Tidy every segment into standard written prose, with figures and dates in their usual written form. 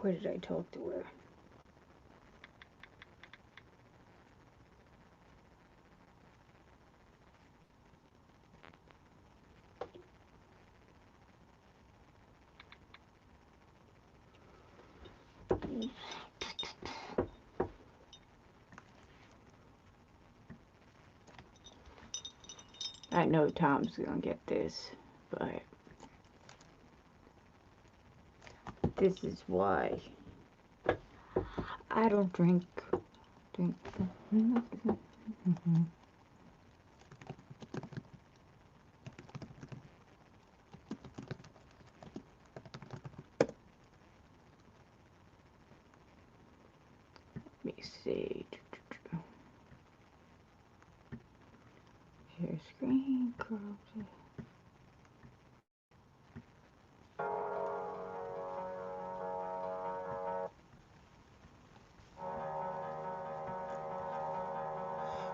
Where did I talk to her? I know Tom's gonna get this, but this is why I don't drink. Let me see. Share screen.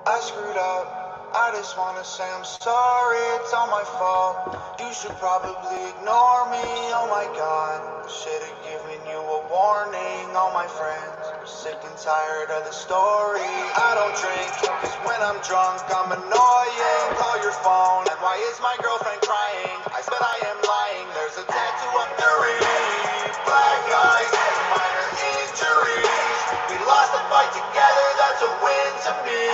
I screwed up. I just wanna say I'm sorry, it's all my fault. You should probably ignore me, oh my god. I should've given you a warning. All my friends are sick and tired of the story. I don't drink, cause when I'm drunk I'm annoying. Call your phone, and why is my girlfriend crying? I said I am lying, there's a tattoo on the ring. Black eyes, minor injuries. We lost the fight together, that's a win to me.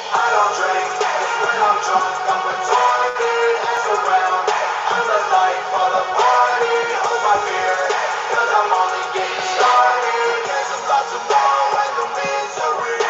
I don't drink, cause when I'm drunk I'm retarded. Hands around, I'm the life of the party. Hold my beer, cause I'm only getting started. There's a lot tomorrow and the misery.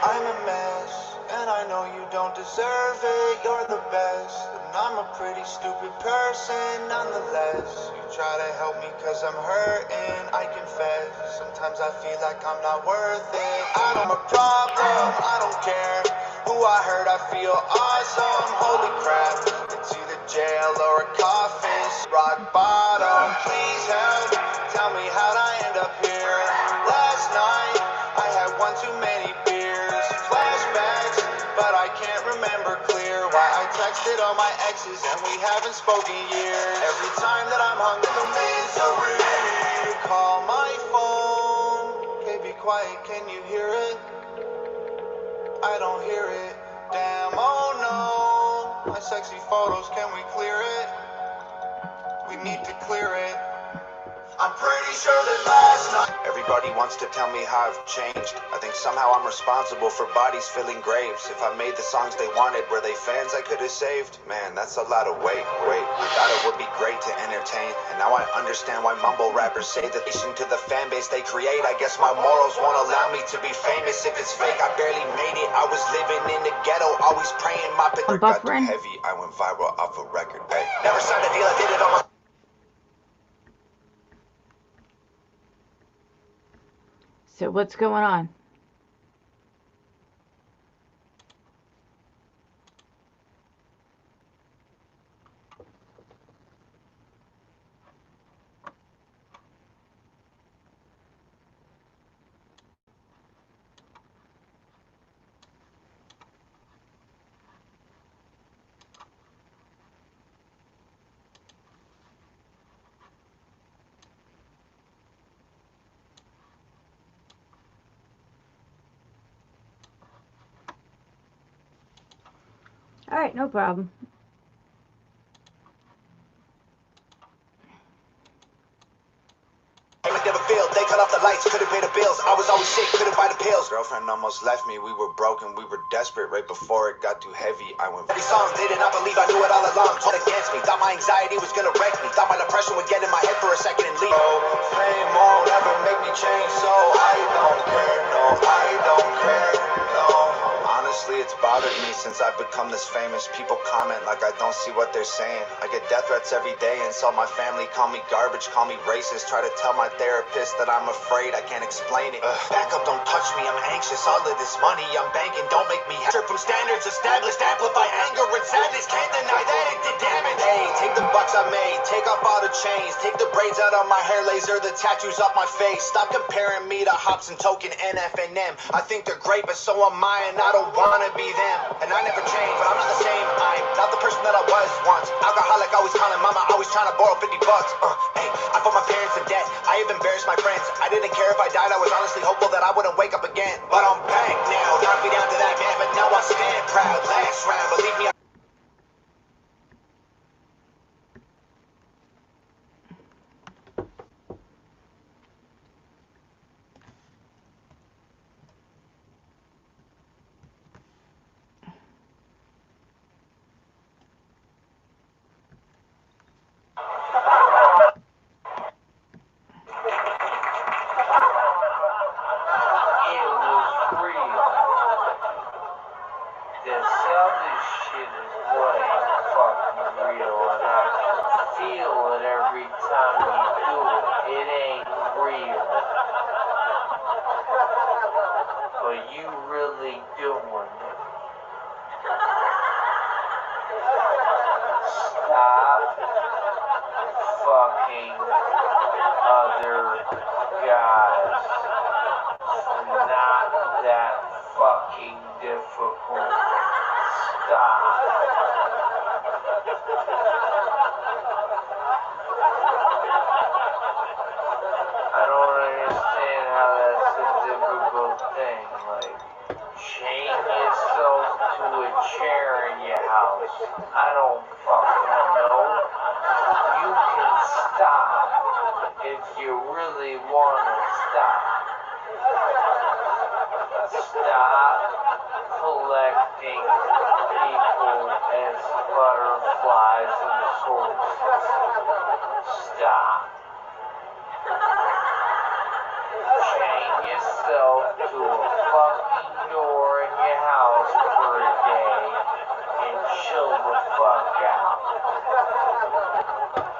I'm a mess, and I know you don't deserve it. You're the best, and I'm a pretty stupid person nonetheless. You try to help me cause I'm hurting, I confess. Sometimes I feel like I'm not worth it. I'm a problem, I don't care who I hurt, I feel awesome. Holy crap, it's either jail or a coffin. Rock bottom, please help. Tell me how'd I end up here. Last night, I had one too many beers. Flashbacks, but I can't remember clear why I texted all my exes and we haven't spoken years. Every time that I'm hung in the misery, call my phone. Okay, be quiet, can you hear it? I don't hear it. Damn, oh no. My sexy photos, can we clear it? We need to clear it. I'm pretty sure that last night everybody wants to tell me how I've changed. I think somehow I'm responsible for bodies filling graves. If I made the songs they wanted, were they fans I could have saved? Man, that's a lot of weight. I thought it would be great to entertain, and now I understand why mumble rappers say that listen to the fan base they create. I guess my morals won't allow me to be famous if it's fake. I barely made it. I was living in the ghetto, always praying my picture got too heavy. I went viral off a record. Hey, never signed a deal, I did it on my. So what's going on? All right, no problem. Never failed. They cut off the lights, couldn't pay the bills. I was always sick, couldn't buy the pills. Girlfriend almost left me. We were broken, we were desperate. Right before it got too heavy, I went. Every song they did not believe I knew it all along. Told against me, thought my anxiety was gonna wreck me. Thought my depression would get in my head for a second and leave. Fame won't ever make me change, so I don't care. No, I don't care. No. Honestly, it's bothered me since I've become this famous. People comment like I don't see what they're saying. I get death threats every day, and so my family call me garbage, call me racist. Try to tell my therapist that I'm afraid I can't explain it. Back up, don't touch me, I'm anxious. All of this money I'm banking don't make me happy. From standards established, amplify anger and sadness. Can't deny that it did damage. Hey, take the bucks I made, take off all the chains, take the braids out of my hair, laser the tattoos off my face. Stop comparing me to Hops and Token and FNM. I think they're great, but so am I, and I don't want to wanna be them, and I never change, but I'm not the same. I'm not the person that I was once. Alcoholic, always calling mama, always trying to borrow 50 bucks. Hey, I put my parents in debt. I have embarrassed my friends. I didn't care if I died. I was honestly hopeful that I wouldn't wake up again. But I'm back now. Knock me down to that man, but now I stand proud. Last round, believe me.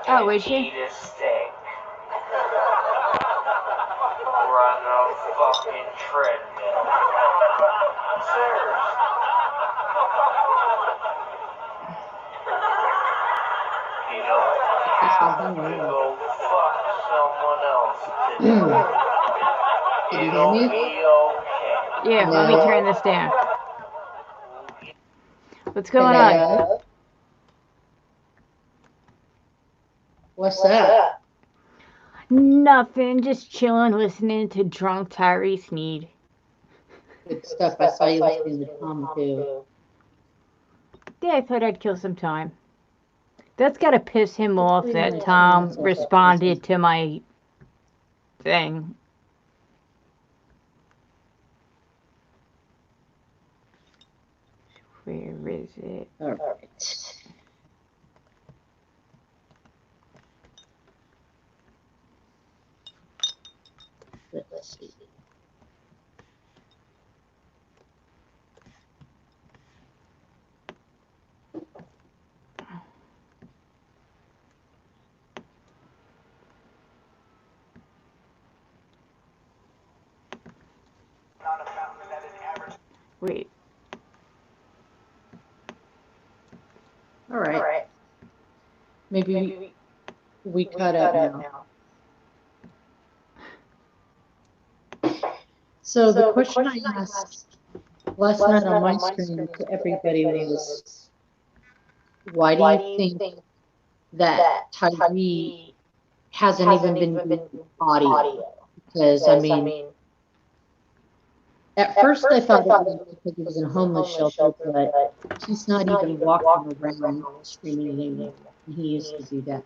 Oh, is she? Run a fucking treadmill. Seriously. You know, go fuck someone else today. It'll be okay. Yeah, let me turn this down. What's going on? What's that? Nothing, just chilling, listening to drunk Tyree Sneed. Good stuff. I saw you listening to Tom too. Yeah, I thought I'd kill some time. That's gotta piss him off that Tom responded to my thing. Where is it? All right. Let's see. Wait. All right. Maybe we cut out now. So the question I asked last night on my stream to everybody was, why do you think that Tyree hasn't even been doing audio? Because, I mean, at first I thought it was because he was in a homeless shelter, but he's not even walking around streaming anymore. He used to do that.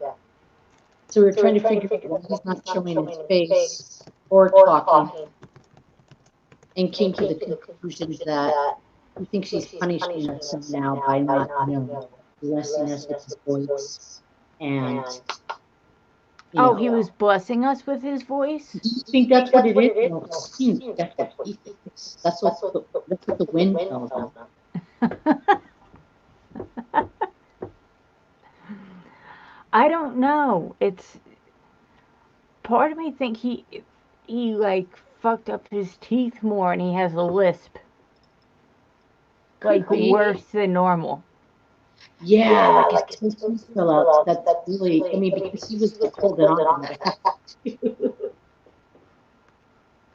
So we were trying to figure out why he's not showing his face or talking, and came to the conclusion that he thinks he's punishing us somehow by not, blessing us with his voice. And He was blessing us with his voice? do you think that's what it is? No, that's what he thinks. That's what the wind tells him. I don't know. It's part of me think he like fucked up his teeth more and he has a lisp. Like worse than normal. Yeah, like his teeth fell out. That's really, I mean, because he was holding on to that.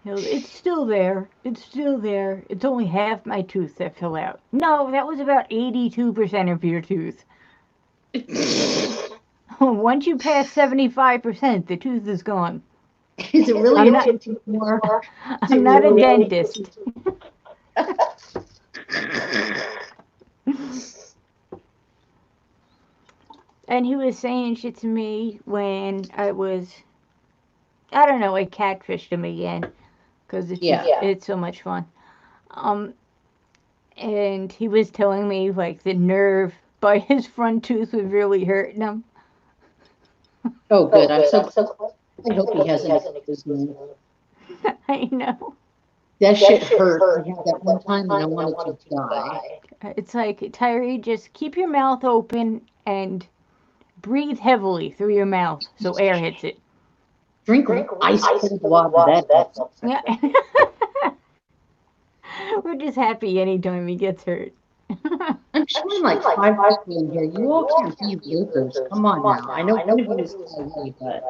It's still there. It's still there. It's only half my tooth that fell out. No, that was about 82% of your tooth. Once you pass 75%, the tooth is gone. Is it really I'm a not. tooth more? Is I'm it not a really dentist. And he was saying shit to me when I don't know, I catfished him again because it's so much fun. Um, and he was telling me like the nerve by his front tooth was really hurting him. Oh, good. I'm so glad. I hope he hasn't exposed me. I know. That shit hurt. I had that one time and I wanted to die. It's like, Tyree, just keep your mouth open and breathe heavily through your mouth so air hits it. Drink ice cold water. That helps. Yeah. We're just happy anytime he gets hurt. I'm sure like five people in here. You all can't be workers. Come on now. I know one of you is Tyree, but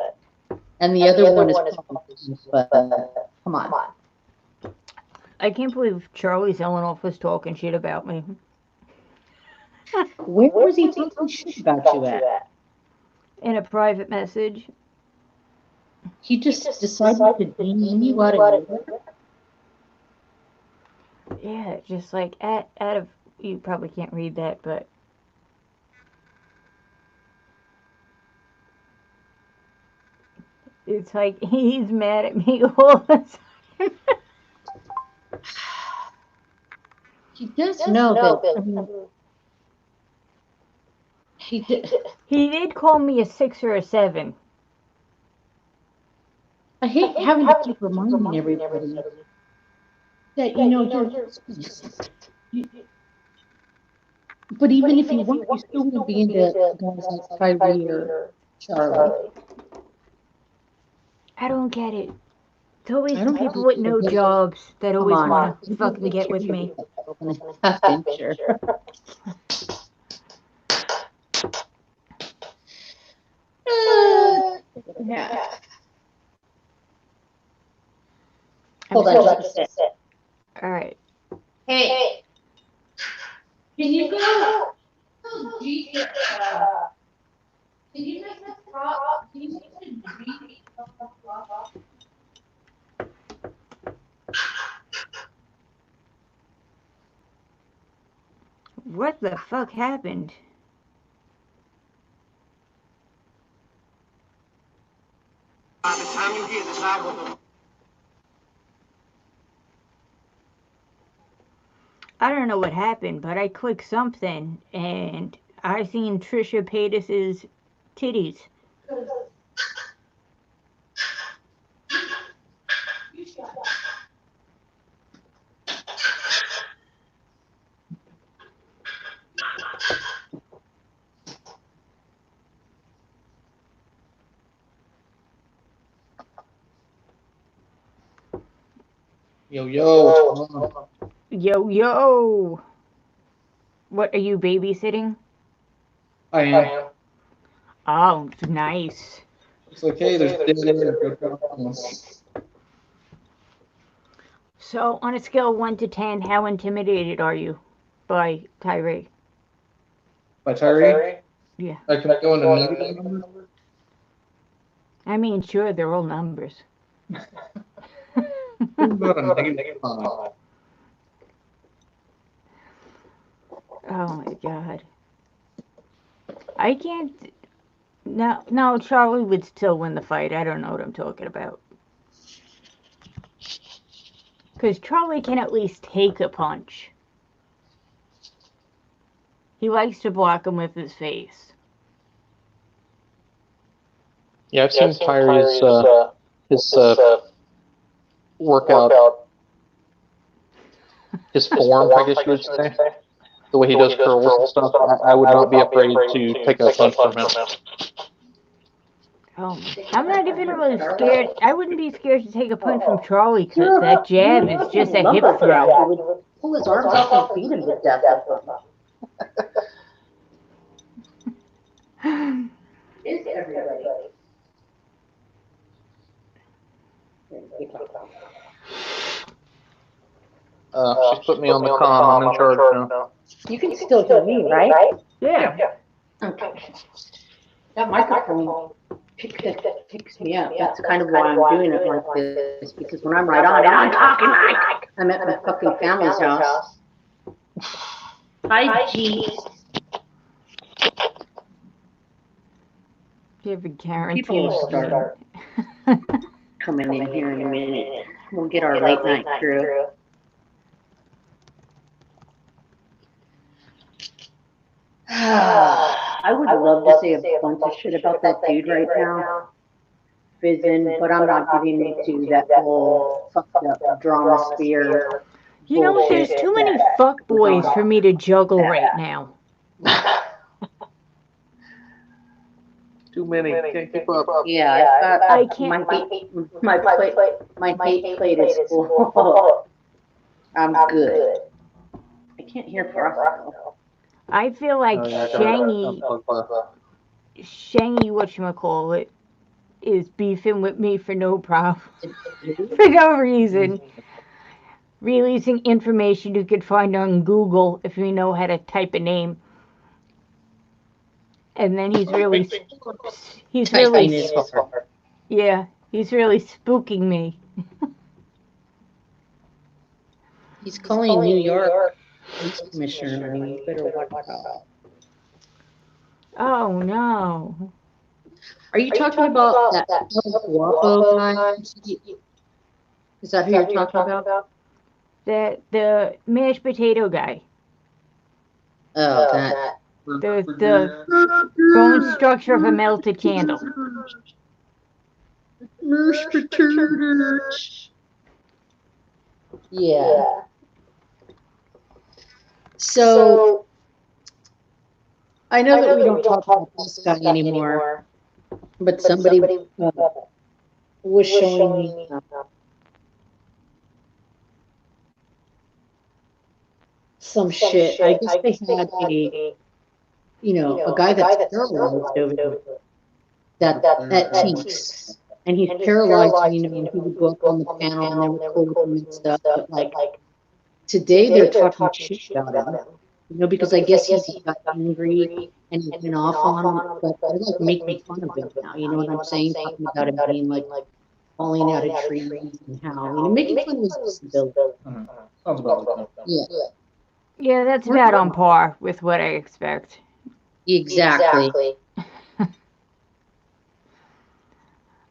and the other one is probably, but come on. I can't believe Charlie Zelenoff was talking shit about me. Where was he talking shit about you at? In a private message. He just decided to deem you out of nowhere? Yeah, just like out of, you probably can't read that, but it's like he's mad at me all the time. He does know that, I mean, he did. He did call me a 6 or a 7. I hate having to keep reminding everybody that, you know, you, but even if you want, you still won't be into guys like Kyrie or Charlie. I don't get it. It's always I the don't get people with no it. jobs that Come always on. want to fucking get with me. Half incher. Yeah. Hold on just a sec. All right. Hey, can you go? Oh, geez, can you make the prop? Can you make the G? What the fuck happened? By the time you get inside with them. I don't know what happened, but I clicked something and I seen Trisha Paytas's titties. Yo. Yo, yo. What, are you babysitting? I am. Oh, nice. It's like, hey, there's dead air. Go drop this. So, on a scale of 1 to 10, how intimidated are you by Tyree? By Tyree? Yeah. Can I go into negative numbers? I mean, sure, they're all numbers. About a -5. Oh my god. I can't. No, no, Charlie would still win the fight. I don't know what I'm talking about. Because Charlie can at least take a punch. He likes to block him with his face. Yeah, I've seen Tyree's his workout, his form, I guess you would say. The way he does curls and stuff. I would not be afraid to take a punch from him. Oh, I'm not even really scared. I wouldn't be scared to take a punch from Charlie because that jab is just a hip throw. He would pull his arms off and beat him to death with them. Is everybody? She's put me on the comm. I'm in charge now. You can still hear me, right? Yeah. Okay. That microphone picks me up. That's kind of why I'm doing it like this, because when I'm right on and I'm talking like I'm at my fucking family's house. 5G. You have a guarantee. People will start coming in here in a minute. We'll get our late night crew. I would love to say a bunch of shit about that dude right now, Fizzin', but I'm not getting into that whole fucked up drama sphere. You know, there's too many fuck boys for me to juggle right now. Too many. Can't keep up. Yeah, I can't. My hate plate is full. I'm good. I can't hear Frost. I feel like Shangy, whatchamacallit, is beefing with me for no problem. For no reason. Releasing information you could find on Google if you know how to type a name. And then he's really he's really spooking me. He's calling New York police commissioner. You better watch out. Oh no. Are you talking about that Guapo guy? Is that who you're talking about? The mashed potato guy. Oh, that. The bone structure of a melted candle. Mashed potatoes. Yeah. So I know that we don't talk about this guy anymore, but somebody was showing me some shit. I guess they had a guy that's paralyzed over there that Tinks, and he's paralyzed. He would go up on the panel and they would quote him and stuff. But like today, they're talking shit about him. Because I guess he got angry and he went off on him, but they're like making fun of him now. You know what I'm saying? Talking about him being like falling out of trees and how making fun of his disability. Sounds about right. Yeah, that's about on par with what I expect. Exactly.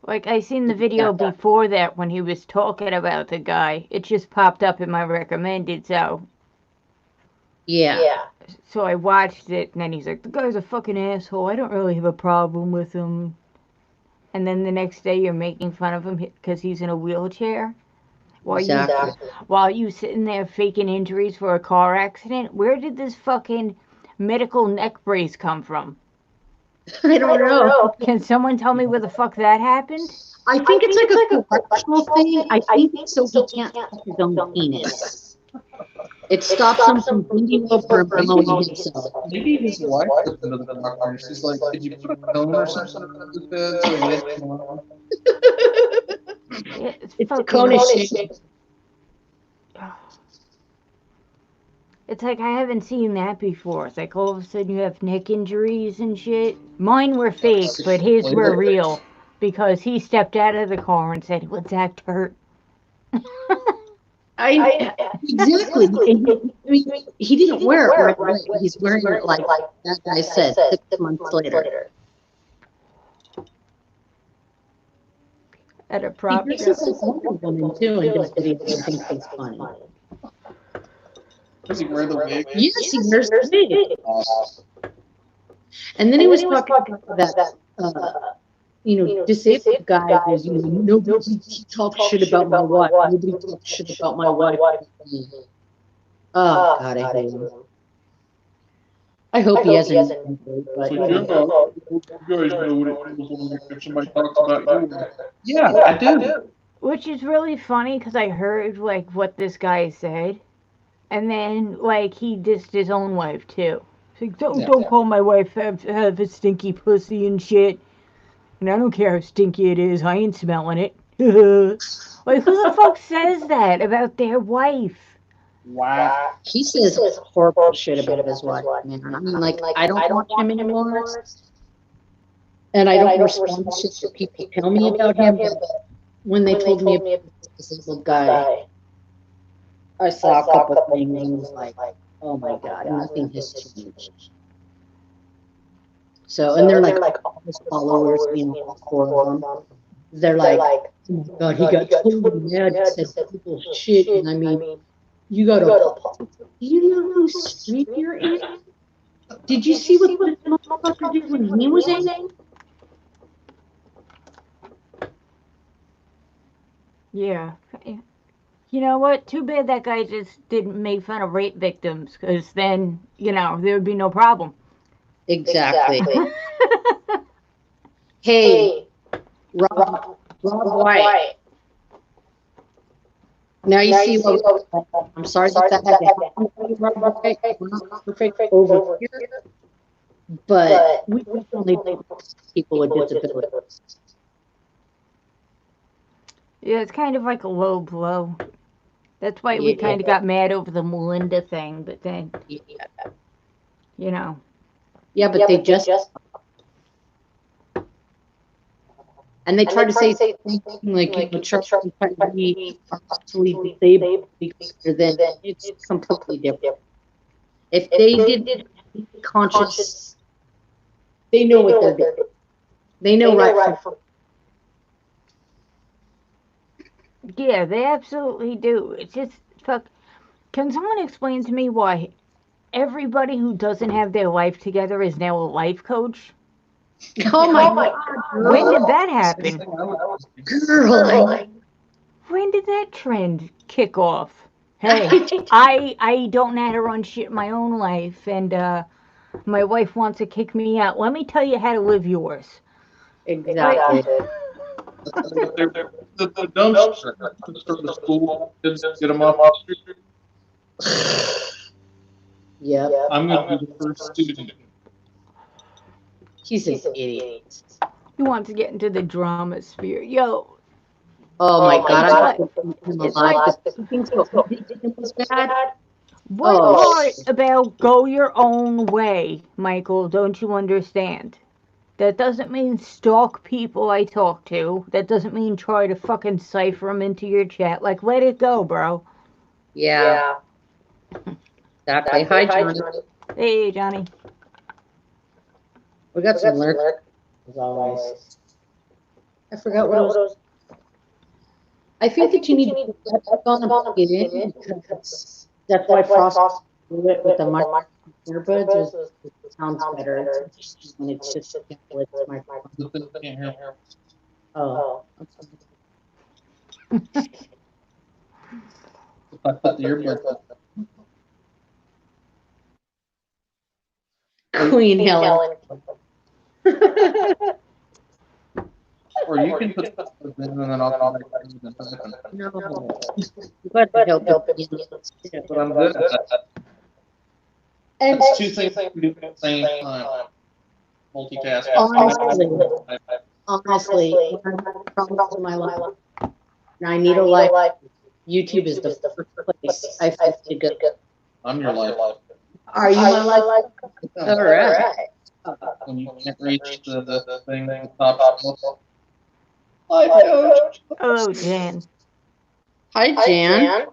Like, I seen the video before that when he was talking about the guy. It just popped up in my recommended, so. Yeah. So I watched it, and then he's like, the guy's a fucking asshole. I don't really have a problem with him. And then the next day you're making fun of him because he's in a wheelchair. While you sitting there faking injuries for a car accident. Where did this fucking medical neck brace come from? I don't know. Can someone tell me where the fuck that happened? I think it's like a correctional thing. I think so he can't touch his own penis. It stops him from bending over and blowing himself. Maybe his wife looked into the doctor. She's like, "Did you put a cone or something under his bed so he didn't come on?" It's a cone of shit. It's like I haven't seen that before. It's like all of a sudden you have neck injuries and shit. Mine were fake, but his were real because he stepped out of the car and said, "What's that hurt?" Exactly. He didn't wear it right away. He's wearing it like that guy said 6 months later. At a prop show. He dresses like Wonder Woman too in his videos. I think he's funny. Does he wear the wig? Yes, he wears the wig. Awesome. And then he was talking about that, disabled guy was, nobody talks shit about my wife. Nobody talks shit about my wife. Oh, God, I hate him. I hope he hasn't. But, you guys know what it feels if somebody talks about you. Yeah, I do. Which is really funny because I heard, like, what this guy said. And then, like, he dissed his own wife, too. He's like, don't call my wife have a stinky pussy and shit. And I don't care how stinky it is. I ain't smelling it. Like, who the fuck says that about their wife? Wow. He says horrible shit about his wife, man. I mean, like, I don't watch him anymore, and I don't respond to shit that people tell me about him, but when they told me about this disabled guy, I saw a couple things and was like, oh my God, nothing has changed. So, and they're like all his followers, you know, all 4 of them. They're like, oh my God, he got totally mad, said people shit, and I mean, you gotta, do you know who street you're in? Did you see what this motherfucker did when he was angry? Yeah. You know what? Too bad that guy just didn't make fun of rape victims, because then, there would be no problem. Exactly. Hey, Rob White. Now you see what I'm sorry that had to happen to you, Rob White. We're not perfect over here, but we definitely people with disabilities. Yeah, it's kind of like a low blow. That's why we kind of got mad over the Melinda thing, but then, Yeah, but they just and they try to say like, Charlie and we are actually disabled because then it's completely different. If they did conscious, they know what they're doing. They know right from. Yeah, they absolutely do. It's just, fuck. Can someone explain to me why everybody who doesn't have their life together is now a life coach? Oh my God. When did that happen? Girl, when did that trend kick off? Hey, I don't know how to run shit in my own life, and my wife wants to kick me out. Let me tell you how to live yours. Exactly. The dumpster for the school, kids get them off the street. Yeah. I'm going to be the first student. He's an idiot. He wants to get into the drama sphere. Yo. Oh my God, I It's him alive. He thinks what he did was bad. What part about go your own way, Michael, don't you understand? That doesn't mean stalk people I talk to. That doesn't mean try to fucking cipher them into your chat. Like, let it go, bro. Yeah. Exactly. Hi, Johnny. Hey, Johnny. We got some lurk, as always. I forgot what it was. I think that you need to put that on and plug it in because that's why Frost do it with the microphone earbuds. It sounds better. It's interesting when it's just with microphone. Oh. If I put the earbuds Queen Helen. or you can put the in and then I'll come back and No. You got to help it. but I'm good at that. And That's two things we do at the same time. Multitask. Honestly, when I'm having problems in my life and I need a life, YouTube is the first place I feel to go. I'm your life. Are you my life? All right. When you can't reach the thing at the top. Life coach. Oh, Jan. Hi, Jan.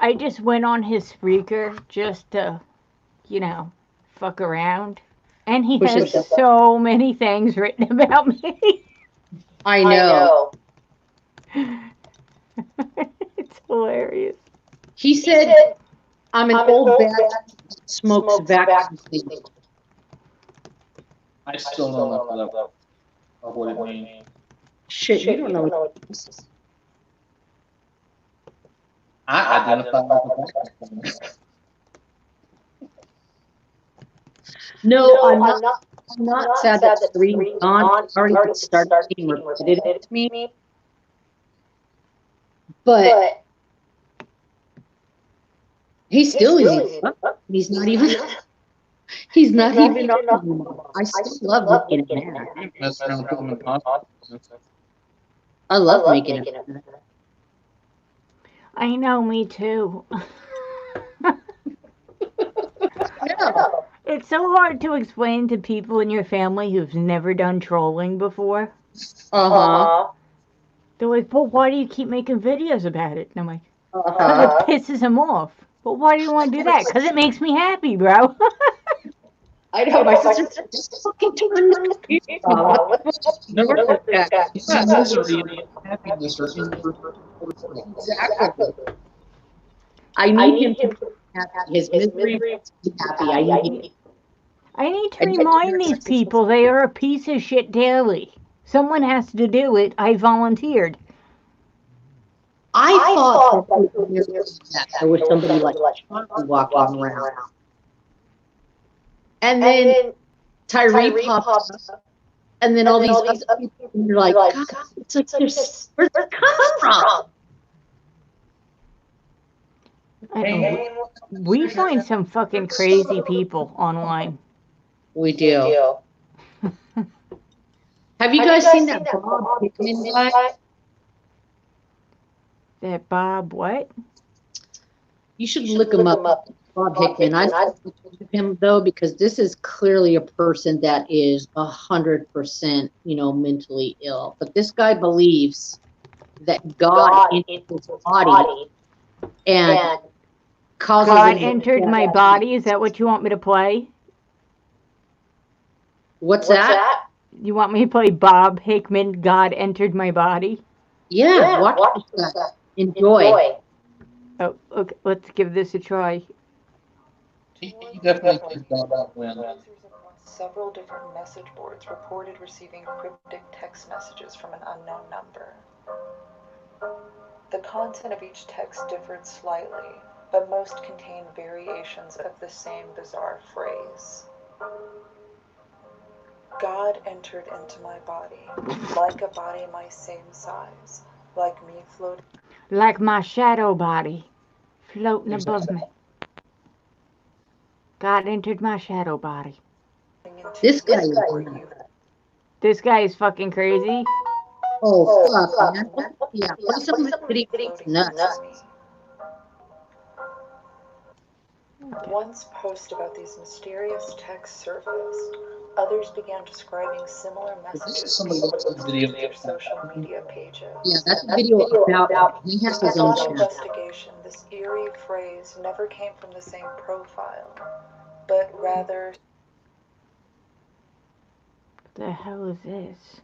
I just went on his speaker just to, fuck around. And he has so many things written about me. I know. It's hilarious. He said, I'm an old bat that smokes vacuum cleaner. I still don't know what it means. Shit, you don't know what it is. I identify as a vacuum cleaner. No, I'm not sad that Serene's gone. Already started being repetitive to me. But he's still easy. He's not even on anymore. I still love looking at him. You can mess around with them in hospital. I love making it. I know, me too. No. It's so hard to explain to people in your family who've never done trolling before. They're like, well, why do you keep making videos about it? And I'm like, because it pisses them off. But why do you want to do that? Because it makes me happy, bro. I know, my sister just fucking turn this people off. Misery and happiness are Exactly. I need him to be happy. His misery makes me happy. I need to remind these people they are a piece of shit daily. Someone has to do it. I volunteered. I thought that there was somebody like Siobhan walking around. And then Tyree popped up. And then all these other people, and you're like, God, it's like, where's it come from? We find some fucking crazy people online. We do. Have you guys seen that Bob Hickman guy? That Bob what? You should look him up. Bob Hickman. I don't look at him though, because this is clearly a person that is 100%, mentally ill. But this guy believes that God entered his body and causes God entered my body. Is that what you want me to play? What's that? You want me to play Bob Hickman, God entered my body? Yeah, watch that. Enjoy. Oh, okay. Let's give this a try. He definitely did not win. Several different message boards reported receiving cryptic text messages from an unknown number. The content of each text differed slightly, but most contained variations of the same bizarre phrase. God entered into my body, like a body my same size, like me floating. Like my shadow body, floating above me. God entered my shadow body. This guy is fucking crazy. Oh, fuck, man. Yeah, play some of the videos. Nuts. Once posts about these mysterious texts surfaced, others began describing similar messages on their social media pages. Yeah, that's a video about he has his own channel. Investigation, this eerie phrase never came from the same profile, but rather. What the hell is this?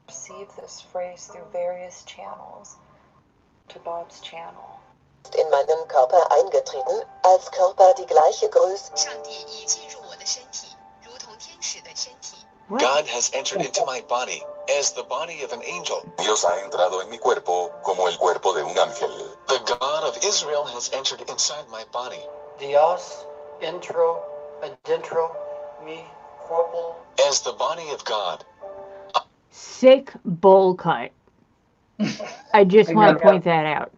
Received this phrase through various channels to Bob's channel. In meinem Körper eingetreten, als Körper die gleiche Größe. God has entered into my body, as the body of an angel. Dios ha entrado en mi cuerpo, como el cuerpo de un ángel. The God of Israel has entered inside my body. Dios, adentro, mi cuerpo. As the body of God. Sick bowl cut. I just want to point that out.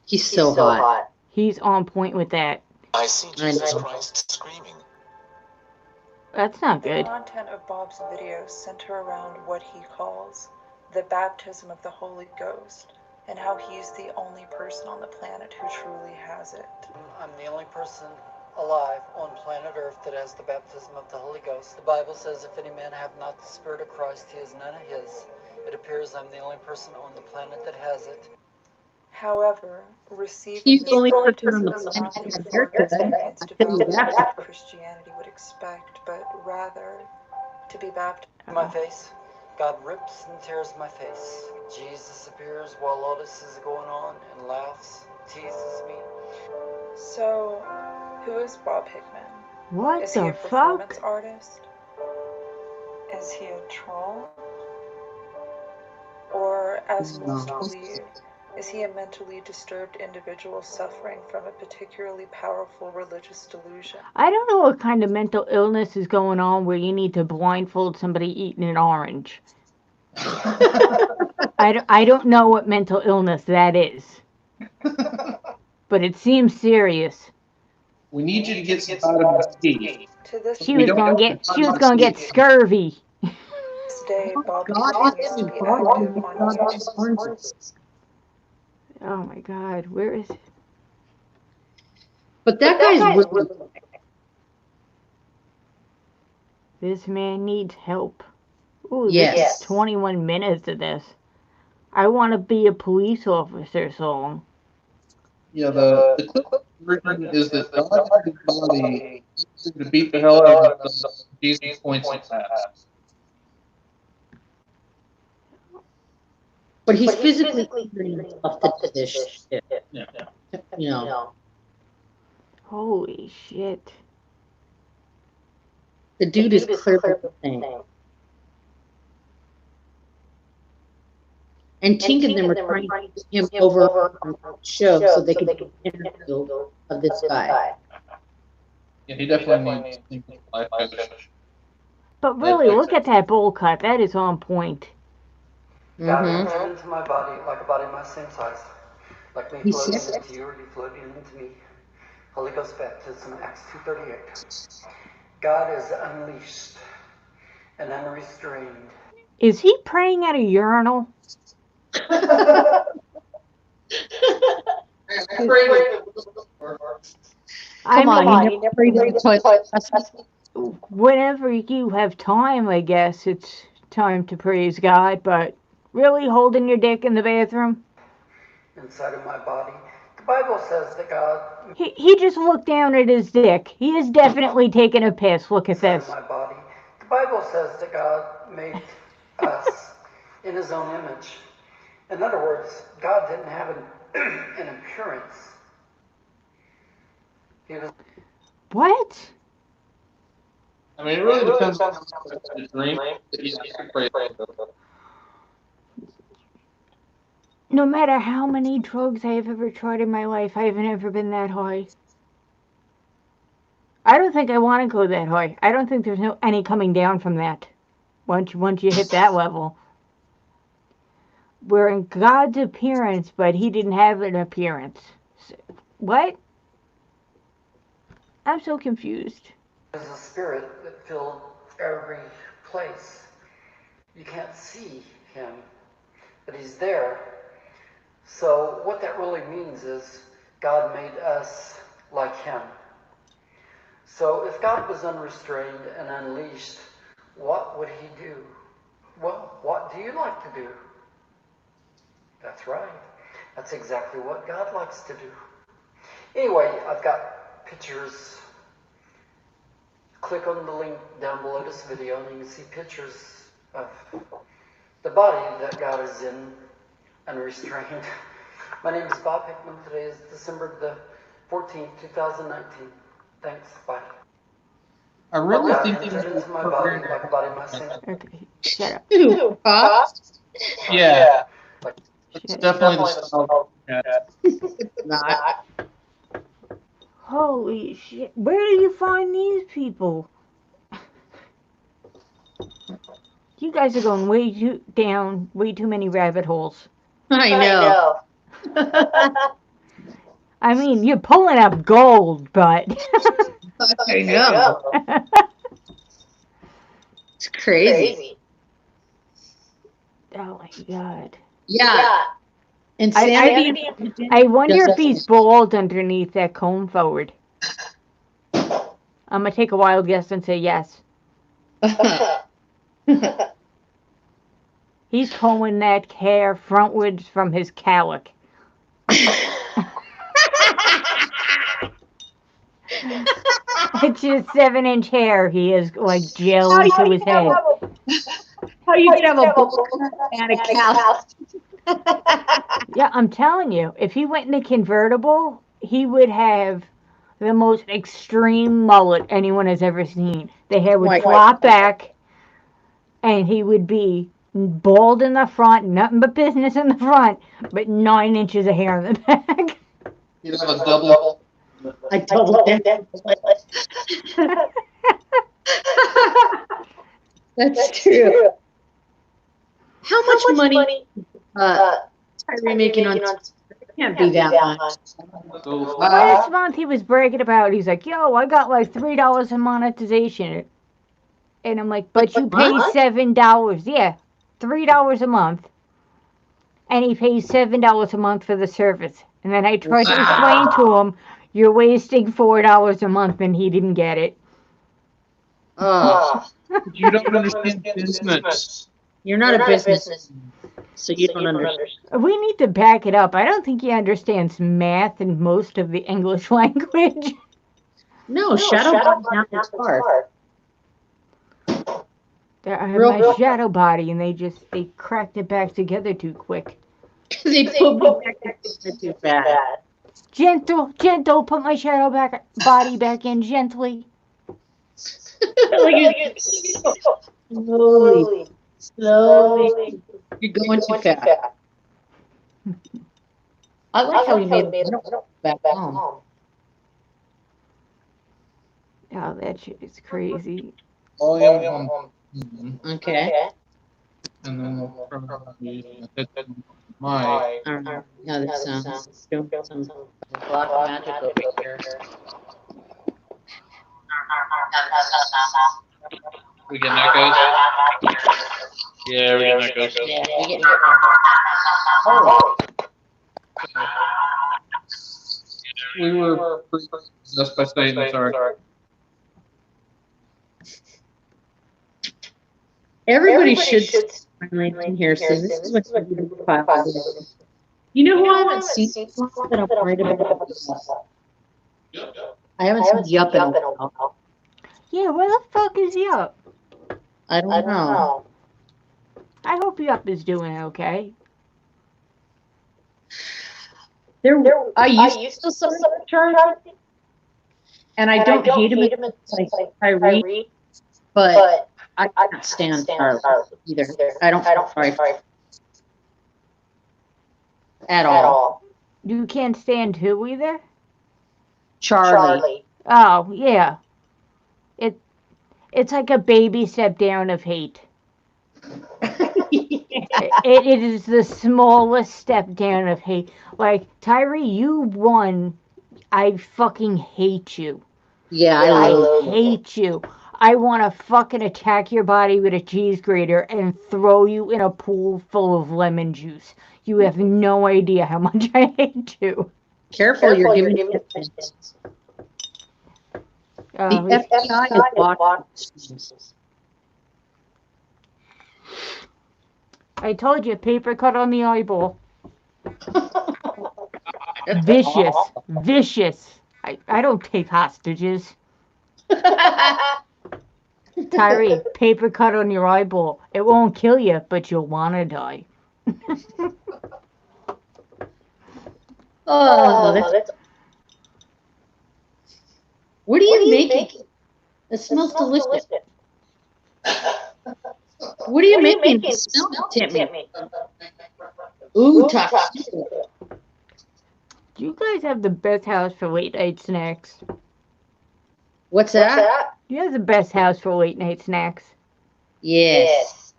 He's so hot. He's on point with that. I see Jesus Christ screaming. That's not good. The content of Bob's videos center around what he calls the baptism of the Holy Ghost, and how he's the only person on the planet who truly has it. I'm the only person alive on planet Earth that has the baptism of the Holy Ghost. The Bible says, if any man have not the Spirit of Christ, he is none of his. It appears I'm the only person on the planet that has it. However, receiving He's this the only person baptism on the is planet not that has the haircut. experience I tell you developed that. as Christianity would expect, but rather to be baptized. My face. God rips and tears my face. Jesus appears while all this is going on and laughs, teases me. So, who is Bob Hickman? What Is he the a performance fuck? artist? Is he a troll? Or, as most believe, is he a mentally disturbed individual suffering from a particularly powerful religious delusion? I don't know what kind of mental illness is going on where you need to blindfold somebody eating an orange. I don't know what mental illness that is. But it seems serious. We need you to get some vitamin C. To this She was gonna get scurvy. day, Bob God continues to him be God active him on God YouTube. his Barnes. Oh my God, where is it? But that guy's really This man needs help. Ooh, this is yes. 21 minutes of this. I want to be a police officer song. Yeah, the clip version is that God had his body to beat the hell out of himself. Jesus points in the past. But he's physically injuring himself to do this shit. Yeah. You know. Holy shit. The dude is clearly insane. And Tink and them are trying to get him over on the show so they can do an interview of this guy. Yeah, he definitely needs a life coach. But really, look at that bowl cut. That is on point. God entered into my body like a body my same size. Like me floating into you or you floating into me. Holy Ghost baptism, Acts 2:38. God is unleashed and unrestrained. Is he praying at a urinal? Come on, you never prayed in the toilet. Whenever you have time, I guess it's time to praise God, but really holding your dick in the bathroom? Inside of my body. The Bible says that God. He just looked down at his dick. He is definitely taking a piss. Look at this. My body. The Bible says that God made us in his own image. In other words, God didn't have an appearance. He was. What? I mean, it really depends on the dream that he's afraid of. No matter how many drugs I have ever tried in my life, I haven't ever been that high. I don't think I want to go that high. I don't think there's any coming down from that. Once you hit that level. We're in God's appearance, but he didn't have an appearance. What? I'm so confused. There's a spirit that filled every place. You can't see him, but he's there. So what that really means is God made us like him. So if God was unrestrained and unleashed, what would he do? Well, what do you like to do? That's right. That's exactly what God likes to do. Anyway, I've got pictures. Click on the link down below this video and you can see pictures of the body that God is in unrestrained. My name is Bob Hickman. Today is December the 14th, 2019. Thanks. Bye. I really think that into my body like a body my sin. Okay, shut up. Ew, yeah. It's definitely the style. It's not. Holy shit. Where do you find these people? You guys are going way too many rabbit holes. I know. I mean, you're pulling up gold, but I know. It's crazy. Oh my God. Yeah. Insanity. I wonder if he's bald underneath that comb forward. I'm gonna take a wild guess and say yes. He's combing that hair frontwards from his cowlick. It's just 7-inch hair. He is like jelly to his head. How you could have a bowl and a cow? Yeah, I'm telling you, if he went in a convertible, he would have the most extreme mullet anyone has ever seen. The hair would flop back, and he would be bald in the front, nothing but business in the front, but 9 inches of hair in the back. You'd have a double. I doubled that. That's true. How much money Tyree making on? It can't be that much. Last month he was bragging about. He's like, "Yo, I got like $3 in monetization," And I'm like, but you pay $7. Yeah, $3 a month. And he pays $7 a month for the service. And then I tried to explain to him, you're wasting $4 a month, and he didn't get it. You don't understand business. You're not a business, so you don't understand. We need to back it up. I don't think he understands math and most of the English language. No, shadow body's not this hard. I have my shadow body, and they cracked it back together too quick. They put me back together too fast. Gentle, put my shadow body back in gently. Slowly. You're going too fast. I like how we made it back home. Oh, that shit is crazy. Volume on. Okay. And then we'll probably hit my. Now this sounds doing some black magic over here. We getting echoes? Yeah, we getting echoes. Yeah, we getting echoes. We were possessed by Satan, sorry. Everybody should in here, so this is what you do file. You know who I haven't seen that I'm worried about? I haven't seen Yup in a while. Yeah, where the fuck is Yup? I don't know. I hope Yup is doing okay. I used to support Charlie, and I don't hate him as like Tyree, but I can't stand Charlie either. I don't fight at all. You can't stand who either? Charlie. Oh, yeah. It's like a baby step down of hate. It is the smallest step down of hate. Like, Tyree, you won. I fucking hate you. Yeah, I hate you. I want to fucking attack your body with a cheese grater and throw you in a pool full of lemon juice. You have no idea how much I hate you. Careful, you're giving evidence. The FBI is watching. I told you, paper cut on the eyeball. Vicious. I don't take hostages. Tyree, paper cut on your eyeball. It won't kill you, but you'll want to die. What are you making? It smells delicious. What are you making? It smells Timmy. Ooh, taco. You guys have the best house for late night snacks. What's that? You have the best house for late night snacks. Yes.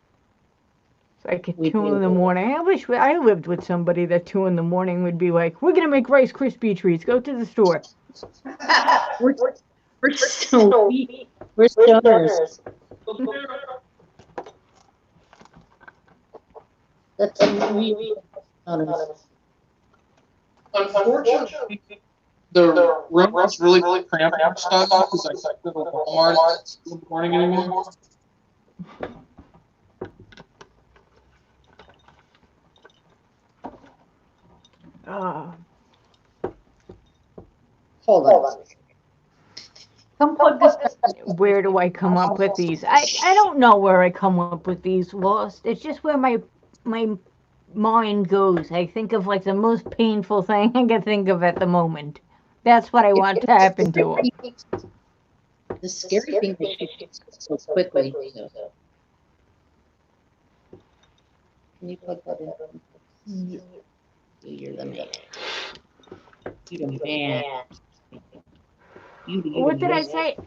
It's like at 2 in the morning. I wish I lived with somebody that 2 in the morning would be like, we're going to make Rice Krispie treats. Go to the store. We're stoners. That's really honest. Unfortunately, the room was really cramped outside because I couldn't go to Walmart in the morning anymore. Hold on. Come plug this. Where do I come up with these? I don't know where I come up with these, Lost. It's just where my mind goes. I think of like the most painful thing I can think of at the moment. That's what I want to happen to him. The scary thing is she shoots so quickly. So. Can you plug that in? Yeah. You're the man. You're the man. What did I say?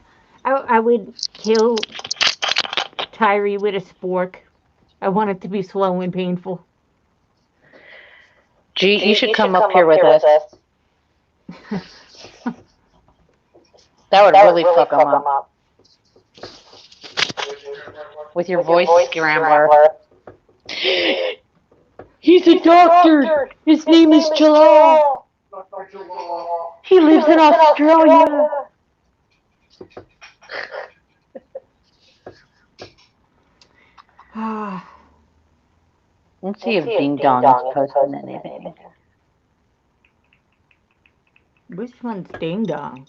I would kill Tyree with a spork. I want it to be slow and painful. Gee, you should come up here with us. That would really fuck him up. with your voice scrambler. He's a doctor. His name is Jalal. He lives in Australia. Let's see if Ding Dong is posting anything. Which one's Ding Dong?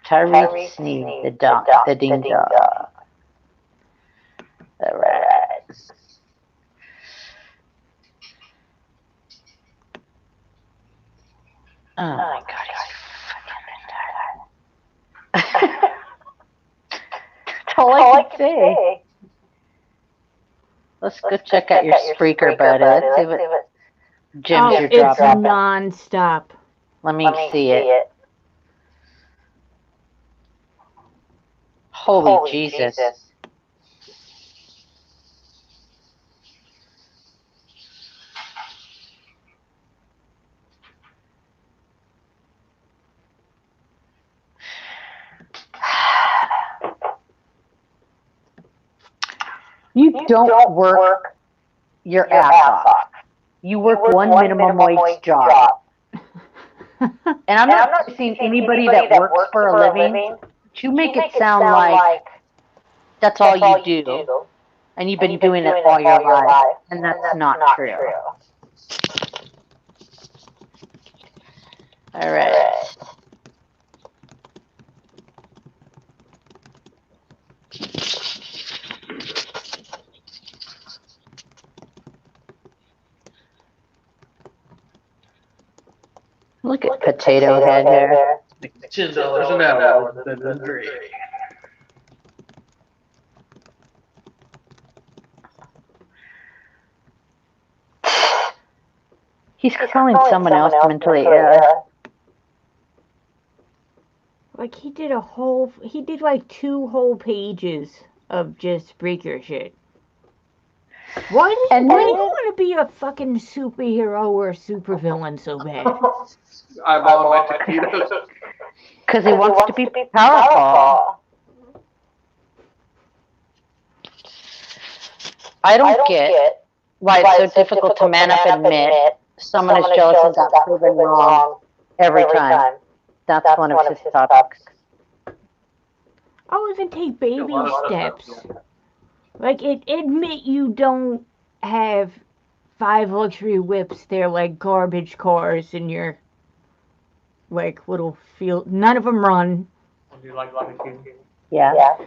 Tyrese sneezed the Ding Dong. All right. Oh my God, he's fucking retarded. That's all I can say. Let's go check out your Spreaker, buddy. Let's see what gems you're dropping. It's non-stop. Let me see it. Holy Jesus. You don't work your ass off. You work one minimum wage job. And I'm not seeing anybody that works for a living to make it sound like that's all you do. And you've been doing it all your life. And that's not true. All right. Look at Potato Head here. $10 an hour. That's great. He's calling someone else mentally ill. Like he did like 2 whole pages of just Spreaker shit. Why do you want to be a fucking superhero or a supervillain so bad? I'm on my taquitos. Because he wants to be powerful. I don't get why it's so difficult to man up and admit someone is jealous and got proven wrong every time. That's one of his topics. I'll even take baby steps. Like, admit you don't have 5 luxury whips. They're like garbage cars in your, like, little field. None of them run. Yeah.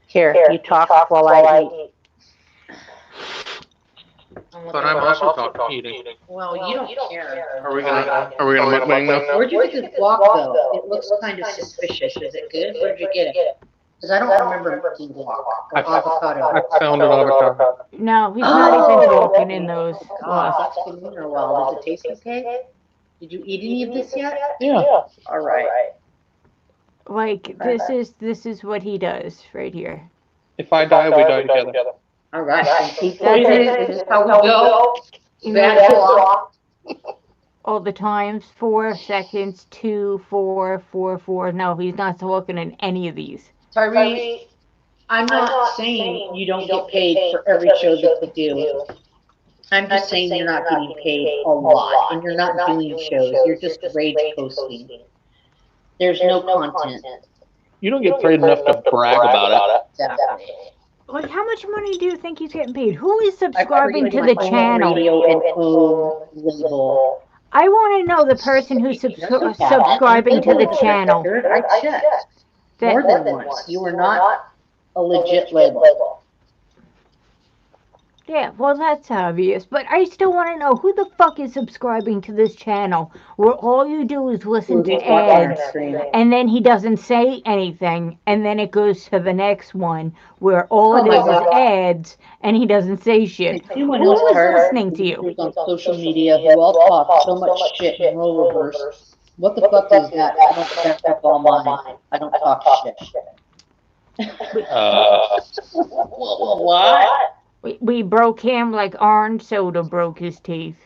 Here, you talk while I eat. But I'm also eating. Well, you don't care. Are we gonna wing now? Where'd you get this guac, though? It looks kind of suspicious. Is it good? Where'd you get it? Because I don't remember making guac or avocado. I found an avocado. No, he's not even walking in those. God, that's been in there a while. Does it taste okay? Did you eat any of this yet? Yeah. All right. Like, this is what he does right here. If I die, we die together. All right. This is how we go. Bad guac. All the times, 4 seconds, 2, 4, 4, 4. No, he's not looking at any of these. Tyrese, I'm not saying you don't get paid for every show that you do. I'm just saying you're not getting paid a lot, and you're not doing shows. You're just rage posting. There's no content. You don't get paid enough to brag about it. Exactly. Like, how much money do you think he's getting paid? Who is subscribing to the channel? Radio and own label. I want to know the person who's subscribing to the channel. I checked. More than once. You were not a legit label. Yeah, well, that's obvious. But I still want to know who the fuck is subscribing to this channel where all you do is listen to ads and then he doesn't say anything and then it goes to the next one where all it is ads and he doesn't say shit. Who is listening to you? On social media who all talk so much shit in role reverse. What the fuck is that? I don't back up all mine. I don't talk shit. What? We broke him like orange soda broke his teeth.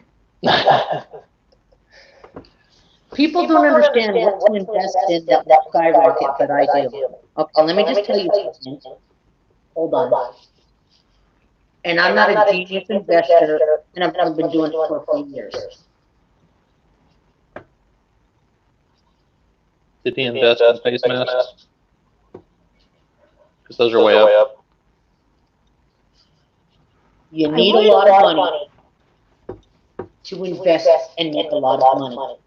People don't understand what to invest in that will skyrocket, but I do. Okay, let me just tell you something. Hold on. And I'm not a genius investor, and I've only been doing it for a few years. Did he invest in face masks? Because those are way up. You need a lot of money to invest and make a lot of money.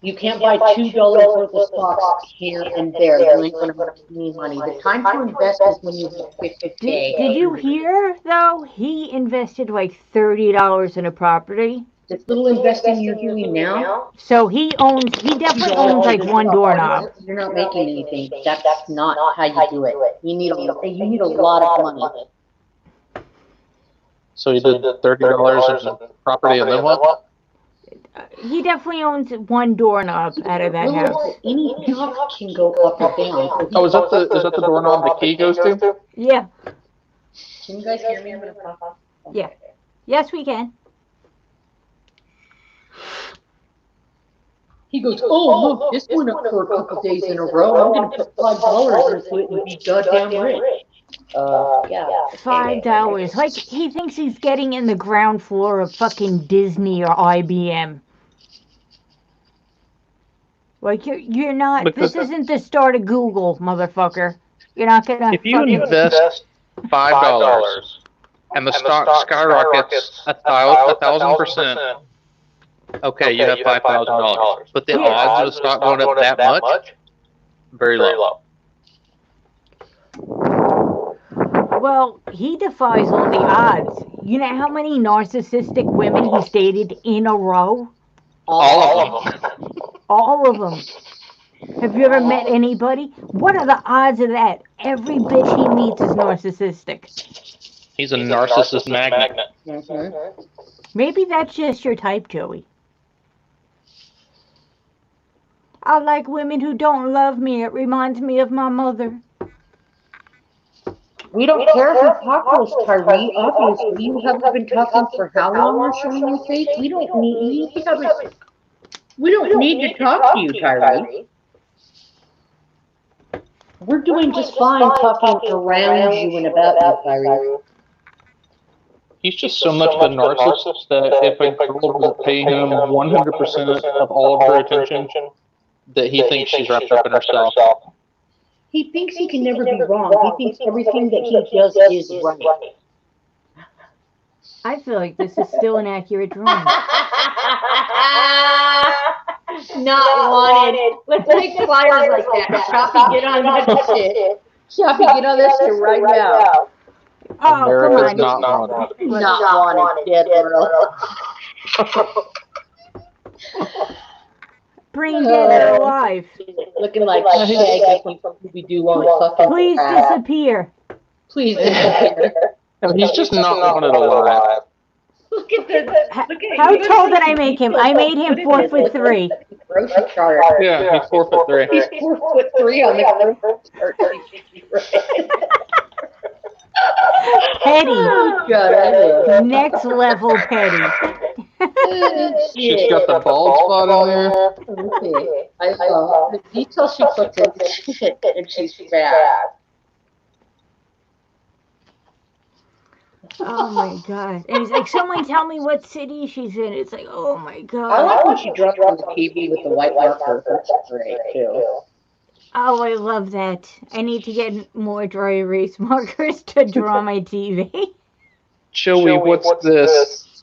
You can't buy $2 worth of stocks here and there. You ain't going to make any money. The time to invest is when you have 50K. Did you hear, though? He invested like $30 in a property. This little investing you're doing now. So he definitely owns like one doorknob. You're not making anything. That's not how you do it. You need a lot of money. So he did $30 in property and then what? He definitely owns one doorknob out of that house. Any knob can go up or down. Oh, is that the doorknob the key goes to? Yeah. Can you guys hear me? Yeah. Yes, we can. He goes, oh, look, this went up for a couple days in a row. I'm going to put $5 into it and be goddamn rich. Yeah. $5. Like, he thinks he's getting in the ground floor of fucking Disney or IBM. Like, you're not, because this isn't the start of Google, motherfucker. You're not going to If you invest $5 and the stock skyrockets 1,000%, okay, you have $5,000. But the odds of the stock going up that much, very low. Well, he defies all the odds. You know how many narcissistic women he's dated in a row? All of them. All of them. Have you ever met anybody? What are the odds of that? Every bitch he meets is narcissistic. He's a narcissist magnet. Mm-hmm. Maybe that's just your type, Joey. I like women who don't love me. It reminds me of my mother. We don't care if you talk to us, Tyree. Obviously, you haven't been talking for how long or showing your face? We don't need to talk to you, Tyree. We're doing just fine talking around you and about you, Tyree. He's just so much of a narcissist that if a girl doesn't pay him 100% of all of her attention, that he thinks she's wrapped up in herself. He thinks he can never be wrong. He thinks everything that he does is right. I feel like this is still an accurate drawing. Not wanted. Let's make flyers like that. Choppy, get on that shit. Choppy, get on that shit right now. Oh, America's come on. not wanted. Not wanted, dead girl. Brain dead or alive. Looking like Shaggy from Scooby-Doo on fucking Please disappear. Please disappear. No, he's just not wanted alive. Look at this. How tall did I make him? I made him 4'3". Grocery chart. Yeah, he's 4'3". He's 4'3" on the grocery chart. Petty. God, Next level petty. She's got the bald spot on there. Okay. I saw the detail she puts in shit, and she's fat. Oh my god. And he's like, someone tell me what city she's in. It's like, oh my god. I like when she dropped on the TV with the white marker. That's great, too. Oh, I love that. I need to get more dry erase markers to draw my TV. Joey, what's this?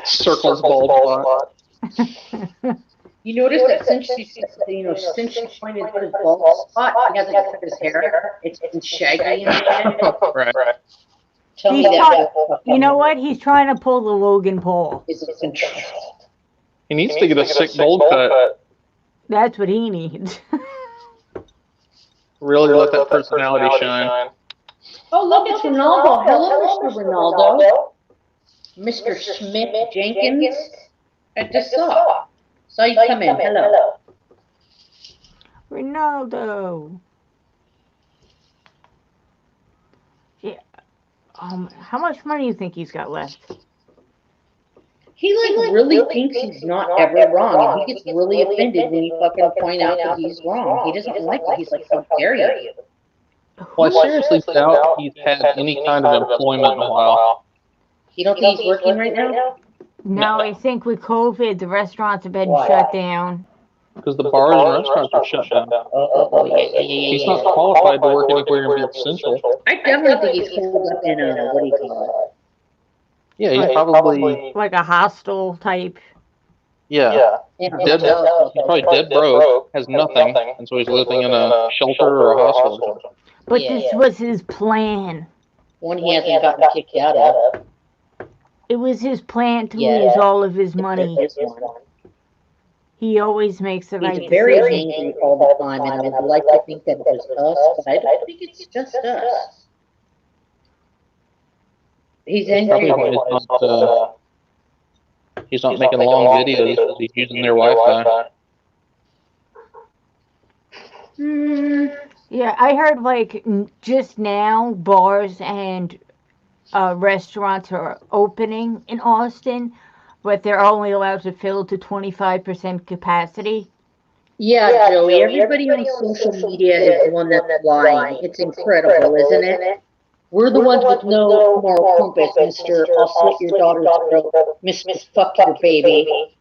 Circles bald spot. You notice that since she pointed to his bald spot, he hasn't cut his hair. It's been shaggy and Right. Tell me that. You know what? He's trying to pull the Logan Paul. Is it controlled? He needs to get a sick bold cut. That's what he needs. Really let that personality shine. Oh, look, it's Ronaldo. Hello, Mr. Ronaldo. Mr. Smith Jenkins. I just saw you come in. Hello. Ronaldo. Yeah. How much money do you think he's got left? He really thinks he's not ever wrong, and he gets really offended when you fucking point out that he's wrong. He doesn't like it. He's like, how dare you? Well, I seriously doubt he's had any kind of employment in a while. You don't think he's working right now? No, I think with COVID, the restaurants have been shut down. Because the bars and restaurants are shut down. Yeah. He's not qualified to work anywhere and be essential. I definitely think he's holed up in a, what do you call it? Yeah, he's probably... Like a hostel type. Yeah. He's probably dead broke, has nothing, and so he's living in a shelter or a hostel or something. But this was his plan. One he hasn't gotten kicked out of. It was his plan to lose all of his money. He always makes the right decision. He's very angry all the time, and I would like to think that it was us, but I don't think it's just us. He's angry. He's not making long videos. He's using their Wi-Fi. Yeah, I heard like just now bars and restaurants are opening in Austin, but they're only allowed to fill to 25% capacity. Yeah, Joey, everybody on social media is the one that's lying. It's incredible, isn't it? We're the ones with no moral compass, Mr. I'll slit your daughter's throat, Mr. Fuck your baby,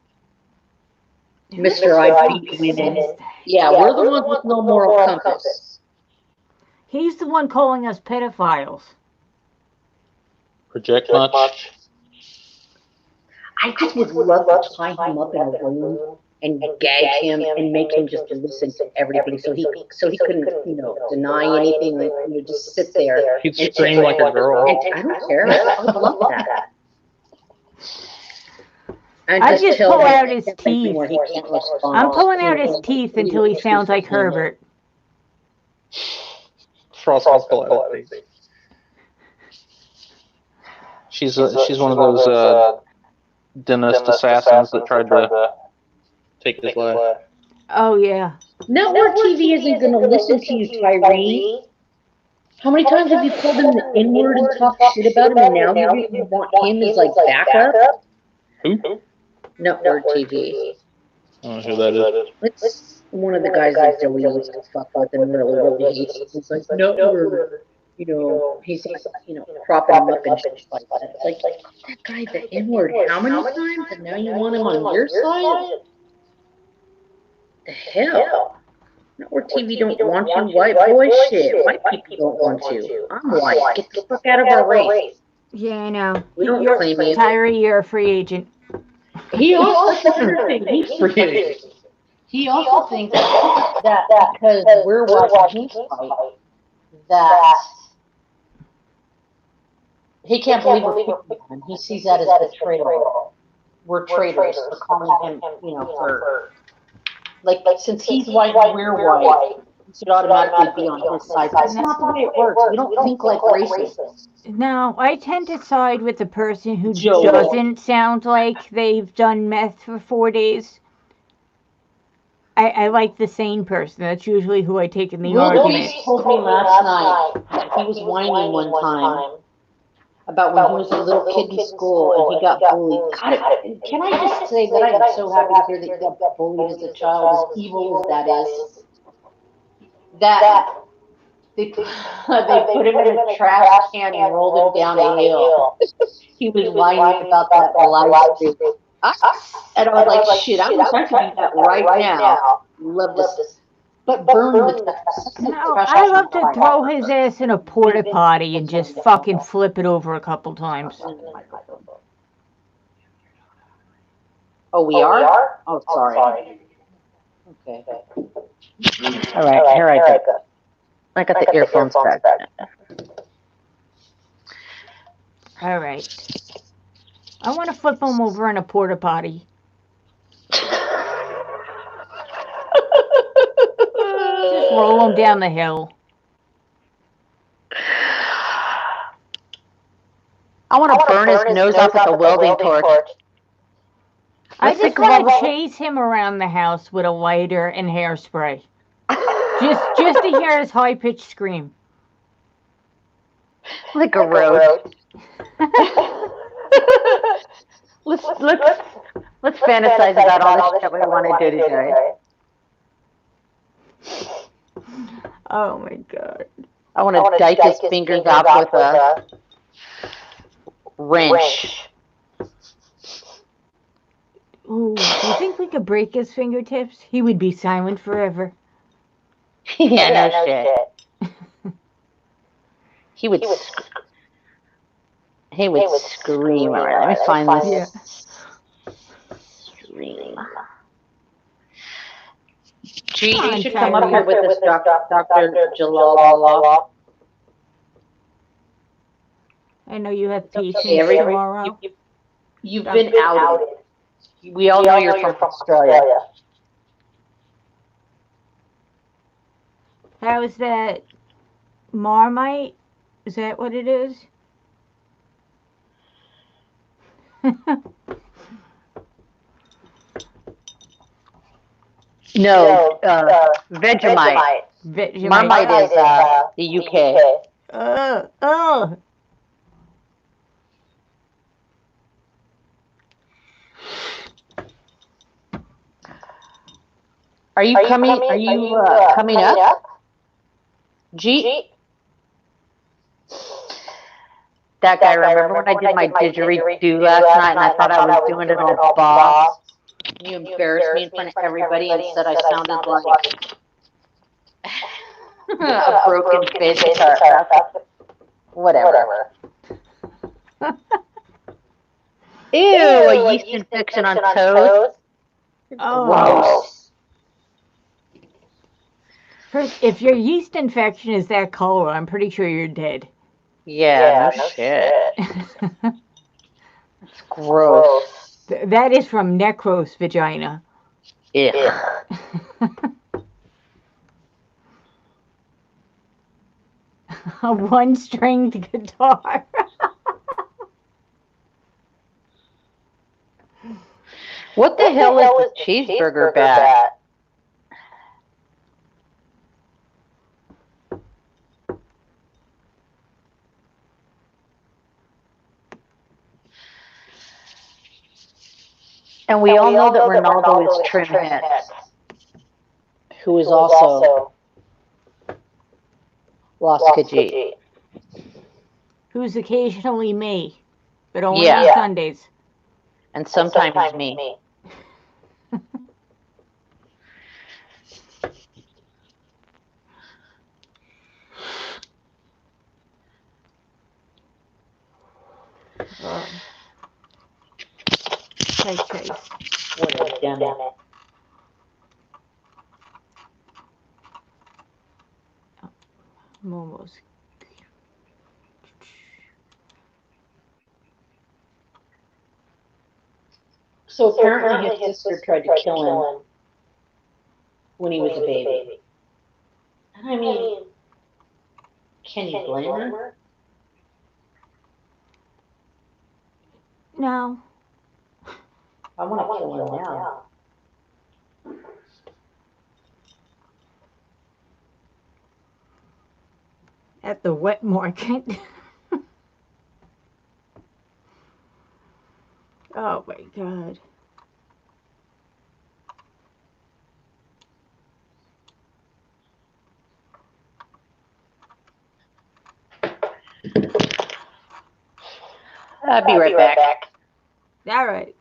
Mr. I beat women. Yeah, we're the ones with no moral compass. He's the one calling us pedophiles. Project much? I just would love to tie him up in a room and gag him and make him just listen to everything, so he couldn't, deny anything, and just sit there. He'd scream like a girl. And I don't care. I would love that. I just pull out his teeth. I'm pulling out his teeth until he sounds like Herbert. Frost will pull out his teeth. She's one of those dentist assassins that tried to take his life. Oh, yeah. Network TV isn't going to listen to you, Tyree. How many times have you called him the N-word and talked shit about him, and now you want him as, like, backup? Who? Network TV. I don't know who that is. It's one of the guys that Joey used to fuck with and really hates. He's like, Network. He's propping him up and shit like that. It's like, that guy, the N-word, how many times? And now you want him on your side? The hell? Network TV don't want you, white boy shit. White people don't want you. I'm white. Get the fuck out of our race. Yeah, I know. We don't claim you. Tyree, you're a free agent. He also thinks he's free agent. He also thinks that because we're watching him fight, that he can't believe we're picking him. He sees that as betrayal. We're traitors for calling him, for... Like, since he's white and we're white, we should automatically be on his side. That's not the way it works. We don't think like racists. No, I tend to side with the person who doesn't sound like they've done meth for 4 days. I like the sane person. That's usually who I take in the argument. He told me last night, he was whining one time about when he was a little kid in school and he got bullied. God, can I just say that I am so happy to hear that he got bullied as a child, as evil as that is. That they put him in a trash can and rolled him down a hill. He was whining about that live stream. And I was like, shit, I'm going to do that right now. Love this. But burn the No, I love to throw his ass in a porta potty and just fucking flip it over a couple times. Oh, we are? Oh, sorry. Okay. All right, here I go. I got the earphones back. All right. I want to flip him over in a porta potty. Just roll him down the hill. I want to burn his nose off with a welding torch. I just want to chase him around the house with a lighter and hairspray. Just to hear his high-pitched scream. Like a roast. let's fantasize about all the shit we want to do today. Oh my god. I want to dike his fingers off with a wrench. Ooh, do you think we could break his fingertips? He would be silent forever. Yeah, no shit. He would scream. All right, let me find this. Scream. Gee, you should come up here with us, Dr. Jalal. I know you have patients tomorrow. You've been outed. We all know you're from Australia. How is that? Marmite? Is that what it is? No, Vegemite. Marmite is the UK. Oh. Are you coming up? G? That guy, remember when I did my didgeridoo last night and I thought I was doing it all boss? You embarrassed me in front of everybody and said I sounded like a broken fish. Whatever. Ew, a yeast infection on toes? Oh. Gross. First, if your yeast infection is that color, I'm pretty sure you're dead. Yeah, no shit. It's gross. That is from necros vagina. Yeah. A one-stringed guitar. What the hell is the cheeseburger bat? And we all know that Ronaldo is trim heads, who is also Lost Khajiit. Who's occasionally me, but only on Sundays. And sometimes me. Chase. What a damn it. Momos. So apparently his sister tried to kill him when he was a baby. And I mean, can you blame her? No. I want to kill him now. At the wet market. Oh my god. I'll be right back. All right.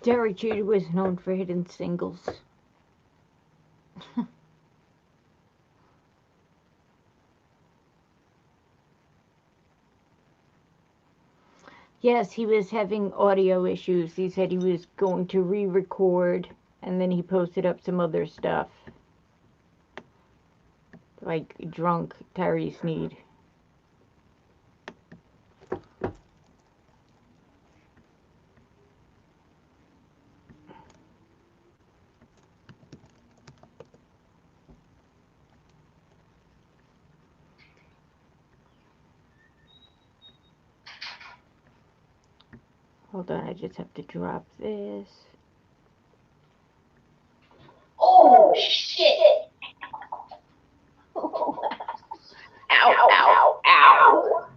Derek Jeter was known for hitting singles. Yes, he was having audio issues. He said he was going to re-record, and then he posted up some other stuff. Like drunk Tyree Sneed. Hold on, I just have to drop this. Oh, shit. Ow, ow, ow.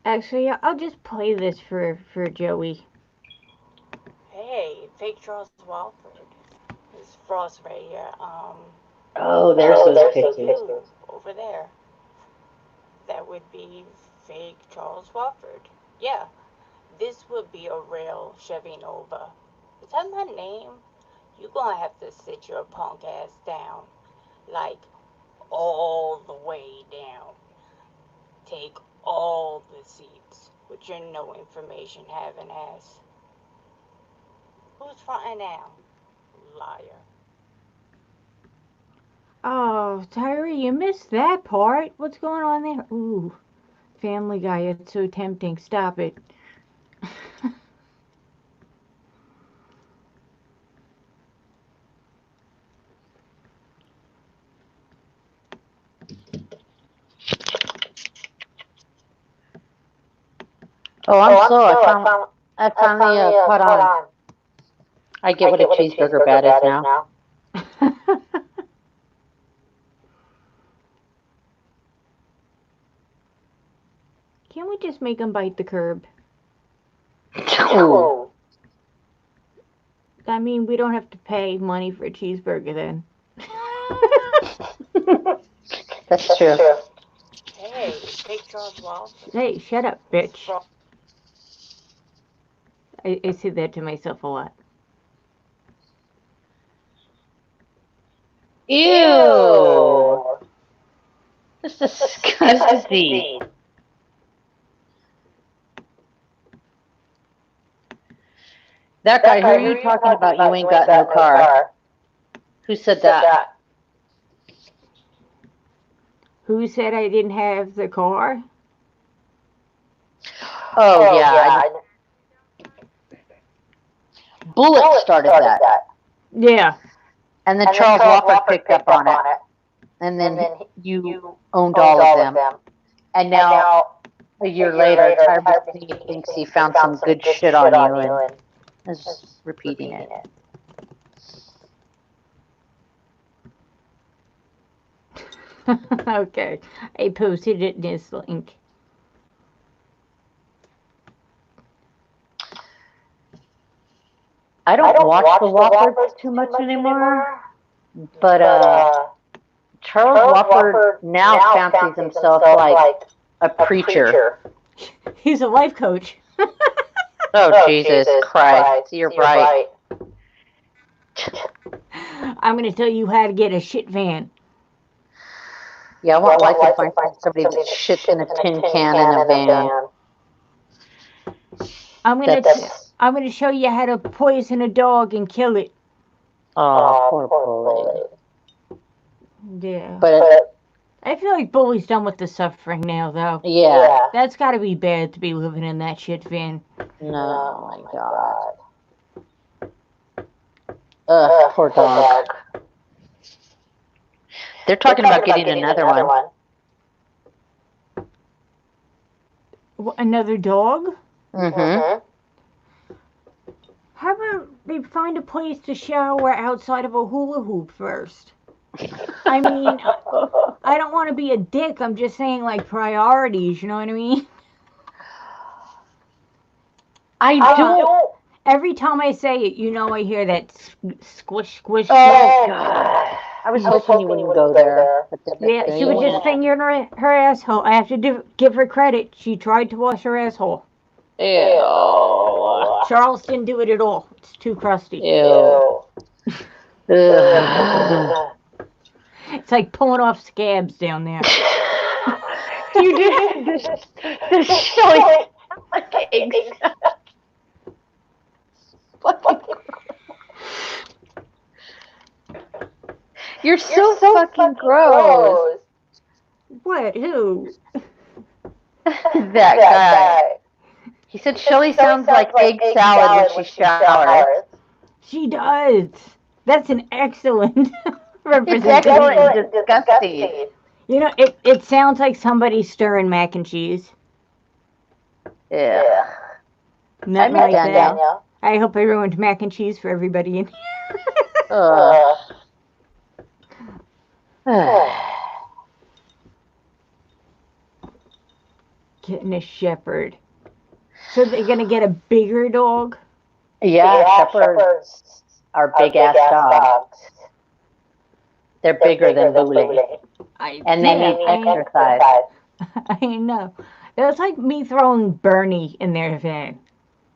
Actually, I'll just play this for Joey. Hey, fake Charles Walford. It's Frost right here. Oh, there's those pictures. Over there. That would be fake Charles Walford. Yeah, this would be a real Chevy Nova. Is that my name? You gonna have to sit your punk ass down. Like, all the way down. Take all the seats with your no information having ass. Who's fronting now? Liar. Oh, Tyree, you missed that part. What's going on there? Ooh, Family Guy, it's so tempting. Stop it. Oh, I'm slow. I finally caught on. I get what a cheeseburger bat is now. Can't we just make him bite the curb? Ooh. I mean, we don't have to pay money for a cheeseburger then. That's true. Hey, fake Charles Walford. Hey, shut up, bitch. I say that to myself a lot. Ew. That's disgusting. That guy, who are you talking about? You ain't got no car. Who said that? Who said I didn't have the car? Oh, yeah. Bullet started that. Yeah. And then Charles Walford picked up on it. And then you owned all of them. And now, a year later, Tyree thinks he found some good shit on you and is repeating it. Okay. I posted it in this link. I don't watch the Whoppers too much anymore, but Charles Whopper now fancies himself like a preacher. He's a life coach. Oh, Jesus Christ, you're right. I'm going to tell you how to get a shit van. Yeah, I want life to find somebody that shits in a tin can in a van. I'm going to show you how to poison a dog and kill it. Oh, poor Bully. Yeah. But I feel like Bully's done with the suffering now, though. Yeah. That's got to be bad to be living in that shit van. No, oh my God. Ugh, poor dog. They're talking about getting another one. Another dog? Mm-hmm. How about they find a place to shower outside of a hula hoop first? I mean, I don't want to be a dick. I'm just saying, like, priorities, you know what I mean? I don't. Every time I say it, you know I hear that squish, squish, squish. Oh, God. I was hoping you wouldn't go there. Yeah, she was just fingering her asshole. I have to give her credit. She tried to wash her asshole. Ew. Charles didn't do it at all. It's too crusty. Ew. It's like pulling off scabs down there. You just the Shelly like eggs. You're so fucking gross. What? Who? That guy. He said Shelly sounds like egg salad when she showers. She does. That's an excellent It's representation. excellent and disgusting. You know, it sounds like somebody stirring mac and cheese. Yeah. Nothing like that. I hope I ruined mac and cheese for everybody in here. Getting a shepherd. So they're gonna get a bigger dog? Yeah, shepherds are big ass dogs. They're bigger than Bully. And they need exercise. I know. That's like me throwing Bernie in their van.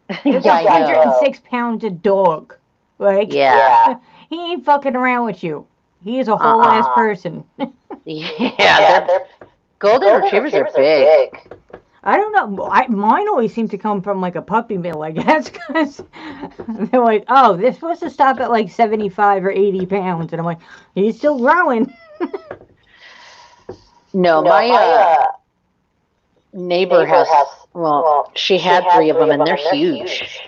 It's Yeah, 106 pounds of dog. Like, yeah. He ain't fucking around with you. He is a whole ass person. Yeah, golden retrievers are big. I don't know. Mine always seem to come from like a puppy mill, I guess, because they're like, oh, they're supposed to stop at like 75 or 80 pounds. And I'm like, he's still growing. No, my neighbor has, well, she had 3 of them, and they're huge.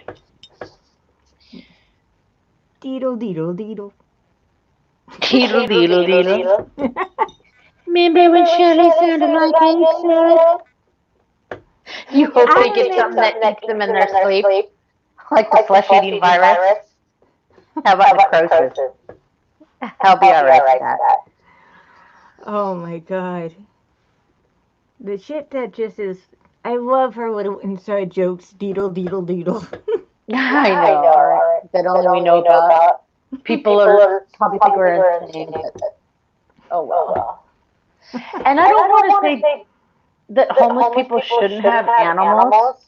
Deedle, deedle, deedle. Deedle, deedle, deedle. Remember when Shirley sounded like egg salad? You hope they get something that eats them in their sleep, like the flesh-eating virus. How about necrosis? I'll be alright with that. Oh my god. The shit that just is... I love her little inside jokes. Deedle, deedle, deedle. I know. That only we know about. People are probably think we're insane, but oh well. And I don't want to say that homeless people shouldn't have animals,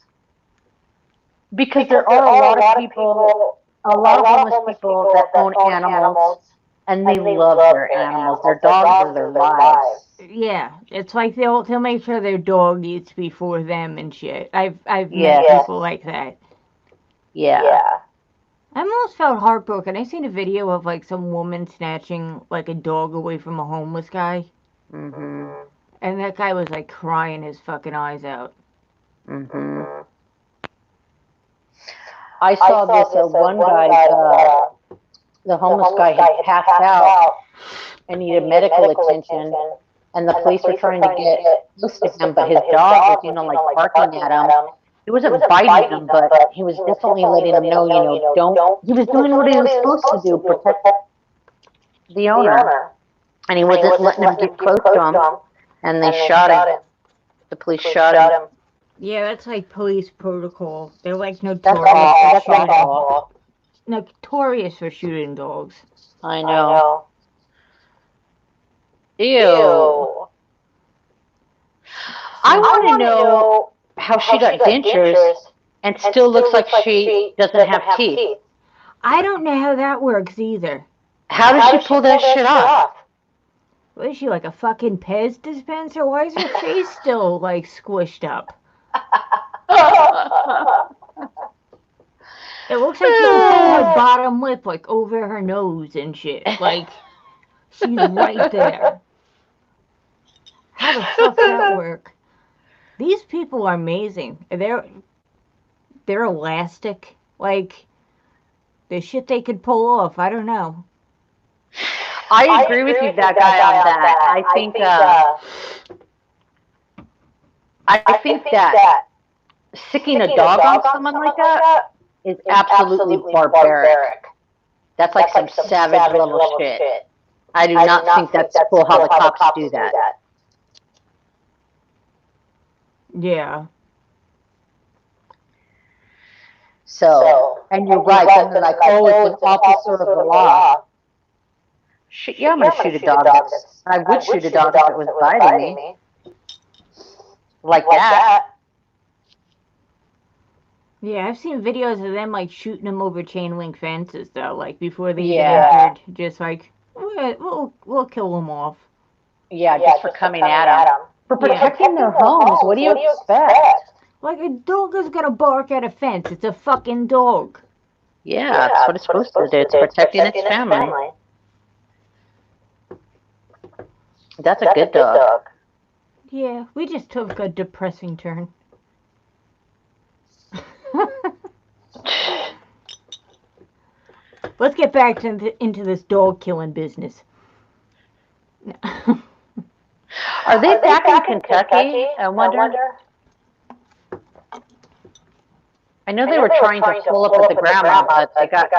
because there are a lot of homeless people that own animals, and they love their animals. Their dogs are their lives. Yeah, it's like they'll make sure their dog eats before them and shit. I've met people like that. Yeah. I almost felt heartbroken. I seen a video of like some woman snatching like a dog away from a homeless guy. Mhm. And that guy was like crying his fucking eyes out. Mhm. I saw this one guy, the homeless guy had passed out and needed medical attention, and the police were trying to get close to him, but his dog was, like barking at him. He wasn't biting him, but he was definitely letting him know, don't. He was doing what he was supposed to do, protect the owner, and he wasn't letting him get close to him. And they shot him. The police shot him. Yeah, that's like police protocol. They're like That's awful. Notorious for shooting dogs. I know. Ew. I want to know how she got dentures and still looks like she doesn't have teeth. I don't know how that works either. How did she pull that shit off? What is she, like a fucking Pez dispenser? Why is her face still, like, squished up? It looks like she can pull her bottom lip, like, over her nose and shit. Like, she's right there. How the fuck does that work? These people are amazing. They're elastic. Like, the shit they could pull off, I don't know. I agree with you, that guy, on that. I think that sicking a dog on someone like that is absolutely barbaric. That's like some savage little shit. I do not think that's cool how the cops do that. Yeah. So, and you're right, then they're like, oh, it's an officer of the law. Shit, yeah, I'm going to shoot a dog. I would shoot a dog if it was biting me. Like that. Yeah, I've seen videos of them like shooting them over chain link fences though, like before they even Yeah. entered. Just like we'll kill them off. Yeah, just for coming at them. For protecting their homes. What do you expect? Like a dog is gonna bark at a fence. It's a fucking dog. Yeah, that's what it's supposed to do. It's protecting its family. That's a good dog. Yeah, we just took a depressing turn. Let's get back into this dog killing business. Are they back in Kentucky? I wonder. I know they were trying to pull up at the grandma, but they got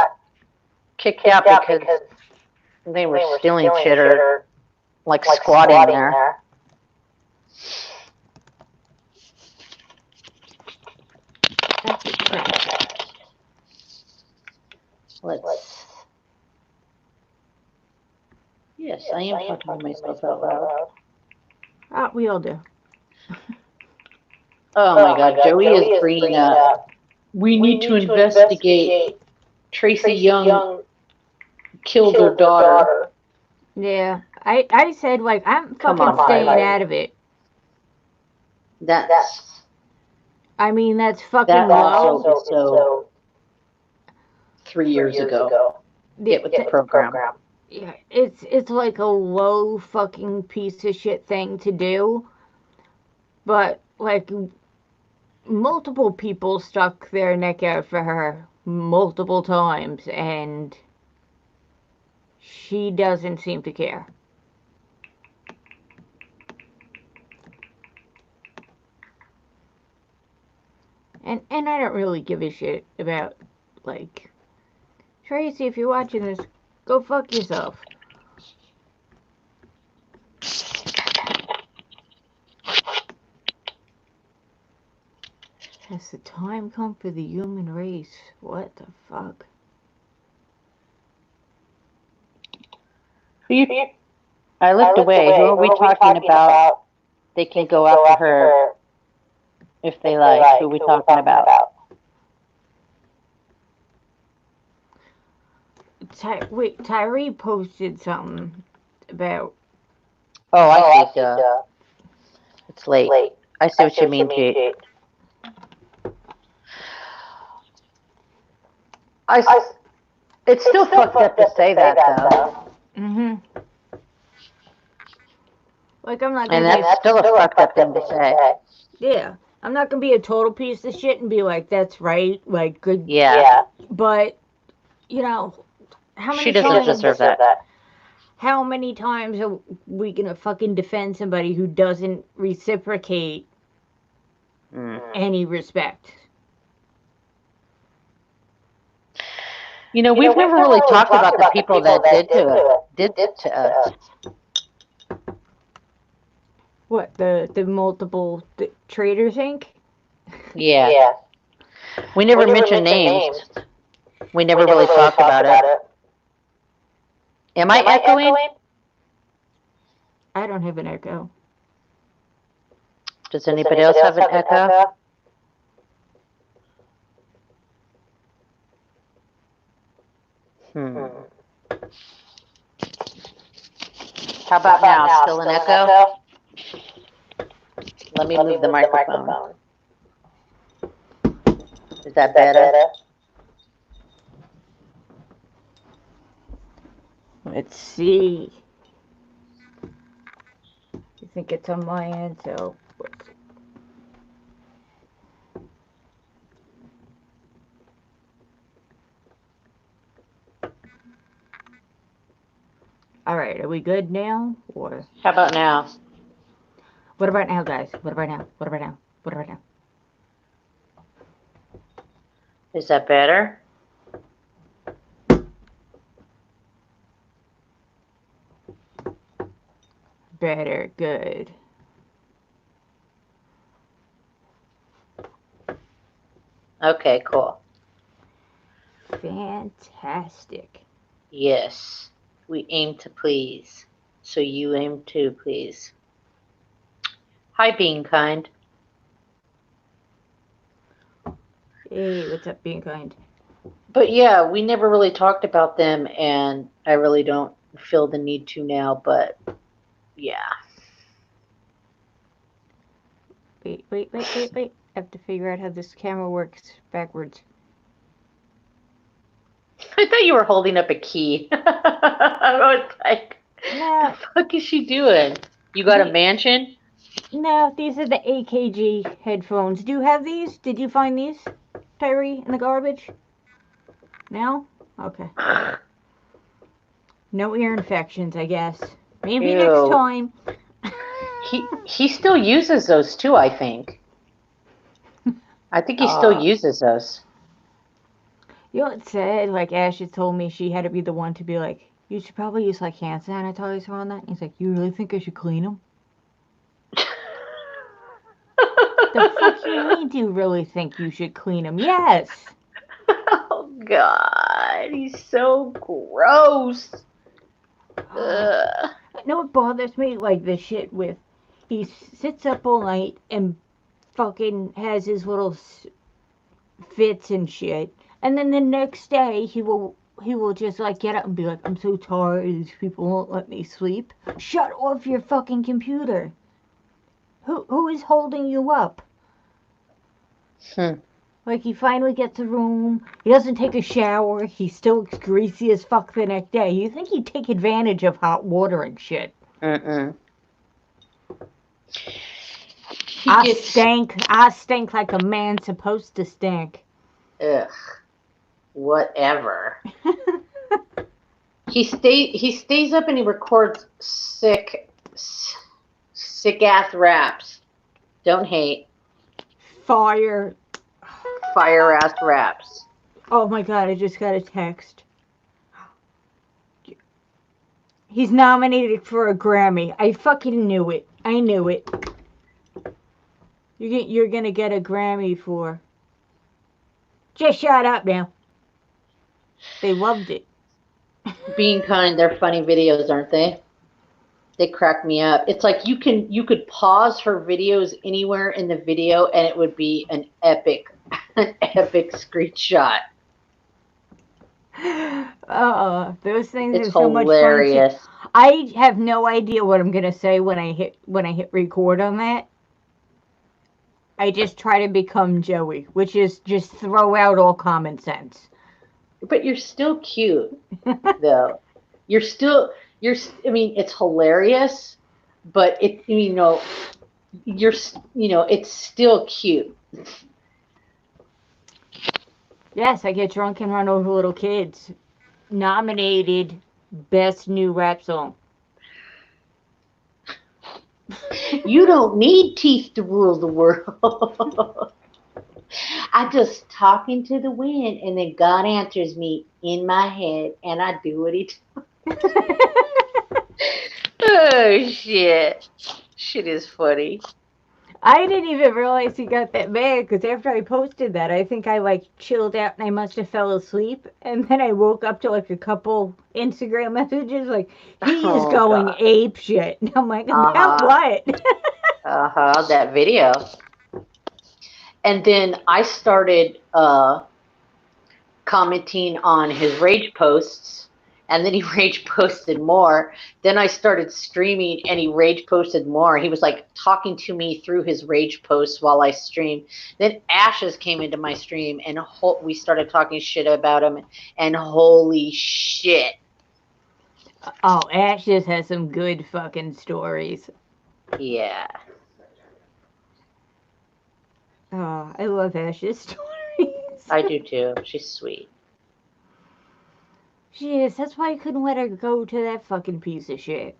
kicked out because they were stealing shit or like squatting there. That's a trash. Let's. Yes, I am talking to myself out loud. Ah, we all do. Oh my God, Joey is bringing up. We need to investigate. Tracy Young killed her daughter. Yeah, I said like I'm fucking staying out of it. That's. I mean that's fucking That low. also is so. 3 years ago. Get with the program. Yeah, it's like a low fucking piece of shit thing to do. But like multiple people stuck their neck out for her multiple times and she doesn't seem to care. And I don't really give a shit about like Tracy, if you're watching this, go fuck yourself. Has the time come for the human race? What the fuck? I looked away. Who are we talking about? They can go after her if they like. Who are we talking about? Wait, Tyree posted something about. Oh, I see. It's late. I see what you mean, Kate. It's still fucked up to say that, though. Mhm. Like I'm not. And that's still a fucked up thing to say. Yeah, I'm not gonna be a total piece of shit and be like, "That's right." Like, good. Yeah. But you know, how many She doesn't times? deserve that. How many times are we gonna fucking defend somebody who doesn't reciprocate any respect? You know, we've never really talked about the people that did to us. What the multiple Traders Inc. Yeah. We never mentioned names. We never really talked about it. Am I echoing? I don't have an echo. Does anybody else have an echo? How about now? Still an echo? Let me move the microphone. Is that better? Let's see. I think it's on my end, so let's see. All right, are we good now? Or how about now? What about now, guys? What about now? What about now? What about now? Is that better? Better, good. Okay, cool. Fantastic. Yes, we aim to please. So you aim to please. Hi, being kind. Hey, what's up, being kind? But yeah, we never really talked about them, and I really don't feel the need to now, but yeah. Wait. I have to figure out how this camera works backwards. I thought you were holding up a key. I was like, No, the fuck is she doing? You got a mansion? no, these are the AKG headphones. Do you have these? Did you find these, Tyree, in the garbage? No? Okay. No ear infections, I guess. Maybe next Ew. time. He still uses those too, I think. I think he still uses those. You know what said? Like, Ash had told me she had to be the one to be like, you should probably use, like, hand sanitizer on that. And he's like, you really think I should clean them? The fuck you mean, do you really think you should clean them? Yes! Oh, God. He's so gross. Ugh. You know what bothers me? Like, the shit with, he sits up all night and fucking has his little fits and shit. And then the next day, he will just like get up and be like, I'm so tired, these people won't let me sleep. Shut off your fucking computer. Who is holding you up? Like, he finally gets a room, he doesn't take a shower, he's still greasy as fuck the next day. You think he'd take advantage of hot water and shit. I stink like a man's supposed to stink. Ugh. Whatever. He stays up and he records sick ass raps. Don't hate. Fire ass raps. Oh my god, I just got a text. He's nominated for a Grammy. I fucking knew it. I knew it. You're gonna get a Grammy for... Just shut up now. They loved it. Being kind, they're funny videos, aren't they? They crack me up. It's like you could pause her videos anywhere in the video and it would be an epic screenshot. Those things It's are so hilarious. much fun. I have no idea what I'm gonna say when I hit record on that. I just try to become Joey, which is just throw out all common sense. But you're still cute, though. I mean, it's hilarious, but it's still cute. Yes, I get drunk and run over little kids. Nominated Best New Rap Song. You don't need teeth to rule the world. I just talk into the wind, and then God answers me in my head, and I do what he tells. Oh, shit. Shit is funny. I didn't even realize he got that mad, because after I posted that, I think I, like, chilled out and I must have fell asleep. And then I woke up to, like, a couple Instagram messages, like, he is going ape shit. And I'm like, about what? That video. And then I started commenting on his rage posts, and then he rage posted more. Then I started streaming, and he rage posted more. He was like talking to me through his rage posts while I streamed. Then Ashes came into my stream, and we started talking shit about him, and holy shit. Oh, Ashes has some good fucking stories. Yeah. Oh, I love Ash's stories. I do too. She's sweet. She is. That's why I couldn't let her go to that fucking piece of shit.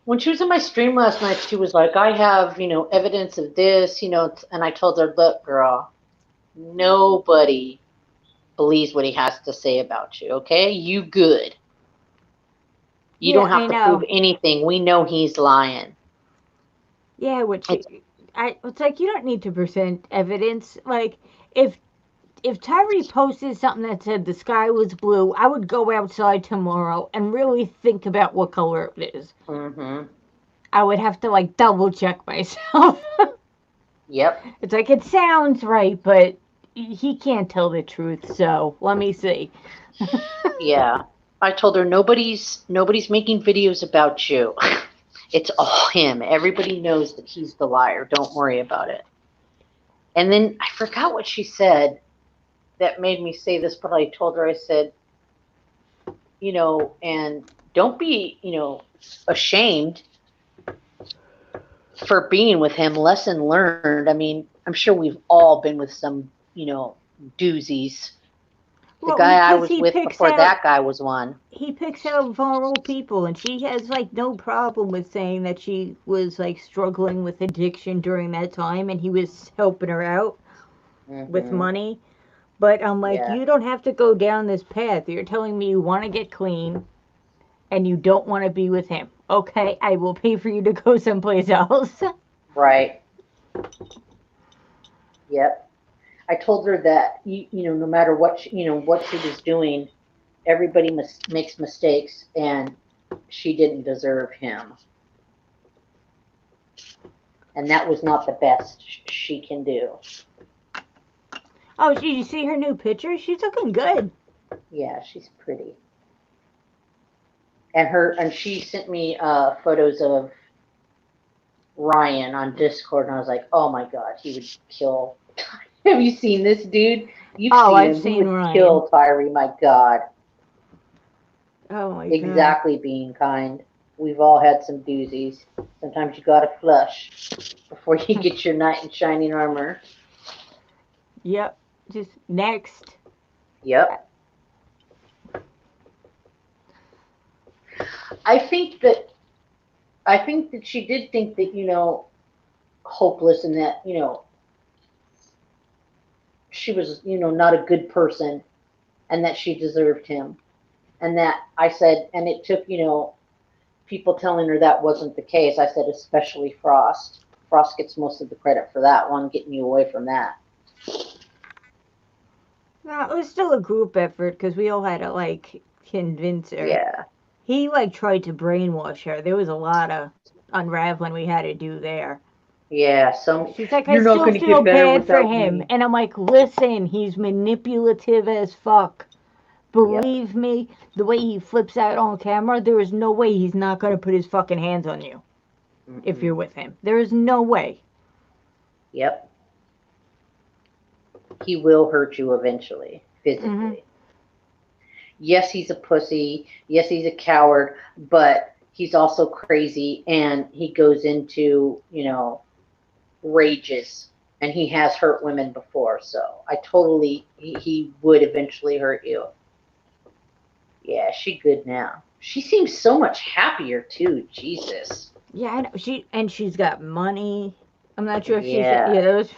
When she was in my stream last night, she was like, I have, evidence of this, and I told her, look, girl, nobody believes what he has to say about you, okay? You good. You don't have to prove anything. We know he's lying. Yeah, it's like, you don't need to present evidence. Like, if Tyree posted something that said the sky was blue, I would go outside tomorrow and really think about what color it is. Mm-hmm. I would have to, like, double check myself. Yep. It's like, it sounds right, but he can't tell the truth, so let me see. Yeah. I told her nobody's making videos about you. It's all him. Everybody knows that he's the liar. Don't worry about it. And then I forgot what she said that made me say this, but I told her, I said, and don't be, ashamed for being with him. Lesson learned. I mean, I'm sure we've all been with some, doozies. The Well, guy I because was with before that guy was one. he picks out vulnerable people, and she has like no problem with saying that she was like struggling with addiction during that time, and he was helping her out with Mm-hmm. money. But I'm like, Yeah. you don't have to go down this path. You're telling me you want to get clean and you don't want to be with him. Okay, I will pay for you to go someplace else. Right. Yep. I told her that no matter what what she was doing, everybody makes mistakes, and she didn't deserve him, and that was not the best she can do. Oh, did you see her new picture? She's looking good. Yeah, she's pretty. And she sent me photos of Ryan on Discord, and I was like, oh my god, he would kill. Have you seen this dude? You've Oh, seen I've him. He seen would Ryan. kill Tyree. My god. Oh my god. Exactly, being kind. We've all had some doozies. Sometimes you gotta flush before you get your knight in shining armor. Yep. Just next. Yep. I think that she did think that hopeless, and that she was not a good person, and that she deserved him, and that I said, and it took people telling her that wasn't the case. I said, especially Frost. Frost gets most of the credit for that one, getting you away from that. No, it was still a group effort because we all had to like convince her. Yeah. He like tried to brainwash her. There was a lot of unraveling we had to do there. Yeah. She's like, I You're not still going to feel get better bad for without him. me. And I'm like, listen, he's manipulative as fuck. Yep. Believe me, the way he flips out on camera, there is no way he's not going to put his fucking hands on you if Mm-mm. you're with him. There is no way. Yep. He will hurt you eventually, Mm-hmm. physically. Yes, he's a pussy. Yes, he's a coward, but he's also crazy, and he goes into, rages, and he has hurt women before. So he would eventually hurt you. Yeah, she good now. She seems so much happier too. Jesus. Yeah, I know. She's got money. I'm not sure if she sent Yeah. you those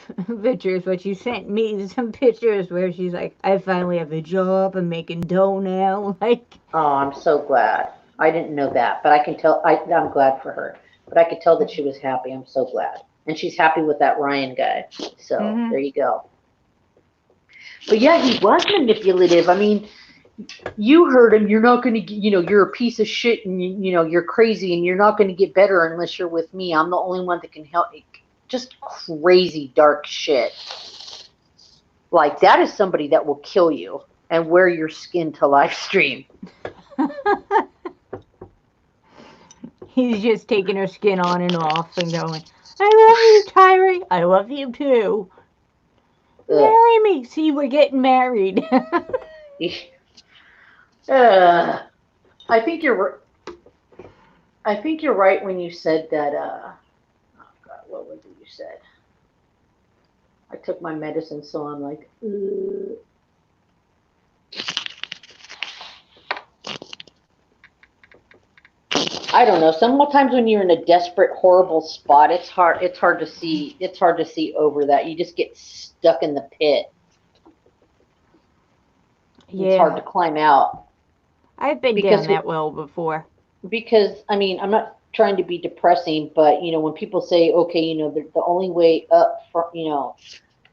pictures, but she sent me some pictures where she's like, I finally have a job. I'm making dough now. Like, Oh, I'm so glad. I didn't know that, but I can tell. I'm glad for her. But I could tell that she was happy. I'm so glad, and she's happy with that Ryan guy. So mm-hmm. there you go. But yeah, he was manipulative. I mean, you heard him. You're not going to, you're a piece of shit, and you're crazy, and you're not going to get better unless you're with me. I'm the only one that can help. Just crazy dark shit. Like, that is somebody that will kill you and wear your skin to live stream. He's just taking her skin on and off and going, I love you, Tyree. I love you too. Ugh. Marry me. See, we're getting married. I think you're. I think you're right when you said that. Oh God, what was it you said? I took my medicine, so I'm like. Ugh. I don't know. Sometimes when you're in a desperate, horrible spot, it's hard. It's hard to see. It's hard to see over that. You just get stuck in the pit. It's hard Yeah, to climb out I've been down because that well before. I mean, I'm not trying to be depressing, but when people say, okay, the only way up from,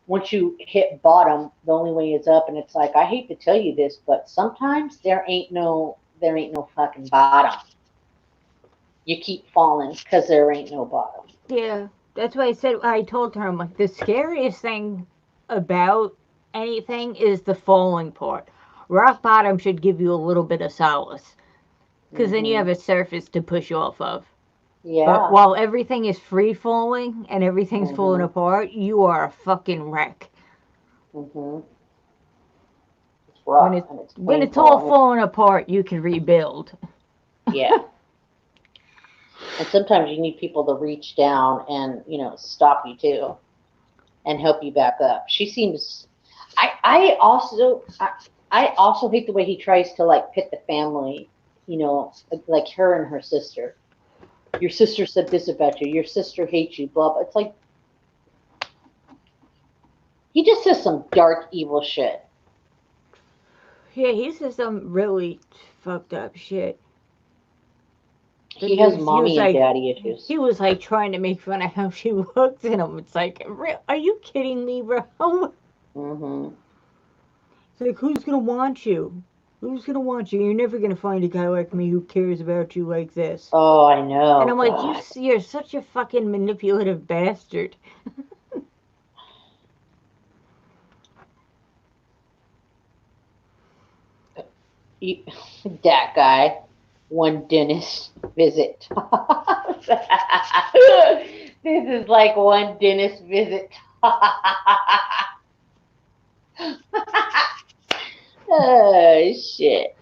once you hit bottom, the only way is up, and it's like, I hate to tell you this, but sometimes there ain't no fucking bottom. You keep falling because there ain't no bottom. Yeah. That's why I told her, I'm like, the scariest thing about anything is the falling part. Rock bottom should give you a little bit of solace. Because then you have a surface to push off of. Yeah. But while everything is free falling and everything's falling apart, you are a fucking wreck. It's rough and it's painful. When it's all falling apart, you can rebuild. Yeah. And sometimes you need people to reach down and, stop you too and help you back up. She seems. I also hate the way he tries to like pit the family. Like her and her sister. Your sister said this about you. Your sister hates you. Blah blah. It's like he just says some dark, evil shit. Yeah, he says some really fucked up shit. He has mommy and daddy issues. He was like trying to make fun of how she looks at him. It's like, are you kidding me, bro? It's like, who's gonna want you? Who's gonna want you? You're never gonna find a guy like me who cares about you like this. Oh, I know. And I'm like, you're such a fucking manipulative bastard. That guy. One dentist visit. This is like one dentist visit. Oh, shit.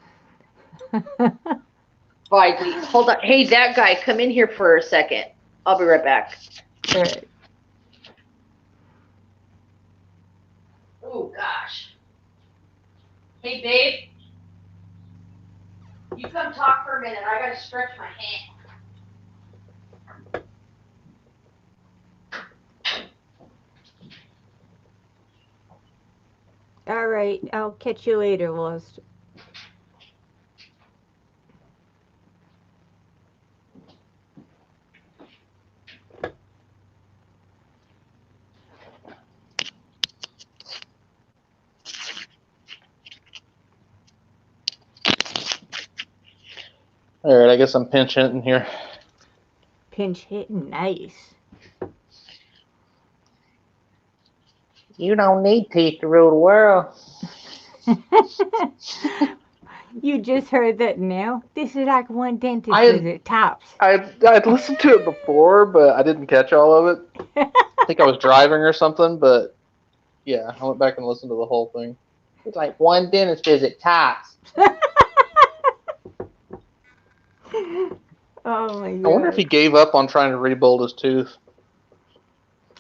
Bye, please. Hold on. Hey, that guy, come in here for a second. I'll be right back. All right. Oh, gosh. Hey, babe. You come talk for a minute. I gotta stretch my hand. All right. I'll catch you later, Lost. All right, I guess I'm pinch hitting here. Pinch hitting, nice. You don't need teeth to rule the world. You just heard that now? This is like one dentist visit, tops. I'd listened to it before, but I didn't catch all of it. I think I was driving or something, but yeah, I went back and listened to the whole thing. It's like one dentist visit, tops. Oh my god. I wonder if he gave up on trying to rebuild his tooth.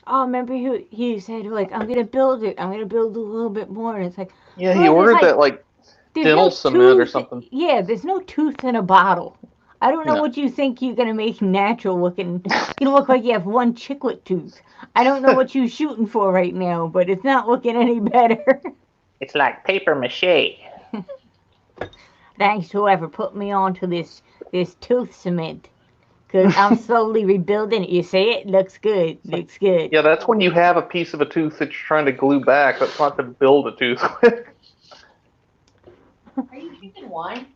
Oh, remember he said, like, I'm going to build it. I'm going to build a little bit more. And it's like... Yeah, he ordered that, like, dental cement or something. Yeah, there's no tooth in a bottle. I don't know what you think you're going to make natural looking. You're going to look like you have one chiclet tooth. I don't know what you're shooting for right now, but it's not looking any better. It's like paper mache. Thanks to whoever put me onto this tooth cement. Because I'm slowly rebuilding it. You see it? Looks good. Looks good. Yeah, that's when you have a piece of a tooth that you're trying to glue back. That's not to build a tooth with. Are you drinking wine?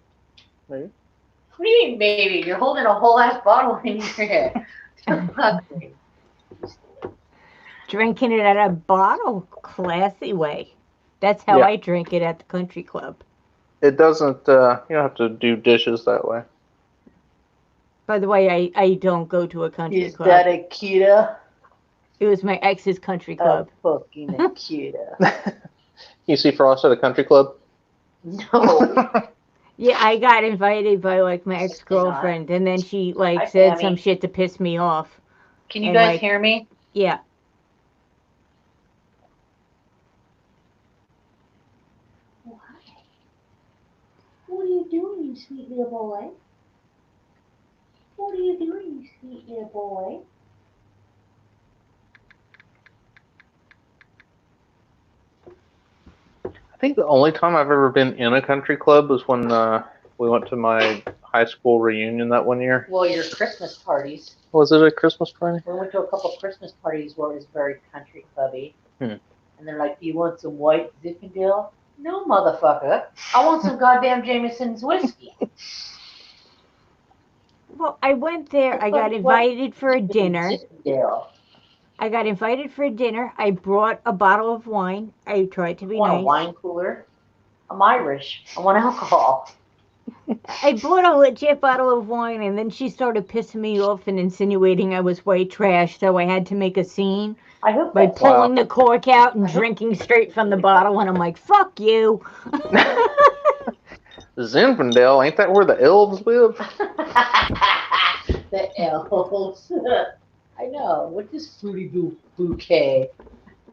Maybe. What do you mean, maybe? You're holding a whole ass bottle in your hand. Drinking it out of a bottle. Classy way. That's how I drink it at the country club. It doesn't, you don't have to do dishes that way. By the way, I don't go to a country club. Is that Akita? It was my ex's country club. Oh, fucking Akita. You see Frost at a country club? No. Yeah, I got invited by, like, my ex-girlfriend, and then she, like, said some shit to piss me off. Can you guys hear me? Yeah. What? What are you doing, you sweet little boy? What are you doing, you sweet little boy? I think the only time I've ever been in a country club was when we went to my high school reunion that one year. Well, your Christmas parties. Was it a Christmas party? We went to a couple of Christmas parties where it was very country clubby. And they're like, do you want some white Zinfandel? No, motherfucker. I want some goddamn Jameson's whiskey. Well, I went there. I got invited for a dinner. I got invited for dinner. I brought a bottle of wine. I tried to be I want nice. a wine cooler. I'm Irish. I want alcohol. I bought a legit bottle of wine, and then she started pissing me off and insinuating I was white trash, so I had to make a scene I hope by that's pulling the cork out and drinking straight from the bottle, and I'm like, fuck you. Zinfandel, ain't that where the elves live? The elves. I know. What is fruity bouquet?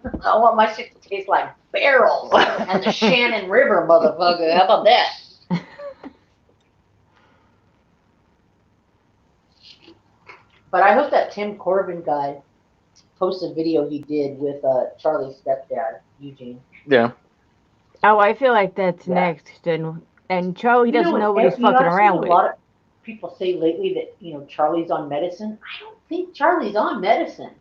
I want my shit to taste like barrels and the Shannon River, motherfucker. How about that? But I hope that Tim Corbin guy posted a video he did with Charlie's stepdad, Eugene. Yeah. Oh, I feel like that's next, and Charlie doesn't know what he's fucking around with. A lot of people say lately that Charlie's on medicine. I don't think Charlie's on medicine.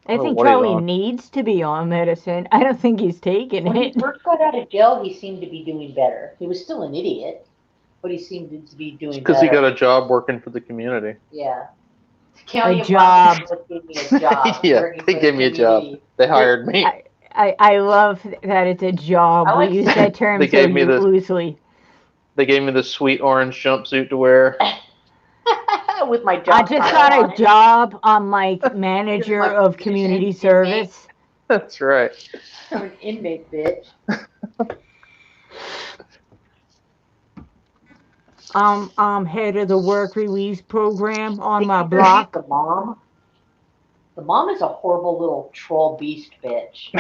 I think Charlie needs to be on medicine. I don't think he's taking When it. he first got out of jail, he seemed to be doing better. He was still an idiot, but he seemed to be doing better. Because he got a job working for the community. Yeah. A job. Gave me a job. Yeah, they gave me a job. They hired me. I love that it's a job. We use that term so loosely. They gave me this sweet orange jumpsuit to wear. With my job. I just got a job. I'm like manager of community service. That's right. I'm an inmate, bitch. I'm head of the work release program on my block. The mom? The mom is a horrible little troll beast bitch.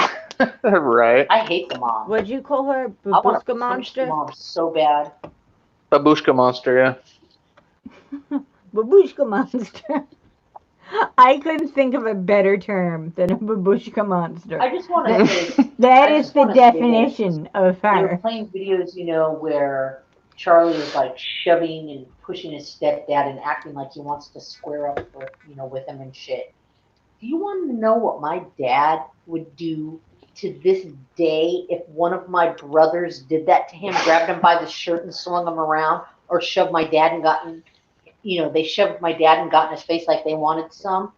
Right. I hate the mom. What'd you call her? Babushka monster? The mom so bad. Babushka monster, yeah. Babushka monster. I couldn't think of a better term than a babushka monster. I just want to say that is the definition of her. They were playing videos, where Charlie is like shoving and pushing his stepdad and acting like he wants to square up with him and shit. Do you want to know what my dad would do to this day if one of my brothers did that to him, grabbed him by the shirt and swung him around, or shoved my dad and gotten, they shoved my dad and got in his face like they wanted some?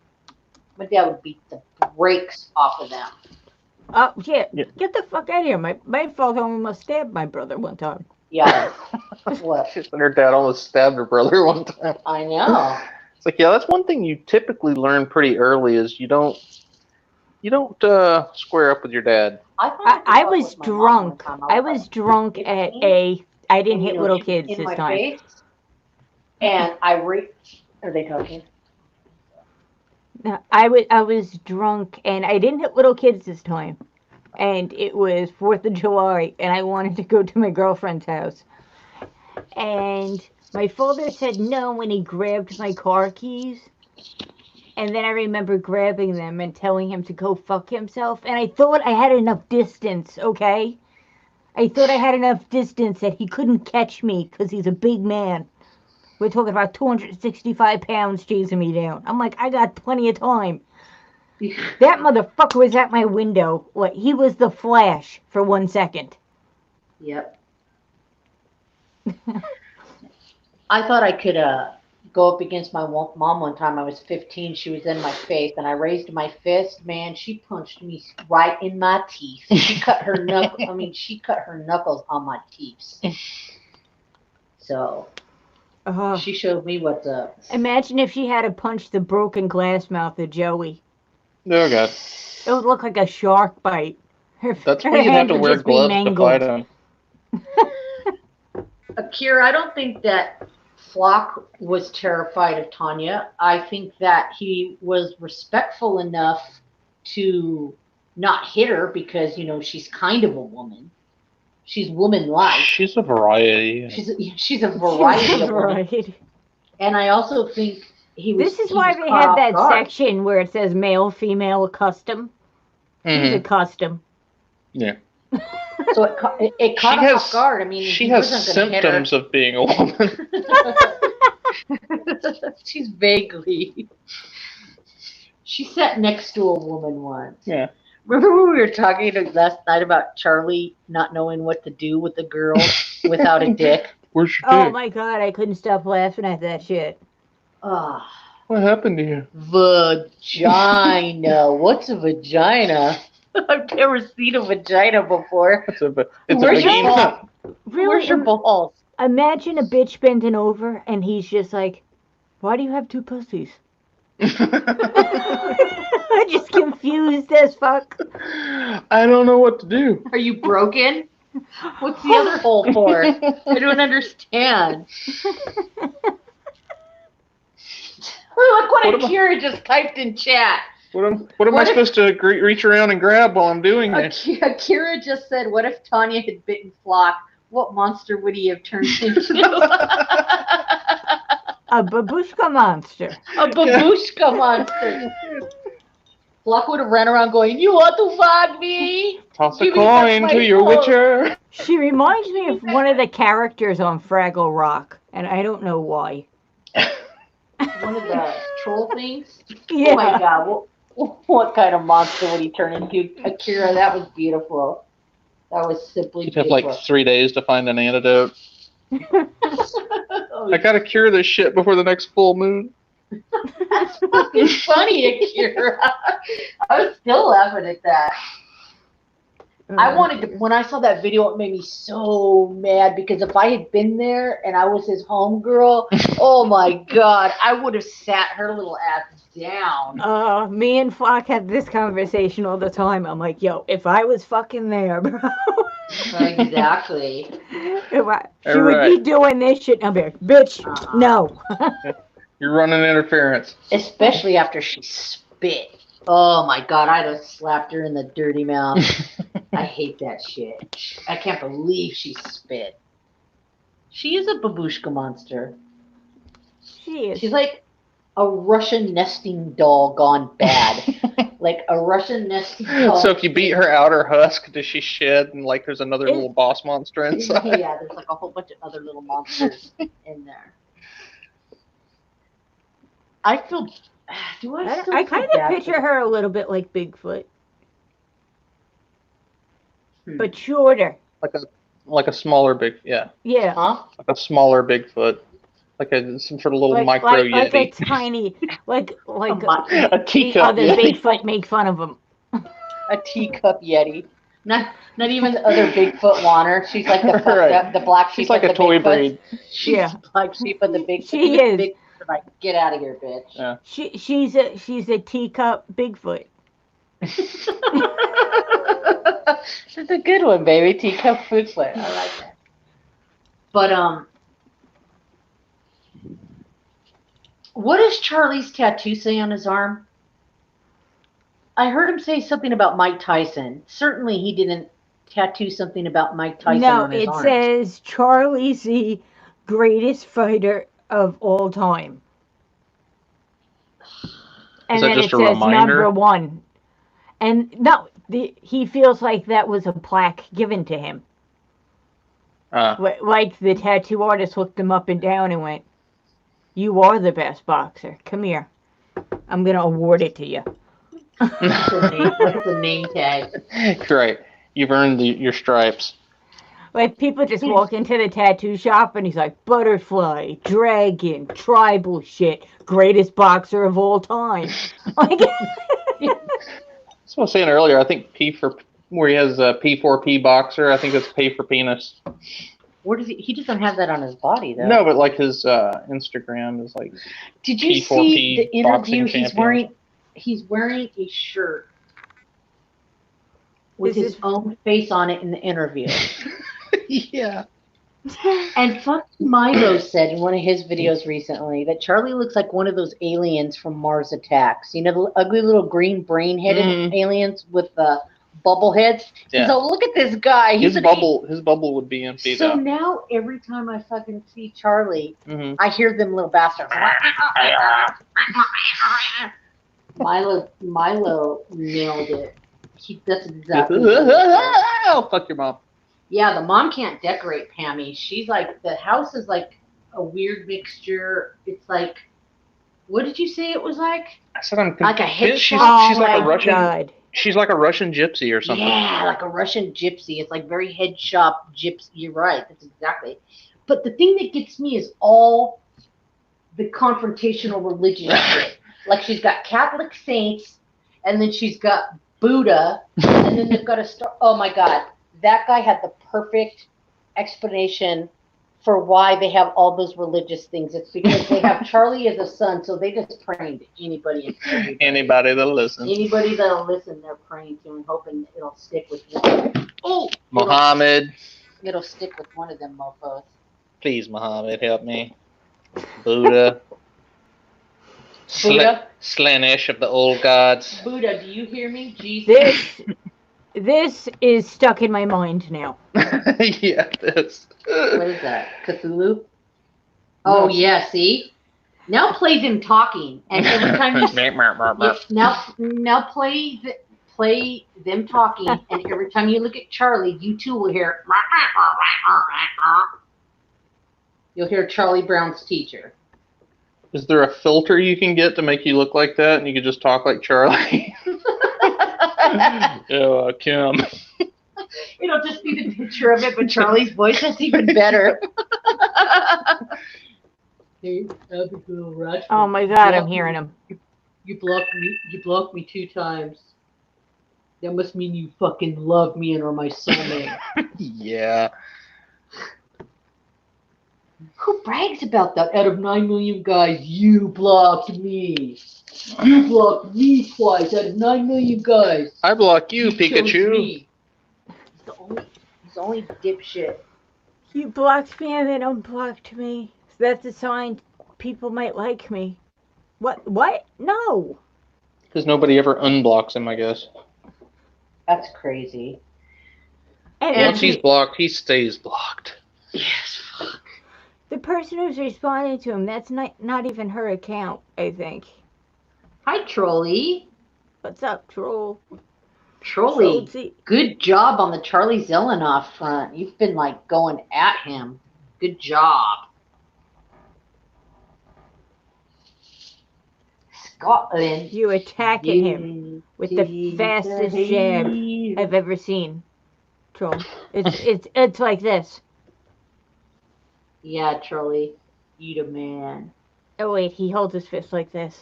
My dad would beat the brakes off of them. Oh, yeah. Get the fuck out of here. My father almost stabbed my brother one time. Yeah. What? Her dad almost stabbed her brother one time. I know. It's like, yeah, that's one thing you typically learn pretty early is you don't square up with your dad. I was drunk. I was drunk at I didn't hit little kids this time. Face, and I raped. Are they talking? No, I was drunk and I didn't hit little kids this time. And it was 4th of July and I wanted to go to my girlfriend's house. And my father said no when he grabbed my car keys. And then I remember grabbing them and telling him to go fuck himself. And I thought I had enough distance, okay? I thought I had enough distance that he couldn't catch me because he's a big man. We're talking about 265 pounds chasing me down. I'm like, I got plenty of time. That motherfucker was at my window. He was the Flash for 1 second. Yep. I thought I could go up against my mom one time. I was 15. She was in my face, and I raised my fist. Man, she punched me right in my teeth. She cut her knuckles on my teeth. So she showed me what's up. Imagine if she had to punch the broken glass mouth of Joey. Oh, God. It would look like a shark bite. That's why you'd have to wear gloves to fight him. Akira, I don't think that Flock was terrified of Tanya. I think that he was respectful enough to not hit her because, she's kind of a woman. She's woman-like. She's a variety. She's a variety of women. And I also think This is why they have that section where it says male, female, custom. She's a custom. Yeah. So it caught her off guard. I mean, she has symptoms of being a woman. She's vaguely. She sat next to a woman once. Yeah. Remember when we were talking last night about Charlie not knowing what to do with a girl without a dick? Where's your dick? Oh my God, I couldn't stop laughing at that shit. What happened to you? Vagina. What's a vagina? I've never seen a vagina before. It's a Where's your vagina. balls? Really, Where's your balls? imagine a bitch bending over and he's just like, "Why do you have two pussies?" I'm just confused as fuck. I don't know what to do. Are you broken? What's the other hole for? I don't understand. Look what Akira just typed in chat. What am I supposed to reach around and grab while I'm doing this? Akira just said, what if Tanya had bitten Flock? What monster would he have turned into? A babushka monster. A babushka monster. Flock would have ran around going, you want to fuck me? Toss a coin to your witcher. She reminds me of one of the characters on Fraggle Rock, and I don't know why. One of the troll things? Yeah. Oh my god, what kind of monster would he turn into? Akira, that was beautiful. That was simply beautiful. You'd have like 3 days to find an antidote. I gotta cure this shit before the next full moon. That's fucking funny, Akira. I was still laughing at that. I wanted to, when I saw that video, it made me so mad because if I had been there and I was his homegirl, oh my god, I would have sat her little ass down. Me and Flock had this conversation all the time. I'm like, yo, if I was fucking there, bro. Exactly. She would be doing this shit. I'm like, bitch, no. You're running interference. Especially after she spit. Oh my god, I'd have slapped her in the dirty mouth. I hate that shit. I can't believe she spit. She is a babushka monster. She is. She's like a Russian nesting doll gone bad. Like a Russian nesting doll. So if you beat her outer husk, does she shed and like there's another little boss monster inside? Yeah, there's like a whole bunch of other little monsters in there. I feel... I kind of picture her a little bit like Bigfoot. But shorter. Like a smaller Yeah. Huh? Like a smaller Bigfoot. Like some sort of little micro Yeti. Like a tiny, like a teacup other Yeti. Bigfoot make fun of him. A teacup Yeti. Not even the other Bigfoot want her. She's like the black sheep. She's like of a the toy Bigfoot. breed. She's the black sheep of the Bigfoot. She is. Bigfoot, like, get out of here, bitch. Yeah. She's a teacup Bigfoot. That's a good one, baby. Teacup Bigfoot. I like that. But what does Charlie's tattoo say on his arm? I heard him say something about Mike Tyson. Certainly he didn't tattoo something about Mike Tyson on his arm. No, it says Charlie's the greatest fighter of all time. And then it says number one. And no, he feels like that was a plaque given to him. Like the tattoo artist looked him up and down and went, "You are the best boxer. Come here. I'm going to award it to you." That's the name tag. Right. You've earned your stripes. Like, people just walk into the tattoo shop and he's like, butterfly, dragon, tribal shit, greatest boxer of all time. Like, that's what I was saying earlier. I think where he has P4P boxer, I think that's P for penis. Where does he doesn't have that on his body, though. No, but like his Instagram is like Did you P4P see the interview champion. He's wearing a shirt with his own face on it in the interview. Yeah. And fucking Milo said in one of his videos recently that Charlie looks like one of those aliens from Mars Attacks. You know, the ugly little green brain-headed aliens with the bubble heads? Yeah. He's like, look at this guy. His bubble would be empty, so though. now every time I fucking see Charlie, I hear them little bastards. Milo nailed it. That's exactly Oh, fuck your mom. Yeah, the mom can't decorate Pammy. She's like, the house is like a weird mixture. It's like, what did you say it was like? I said I'm like a head she's shop. like a Russian. God. She's like a Russian gypsy or something. Yeah, like a Russian gypsy. It's like very head shop gypsy. You're right. That's exactly. But the thing that gets me is all the confrontational religious shit. Like she's got Catholic saints, and then she's got Buddha, and then they've got a star. Oh my God, that guy had the perfect explanation for why they have all those religious things. It's because they have Charlie as a son, so they just praying to anybody and everybody. Anybody that'll listen. Anybody that'll listen, they're praying to and hoping it'll stick with one. Oh, Muhammad. It'll stick with one of them mofos. Please, Muhammad, help me. Buddha. Slaanesh of the old gods. Buddha, do you hear me? Jesus. This is stuck in my mind now. Yeah, this. What is that? Cthulhu? Oh, yeah, see? Now play them talking. And every time you... now play them talking, and every time you look at Charlie, you too will hear... You'll hear Charlie Brown's teacher. Is there a filter you can get to make you look like that, and you can just talk like Charlie? Yeah, Kim. It'll just be the picture of it, but Charlie's voice is even better. Hey, Abigail Ratchford. Oh my God, I'm hearing him. You blocked me 2 times. That must mean you fucking love me and are my soulmate. Yeah. Who brags about that? Out of 9 million guys, you blocked me. You blocked me twice out of 9 million guys. I block you, Pikachu. He's the only dipshit. You blocked me and then unblocked me. So that's a sign people might like me. What? No. Because nobody ever unblocks him, I guess. That's crazy. And once he's blocked, he stays blocked. Yes, fuck. The person who's responding to him, that's not even her account, I think. Hi, Trolly. What's up, Troll? Trolly, good job on the Charlie Zelenoff front. You've been, like, going at him. Good job. Scotland. You attacking him with the fastest jab I've ever seen. Troll. It's like this. Yeah, Trolly. You the man. Oh, wait, he holds his fist like this.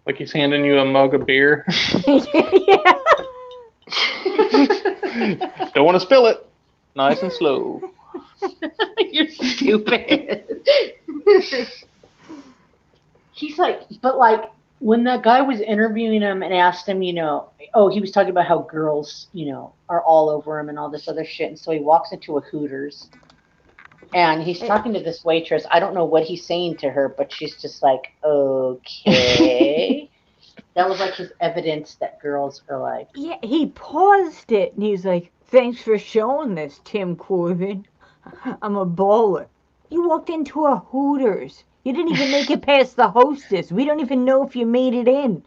Like he's handing you a mug of beer. Yeah. Don't want to spill it. Nice and slow. You're stupid. He's like, but like, when that guy was interviewing him and asked him, he was talking about how girls, are all over him and all this other shit. And so he walks into a Hooters. And he's talking to this waitress. I don't know what he's saying to her, but she's just like, okay. That was like his evidence that girls are like... Yeah, he paused it, and he's like, thanks for showing this, Tim Corbin. I'm a baller. You walked into a Hooters. You didn't even make it past the hostess. We don't even know if you made it in.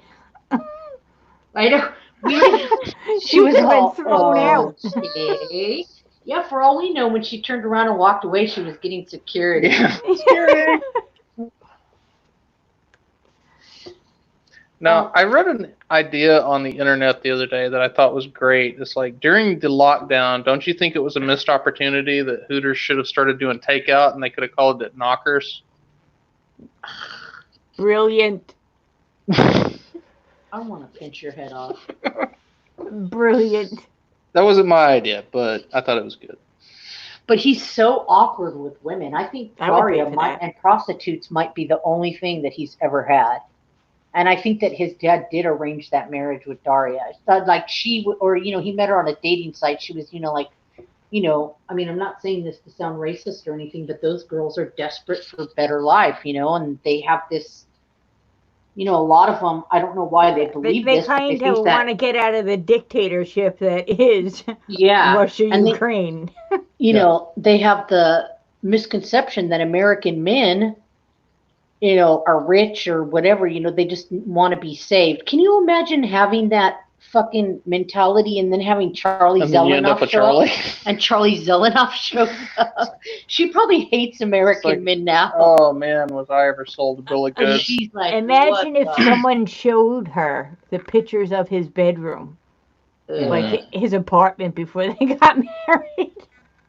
I know. She was all thrown out. Okay. Yeah, for all we know, when she turned around and walked away, she was getting security. Yeah. Security. Now, I read an idea on the internet the other day that I thought was great. It's like, during the lockdown, don't you think it was a missed opportunity that Hooters should have started doing takeout and they could have called it Knockers? Brilliant. I want to pinch your head off. Brilliant. That wasn't my idea, but I thought it was good. But he's so awkward with women. I think Daria and prostitutes might be the only thing that he's ever had. And I think that his dad did arrange that marriage with Daria. Like he met her on a dating site. She was, I mean, I'm not saying this to sound racist or anything, but those girls are desperate for better life, and they have this, a lot of them, I don't know why they believe this. They kind of want to get out of the dictatorship that is Russia, Ukraine. They have the misconception that American men, are rich or whatever, they just want to be saved. Can you imagine having that fucking mentality and then having Charlie Zelenoff show up? And Charlie Zelenoff shows up. She probably hates American men now. Oh man, was I ever sold a bill of goods? She's like, imagine if someone showed her the pictures of his bedroom. Like his apartment before they got married.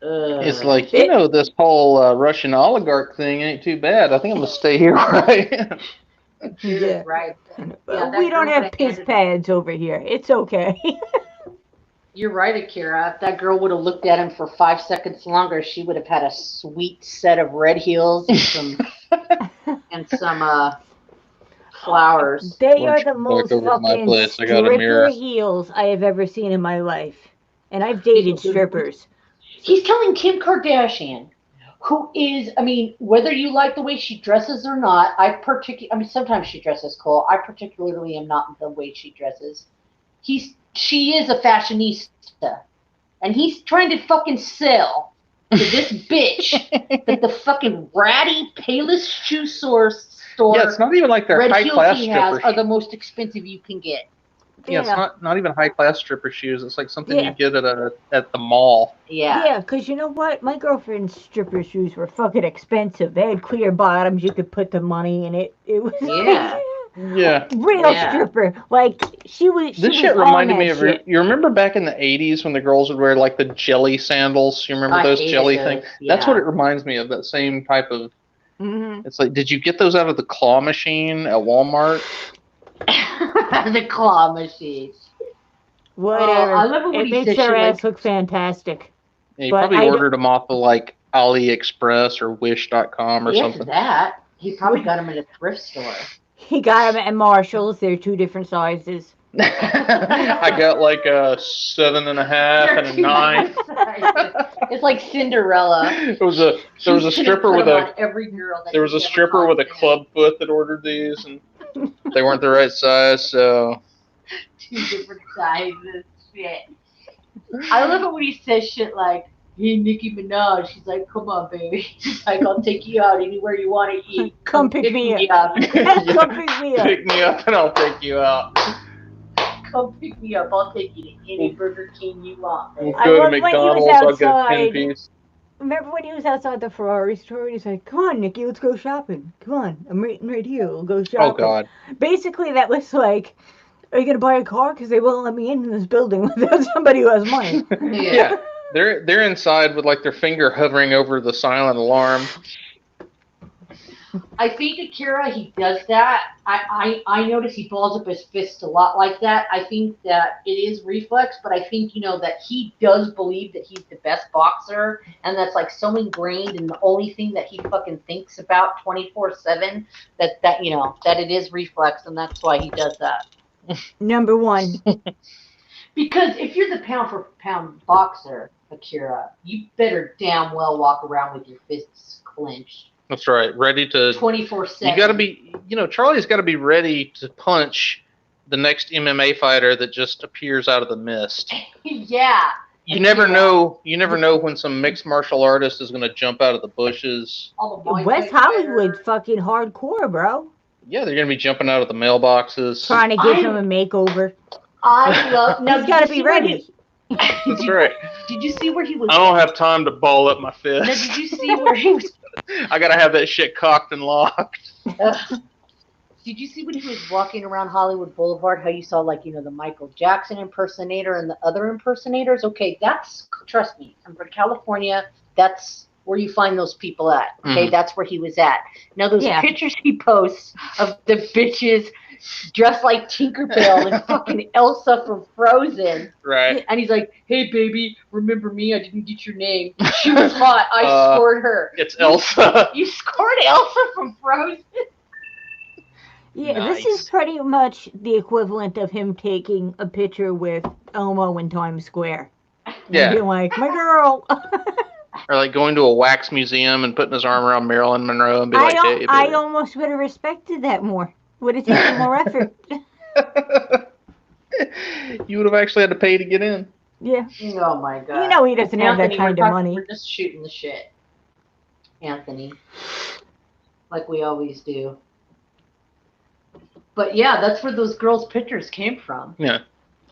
It's like, this whole Russian oligarch thing ain't too bad. I think I'm going to stay here where I am. Yeah. Right. We don't have piss pads over here. It's okay. You're right, Akira. If that girl would have looked at him for 5 seconds longer, she would have had a sweet set of red heels and some flowers. They are the most fucking stripper heels I have ever seen in my life. And I've dated strippers. He's telling Kim Kardashian, who is, whether you like the way she dresses or not, sometimes she dresses cool. I particularly am not the way she dresses. She is a fashionista. And he's trying to fucking sell to this bitch that the fucking ratty Payless shoe store yeah, it's not even like they're high class strippers. Are the most expensive you can get. Yeah, it's not even high class stripper shoes. It's like something you get at the mall. Yeah. Yeah, because you know what? My girlfriend's stripper shoes were fucking expensive. They had clear bottoms. You could put the money in it. It was real stripper. Like she was. This shit reminded me of. You remember back in the '80s when the girls would wear like the jelly sandals? You remember those jelly things? Yeah. That's what it reminds me of. That same type of. Mm-hmm. It's like, did you get those out of the claw machine at Walmart? The claw machine. Whatever. I love it makes their ass look fantastic. Yeah, you probably ordered them off of like AliExpress or Wish.com or something. That. He probably got them at a thrift store. He got them at Marshall's. They're 2 different sizes. I got like a 7.5 and a 9. It's like Cinderella. There was a stripper with a club foot that ordered these, and they weren't the right size, so 2 different sizes. Shit. I love it when he says shit like, "Hey, Nicki Minaj." She's like, "Come on, baby." She's like, "I'll take you out anywhere you want to eat. Come pick me up. Come pick me up. Pick me up and I'll take you out. Come pick me up. I'll take you to any Burger King you want." We'll go to McDonald's. I'll get a 10-piece. Remember when he was outside the Ferrari store and he's like, "Come on, Nikki, let's go shopping. Come on, I'm waiting right here. We'll go shopping." Oh, God. Basically, that was like, are you going to buy a car? Because they won't let me in this building without somebody who has money. Yeah. They're inside with like their finger hovering over the silent alarm. I think Akira, he does that. I notice he balls up his fist a lot like that. I think that it is reflex, but I think, that he does believe that he's the best boxer, and that's like so ingrained and the only thing that he fucking thinks about 24/7 that it is reflex, and that's why he does that. Number 1. Because if you're the pound for pound boxer, Akira, you better damn well walk around with your fists clenched. That's right. Ready to 24/7. You got to be, Charlie's got to be ready to punch the next MMA fighter that just appears out of the mist. Yeah. You never know when some mixed martial artist is going to jump out of the bushes. West Hollywood fucking hardcore, bro. Yeah, they're going to be jumping out of the mailboxes. Trying to give him a makeover. He's got to be ready. That's right. Did you see where he was? I don't have time to ball up my fist. Now, did you see where he was? I gotta have that shit cocked and locked. Did you see when he was walking around Hollywood Boulevard, how you saw like, the Michael Jackson impersonator and the other impersonators? Okay, trust me, I'm from California. That's where you find those people at. Okay, That's where he was at. Now those pictures he posts of the bitches dressed like Tinkerbell and fucking Elsa from Frozen. Right. And he's like, "Hey, baby, remember me? I didn't get your name. She was hot. I scored her." It's Elsa. You scored Elsa from Frozen? Yeah, nice. This is pretty much the equivalent of him taking a picture with Elmo in Times Square. Yeah. And being like, "My girl." Or like going to a wax museum and putting his arm around Marilyn Monroe and be like, "Hey, baby." I almost would have respected that more. Would have taken more effort. You would have actually had to pay to get in. Yeah. Oh my God. He doesn't have that kind of money. We're just shooting the shit, Anthony. Like we always do. But yeah, that's where those girls' pictures came from. Yeah.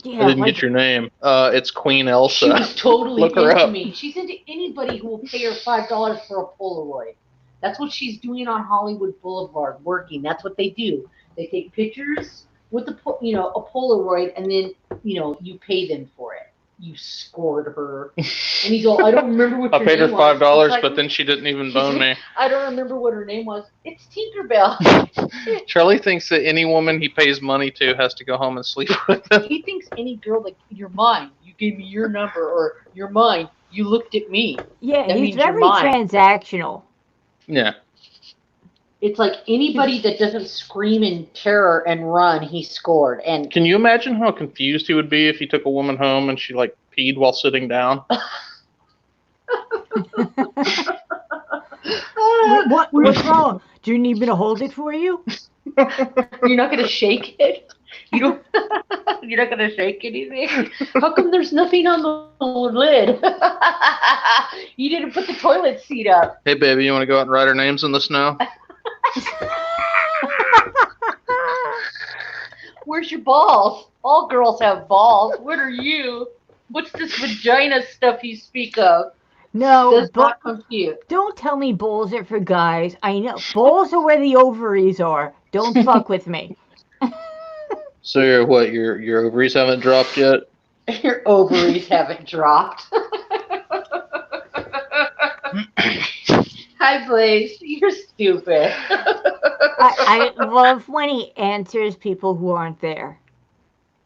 I didn't get your name. It's Queen Elsa. She was totally Look her into up. me. She's into anybody who will pay her $5 for a Polaroid. That's what she's doing on Hollywood Boulevard, working. That's what they do. They take pictures with a Polaroid, and then you pay them for it. you scored her. And he's all, I don't remember what your name was. I paid her $5, but then she didn't even bone me. I don't remember what her name was. It's Tinkerbell. Charlie thinks that any woman he pays money to has to go home and sleep with him. He thinks any girl, like, you're mine, you gave me your number, or you're mine, you looked at me. Yeah, that he's very transactional. Yeah. It's like anybody that doesn't scream in terror and run, he scored. And can you imagine how confused he would be if he took a woman home and she like peed while sitting down? What's wrong? Do you need me to hold it for you? You're not gonna shake it? You don't. You're not gonna shake anything? How come there's nothing on the lid? You didn't put the toilet seat up. Hey baby, you want to go out and write our names in the snow? Where's your balls? All girls have balls. What are you? What's this vagina stuff you speak of? No, but compute. Don't tell me balls are for guys. I know. Balls are where the ovaries are. Don't fuck with me. So your ovaries haven't dropped yet? Your ovaries haven't dropped. Hi, Blaze. You're stupid. I love when he answers people who aren't there.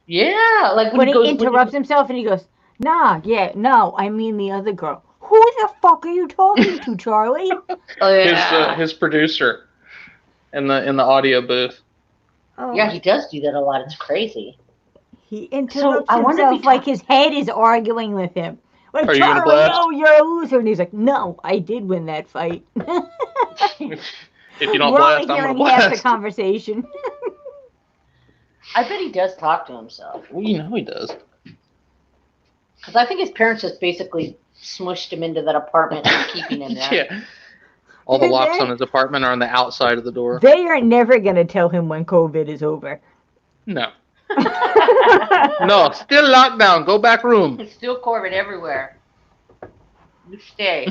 Yeah, like when he interrupts himself and he goes, "Nah, yeah, no, I mean the other girl." Who the fuck are you talking to, Charlie? Oh, yeah. His producer in the audio booth. Oh. Yeah, he does do that a lot. It's crazy. He interrupts himself like his head is arguing with him. Like, are Charlie, you gonna blast? Oh, you're a loser. And he's like, no, I did win that fight. If you don't blast, I'm gonna blast. Half the conversation. I bet he does talk to himself. Well, you know he does. Because I think his parents just basically smushed him into that apartment and keeping him there. Yeah. All the locks on his apartment are on the outside of the door. They are never going to tell him when COVID is over. No. No, still lockdown. Go back room. It's still COVID everywhere. You stay.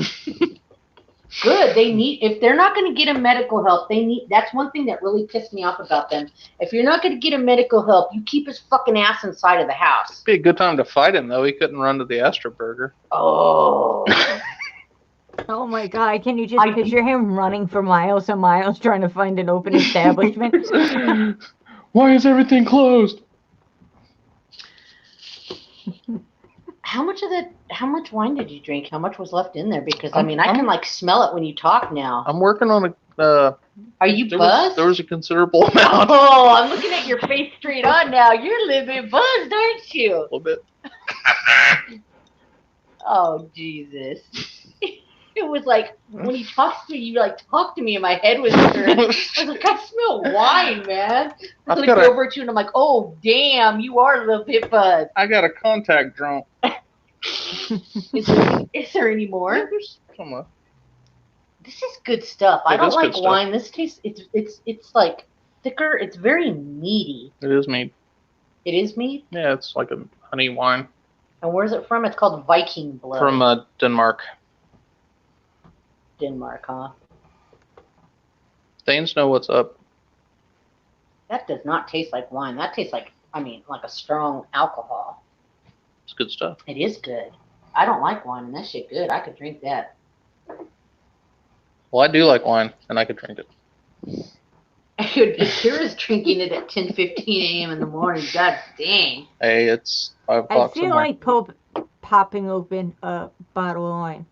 Good. They need, if they're not going to get him medical help, they need, that's one thing that really pissed me off about them. If you're not going to get him medical help, you keep his fucking ass inside of the house. It'd be a good time to fight him, though. He couldn't run to the Astra Burger. Oh. Oh my God, can you just picture him running for miles and miles trying to find an open establishment? Why is everything closed? How much wine did you drink? How much was left in there? Because, I mean, I can, like, smell it when you talk now. I'm working on a... Are you buzzed? There was a considerable amount. Oh, I'm looking at your face straight on now. You're a little bit buzzed, aren't you? A little bit. Oh, Jesus. It was like, when he talks to me, you like talk to me, and my head was turning. I was like, I smell wine, man. I looked over at you, and I'm like, oh, damn, you are a little bit buzzed. I got a contact drunk. Is there any more? Somewhere. This is good stuff. I don't like wine. This tastes, it's like thicker. It's very meaty. It is mead. It is mead? Yeah, it's like a honey wine. And where's it from? It's called Viking Blood. From Denmark. Denmark, huh? Danes know what's up. That does not taste like wine. That tastes like, I mean, like a strong alcohol. It's good stuff. It is good. I don't like wine, and that shit good. I could drink that. Well, I do like wine, and I could drink it. Kira's drinking it at 10:15 a.m. in the morning. God dang. Hey, it's 5 o'clock. I feel like popping open a bottle of wine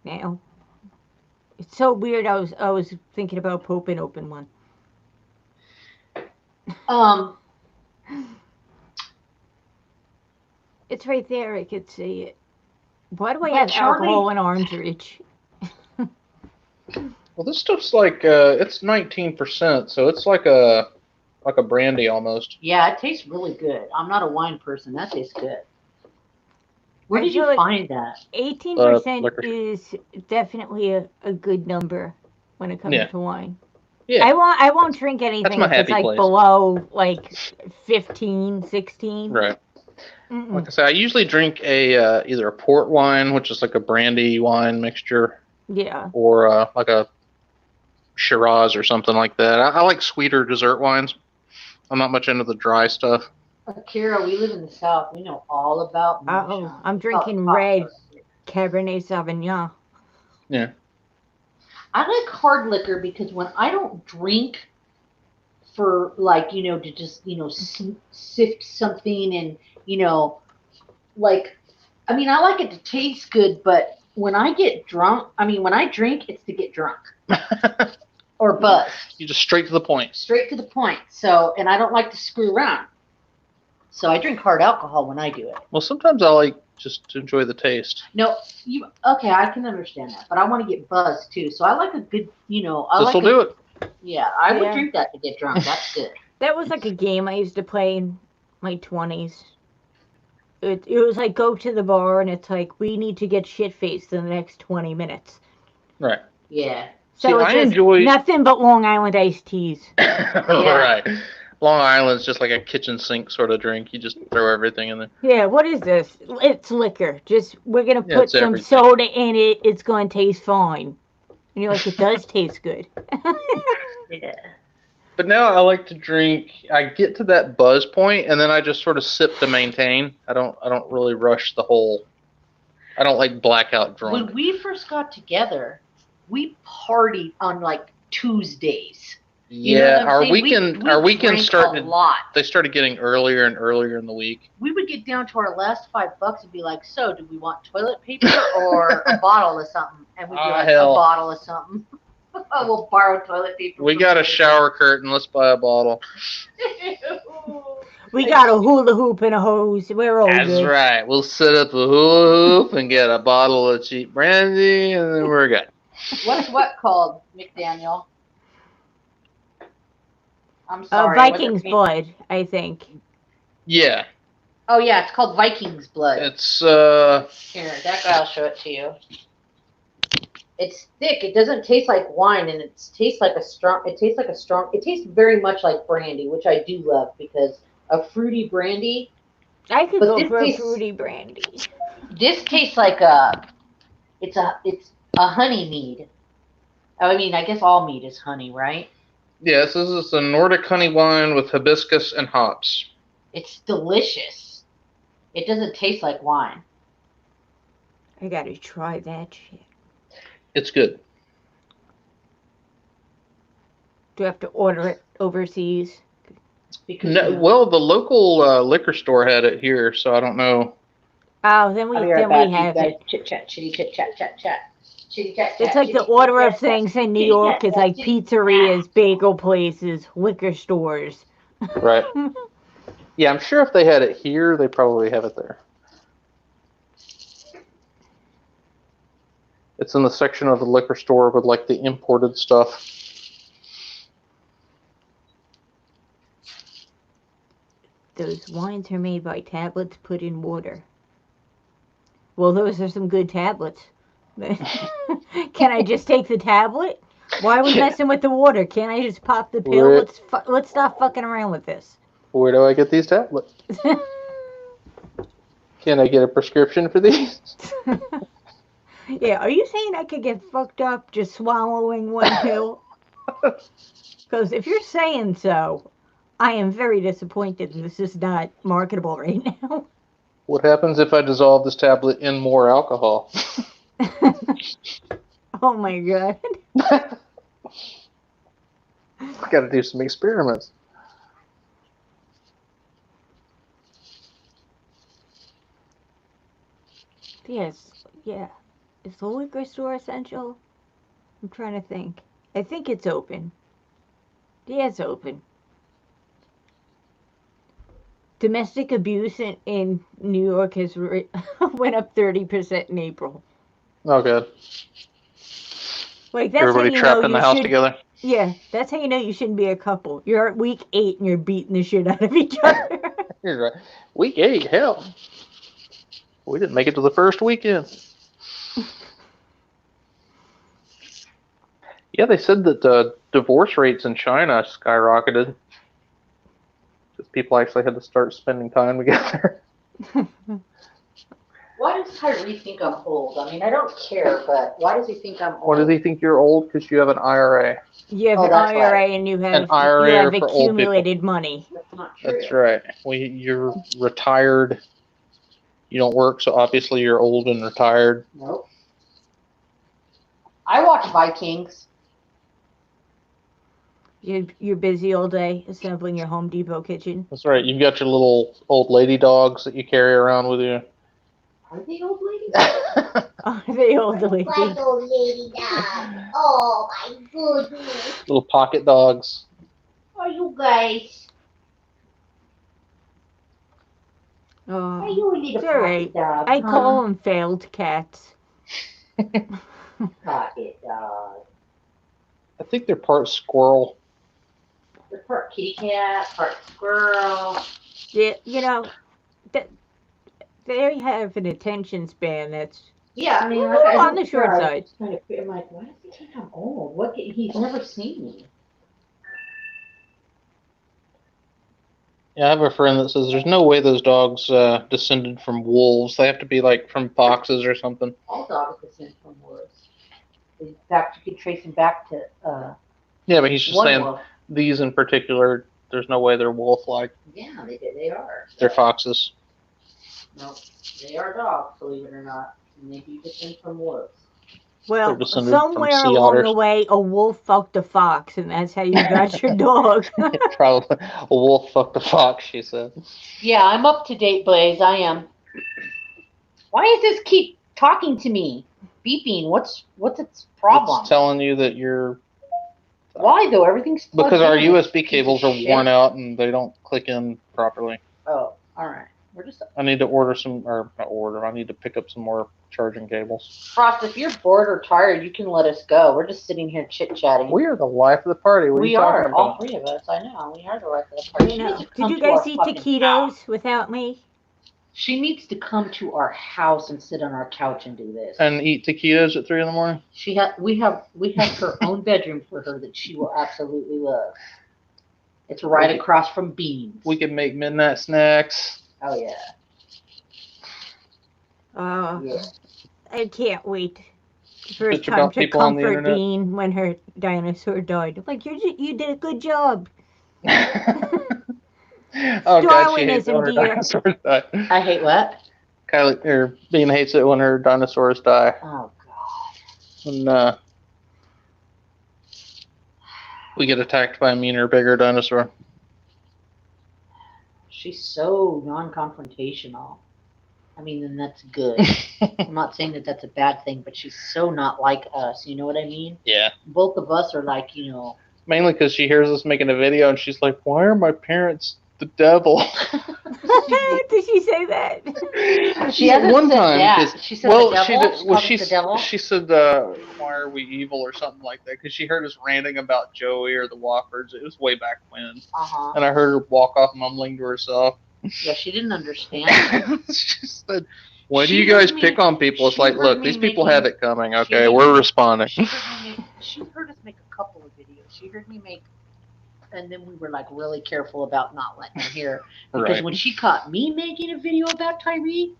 now. It's so weird. I was thinking about popping open one. It's right there. I could see it. Why do I have alcohol in arm's reach? Well, this stuff's like it's 19%, so it's like a brandy almost. Yeah, it tastes really good. I'm not a wine person. That tastes good. Where did you find that? 18% is definitely a good number when it comes to wine. Yeah. I won't drink anything if it's like below like 15, 16. Right. Like I say, I usually drink a either a port wine, which is like a brandy wine mixture. Yeah. Or like a Shiraz or something like that. I like sweeter dessert wines. I'm not much into the dry stuff. Akira, we live in the South. We know all about moonshine. I'm We call it drinking hot red liquor. Cabernet Sauvignon. Yeah. I like hard liquor because when I don't drink for like, to just, sift something and, like, I mean, I like it to taste good, but when I get drunk, when I drink, it's to get drunk or buzzed. You just straight to the point. Straight to the point. So, and I don't like to screw around. So I drink hard alcohol when I do it. Well, sometimes I like just to enjoy the taste. No, okay, I can understand that, but I want to get buzzed too. So I like a good, This'll do it. Yeah, I would drink that to get drunk. That's good. That was like a game I used to play in my 20s. It was like go to the bar and it's like we need to get shit faced in the next 20 minutes. Right. Yeah. So See, it's I just enjoy nothing but Long Island iced teas. Right. Long Island's just like a kitchen sink sort of drink. You just throw everything in there. Yeah, what is this? It's liquor. Just we're gonna put some everything. soda in it. It's gonna taste fine. And you're like, it does taste good. Yeah. But now I like to drink. I get to that buzz point, and then I just sort of sip to maintain. I don't really rush the whole. I don't like blackout drunk. When we first got together, we partied on like Tuesdays. Yeah, our weekends started. A lot. They started getting earlier and earlier in the week. We would get down to our last $5 and be like, "So, do we want toilet paper or a bottle of something?" And we'd be like, hell. "A bottle of something." We'll borrow toilet paper. We got a shower curtain. Let's buy a bottle. We got a hula hoop and a hose. We're all good. That's right. We'll set up a hula hoop and get a bottle of cheap brandy, and then we're good. What's what called, McDaniel? I'm sorry. Viking's blood, I think. Yeah. Oh yeah, it's called Viking's blood. It's Here, that guy will show it to you. It's thick. It doesn't taste like wine, and it tastes like a strong. It tastes very much like brandy, which I do love because a fruity brandy. I could go for a fruity brandy. This tastes like it's a honey mead. I mean, I guess all mead is honey, right? Yes, this is a Nordic honey wine with hibiscus and hops. It's delicious. It doesn't taste like wine. I gotta try that shit. It's good. Do I have to order it overseas? No, well, the local liquor store had it here, so I don't know. Oh, then we have it. Chit chat, chitty chit chat, chat chat. It's like the order of things in New York is like pizzerias, bagel places, liquor stores. Right. Yeah, I'm sure if they had it here, they probably have it there. It's in the section of the liquor store with like the imported stuff. Those wines are made by tablets put in water. Well, those are some good tablets. Can I just take the tablet? Why are we messing with the water? Can't I just pop the pill? Let's stop fucking around with this. Where do I get these tablets? Can I get a prescription for these? Yeah, are you saying I could get fucked up just swallowing one pill? Because if you're saying so, I am very disappointed this is not marketable right now. What happens if I dissolve this tablet in more alcohol? Oh my god. I gotta do some experiments. Yes, yeah. Is the liquor store essential? I'm trying to think. I think it's open. Yeah, it's open. Domestic abuse in New York has went up 30% in April. Oh, good. Like that's everybody trapped in the house together. Yeah, that's how you know you shouldn't be a couple. You're at week 8 and you're beating the shit out of each other. You're right. Week 8, hell. We didn't make it to the first weekend. Yeah, they said that divorce rates in China skyrocketed. Because people actually had to start spending time together. Why does Tyree think I'm old? I mean, I don't care, but why does he think I'm old? Why does he think you're old? Because you have an IRA. You have Oh, an that's IRA right. and you An have IRA for old people. accumulated money. That's not true. That's right. You're retired. You don't work, so obviously you're old and retired. Nope. I watch Vikings. You're busy all day assembling your Home Depot kitchen. That's right. You've got your little old lady dogs that you carry around with you. Are they old ladies? Are they old lady? Like old lady dog. Oh my goodness. Little pocket dogs. Are you guys? Are Oh, you a little it's all right. pocket dog? I call them failed cats. Pocket dog. I think they're part squirrel. They're part kitty cat, part squirrel. Yeah, they have an attention span that's Yeah, I mean, on the short side. I'm like, why does he think I'm old? What? He's never seen me. Yeah, I have a friend that says there's no way those dogs descended from wolves. They have to be like from foxes or something. All dogs descend from wolves. In fact, you could trace them back to Yeah, but he's just one saying wolf. these in particular, there's no way they're wolf-like. Yeah, they are. They're foxes. No, they are dogs, believe it or not. And they do descend from wolves. Well, descended from somewhere sea along otters. the way, a wolf fucked a fox, and that's how you got your dog. Probably a wolf fucked a fox, she said. Yeah, I'm up to date, Blaze. I am. Why does this keep talking to me? Beeping. What's its problem? It's telling you that you're... Why though? Everything's plugged Because our in. USB cables are worn out and they don't click in properly. Oh, all right. We're just. I need to order some, or not order. I need to pick up some more charging cables. Frost, if you're bored or tired, you can let us go. We're just sitting here chit chatting. We are the life of the party. What are you talking about? All three of us. I know. We are the life of the party. Did you guys eat taquitos without me? She needs to come to our house and sit on our couch and do this. And eat taquitos at 3 in the morning? We have her own bedroom for her that she will absolutely love. It's right across from Beans. We can make midnight snacks. Oh yeah. Yeah. I can't wait. The first Just time about to people on the comfort internet. Bean when her dinosaur died. I'm like, you did a good job. Oh God, she hates it Darwinism, when her dear. dinosaurs die. I hate what? Kylie, or Bean hates it when her dinosaurs die. Oh God. And we get attacked by a meaner, bigger dinosaur. She's so non-confrontational. I mean, and that's good. I'm not saying that that's a bad thing, but she's so not like us. You know what I mean? Yeah. Both of us are like, Mainly because she hears us making a video and she's like, "Why are my parents the devil?" Did she say that? She hasn't one said time. that. She said the devil. She said, "Why are we evil?" or something like that because she heard us ranting about Joey or the Woffers. It was way back when. And I heard her walk off mumbling to herself. Yeah, she didn't understand. She said, "Why do you guys pick on people?" It's like, look, these people have it coming. Okay, we're responding. She heard us make a couple of videos. She heard me make, and then we were like really careful about not letting her hear because when she caught me making a video about Tyree,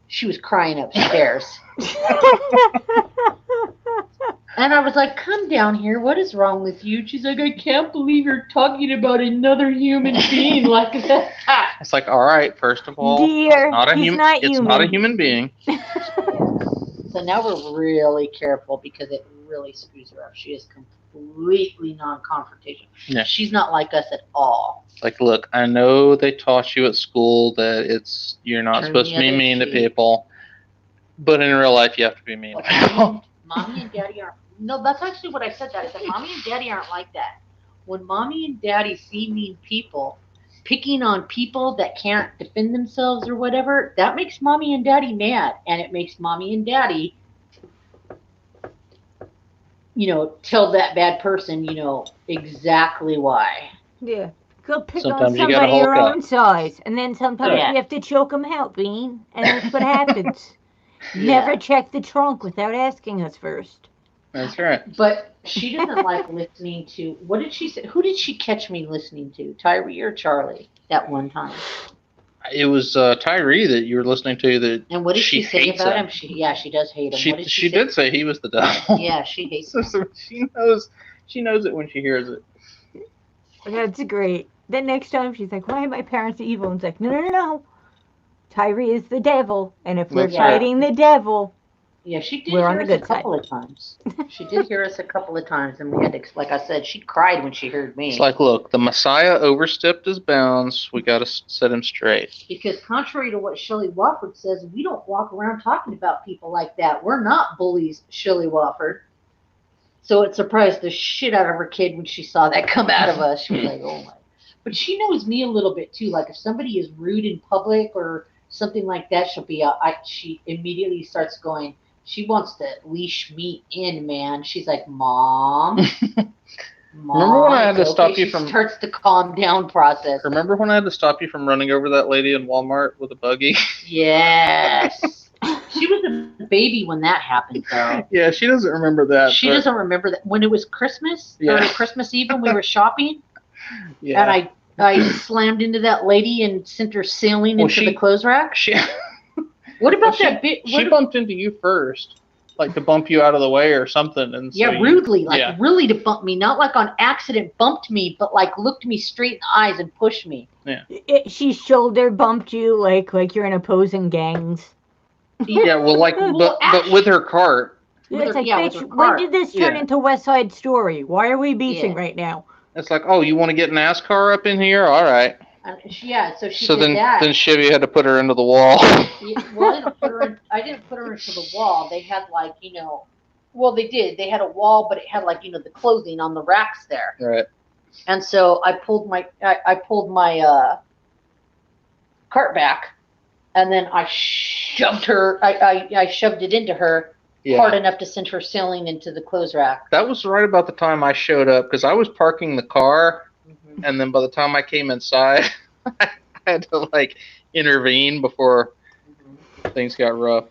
she was crying upstairs. And I was like, "Come down here. What is wrong with you?" She's like, "I can't believe you're talking about another human being like that." It's like, all right, first of all, dear, it's not a human being. So now we're really careful because it really screws her up. She is completely non-confrontational. Yeah. She's not like us at all. Like, look, I know they taught you at school that you're not supposed to be mean to people, but in real life, you have to be mean to people. Mommy and Daddy aren't. No, that's actually what I said. I said, Mommy and Daddy aren't like that. When Mommy and Daddy see mean people picking on people that can't defend themselves or whatever, that makes Mommy and Daddy mad. And it makes Mommy and Daddy, tell that bad person, exactly why. Yeah. Go pick Sometimes on you gotta somebody your hulk up. own size. And then sometimes you have to choke them out, Bean. And that's what happens. Never check the trunk without asking us first. That's right. But she doesn't like listening to, what did she say? Who did she catch me listening to? Tyree or Charlie that one time? It was Tyree that you were listening to that. And what did she say about him? She does hate him. What did she did say he was the devil. Yeah, she hates him. So she knows it when she hears it. That's great. Then next time she's like, "Why are my parents evil?" And it's like, no. Tyree is the devil, and if we're fighting the devil, yeah, she did we're hear on the us a couple of times. She did hear us a couple of times, and we had to, like I said, she cried when she heard me. It's like, look, the Messiah overstepped his bounds. We got to set him straight. Because contrary to what Shelley Wofford says, we don't walk around talking about people like that. We're not bullies, Shelley Wofford. So it surprised the shit out of her kid when she saw that come out of us. She was like, oh my. But she knows me a little bit too. Like if somebody is rude in public or something like that, she immediately starts going, she wants to leash me in, man. She's like, Mom. Remember when I had to stop you from... starts the calm down process. Remember when I had to stop you from running over that lady in Walmart with a buggy? Yes. She was a baby when that happened, though. Yeah, she doesn't remember that. She doesn't remember that. When it was Christmas, or Christmas Eve when we were shopping, and I slammed into that lady and sent her sailing into the clothes rack. What about that bit? She bumped into you first, like to bump you out of the way or something. And so rudely, really to bump me, not like on accident bumped me, but like looked me straight in the eyes and pushed me. Yeah. She shoulder bumped you like you're in opposing gangs. Yeah, well, like, but with her cart. Yeah, it's like, bitch, when did this turn into West Side Story? Why are we beefing right now? It's like, oh, you want to get NASCAR up in here? All right. So she did that. Then Chevy had to put her into the wall. Well, I didn't put her into the wall. They had they did. They had a wall, but it had the clothing on the racks there. Right. And so I pulled my cart back, and then I shoved her. I shoved it into her hard enough to send her sailing into the clothes rack. That was right about the time I showed up because I was parking the car. And then by the time I came inside, I had to intervene before things got rough.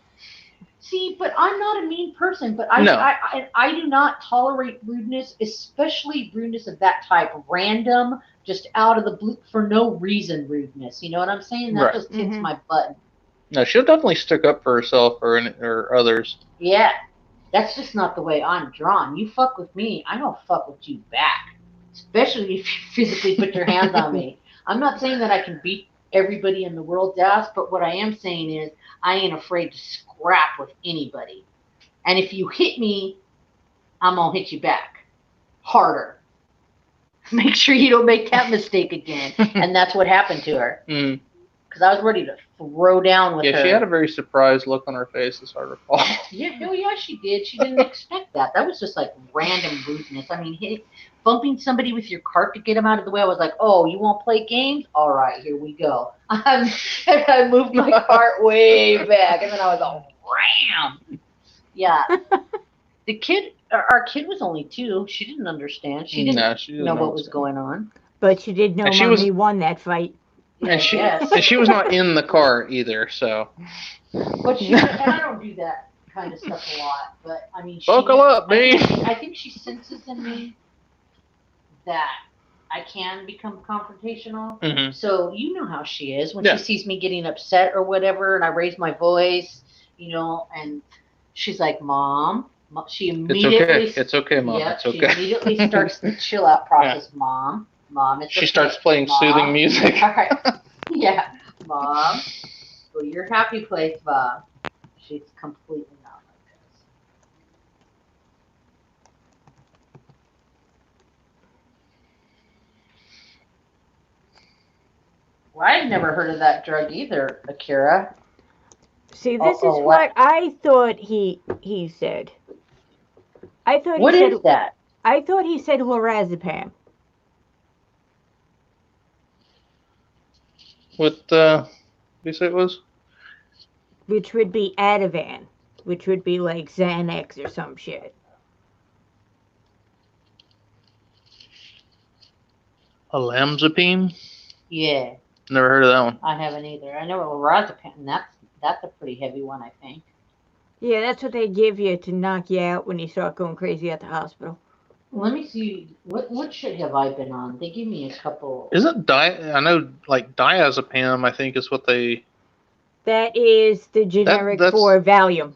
See, but I'm not a mean person, but I do not tolerate rudeness, especially rudeness of that type, random, just out of the blue, for no reason rudeness. You know what I'm saying? That just kicks my butt. No, she'll definitely stick up for herself or others. Yeah, that's just not the way I'm drawn. You fuck with me, I don't fuck with you back. Especially if you physically put your hands on me. I'm not saying that I can beat everybody in the world's ass, but what I am saying is I ain't afraid to scrap with anybody. And if you hit me, I'm going to hit you back. Harder. Make sure you don't make that mistake again. And that's what happened to her. Because I was ready to throw down with her. Yeah, she had a very surprised look on her face, as I recall. Yeah, she did. She didn't expect that. That was just random rudeness. I mean, bumping somebody with your cart to get them out of the way. I was like, oh, you won't play games? All right, here we go. And I moved my cart way back, and then I was all, ram. Yeah. Our kid was only 2. She didn't understand. She didn't know what was going on. But she did know Mommy won that fight. And she was not in the car either, so. But and I don't do that kind of stuff a lot, but I mean, buckle up, babe. I think she senses in me that I can become confrontational. Mm-hmm. So you know how she is when she sees me getting upset or whatever, and I raise my voice, and she's like, "Mom." She immediately. It's okay, Mom. Yeah, it's okay. She immediately starts the chill out process. Yeah. Mom, it's okay. She starts playing soothing music. All right. Yeah, Mom, go to your happy place, Bob. She's completely not like this. Well, I'd never heard of that drug either, Akira. See, this is what I thought he said. What is that? I thought he said lorazepam. What did you say it was? Which would be Ativan, which would be like Xanax or some shit. Olanzapine? Yeah. Never heard of that one. I haven't either. I know lorazepam. That's a pretty heavy one, I think. Yeah, that's what they give you to knock you out when you start going crazy at the hospital. Let me see. What shit have I been on? They give me a couple. Isn't I know like diazepam, I think is what they. That is the generic That's for Valium.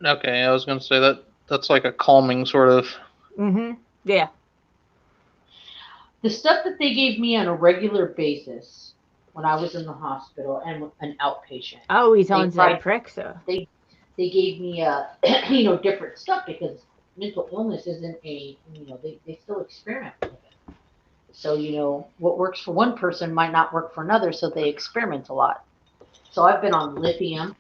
okay. I was gonna say that's like a calming sort of. Yeah. The stuff that they gave me on a regular basis when I was in the hospital and an outpatient. Oh, he's on Zyprexa. They gave me different stuff because mental illness isn't they still experiment with it. So what works for one person might not work for another, so they experiment a lot. So I've been on lithium,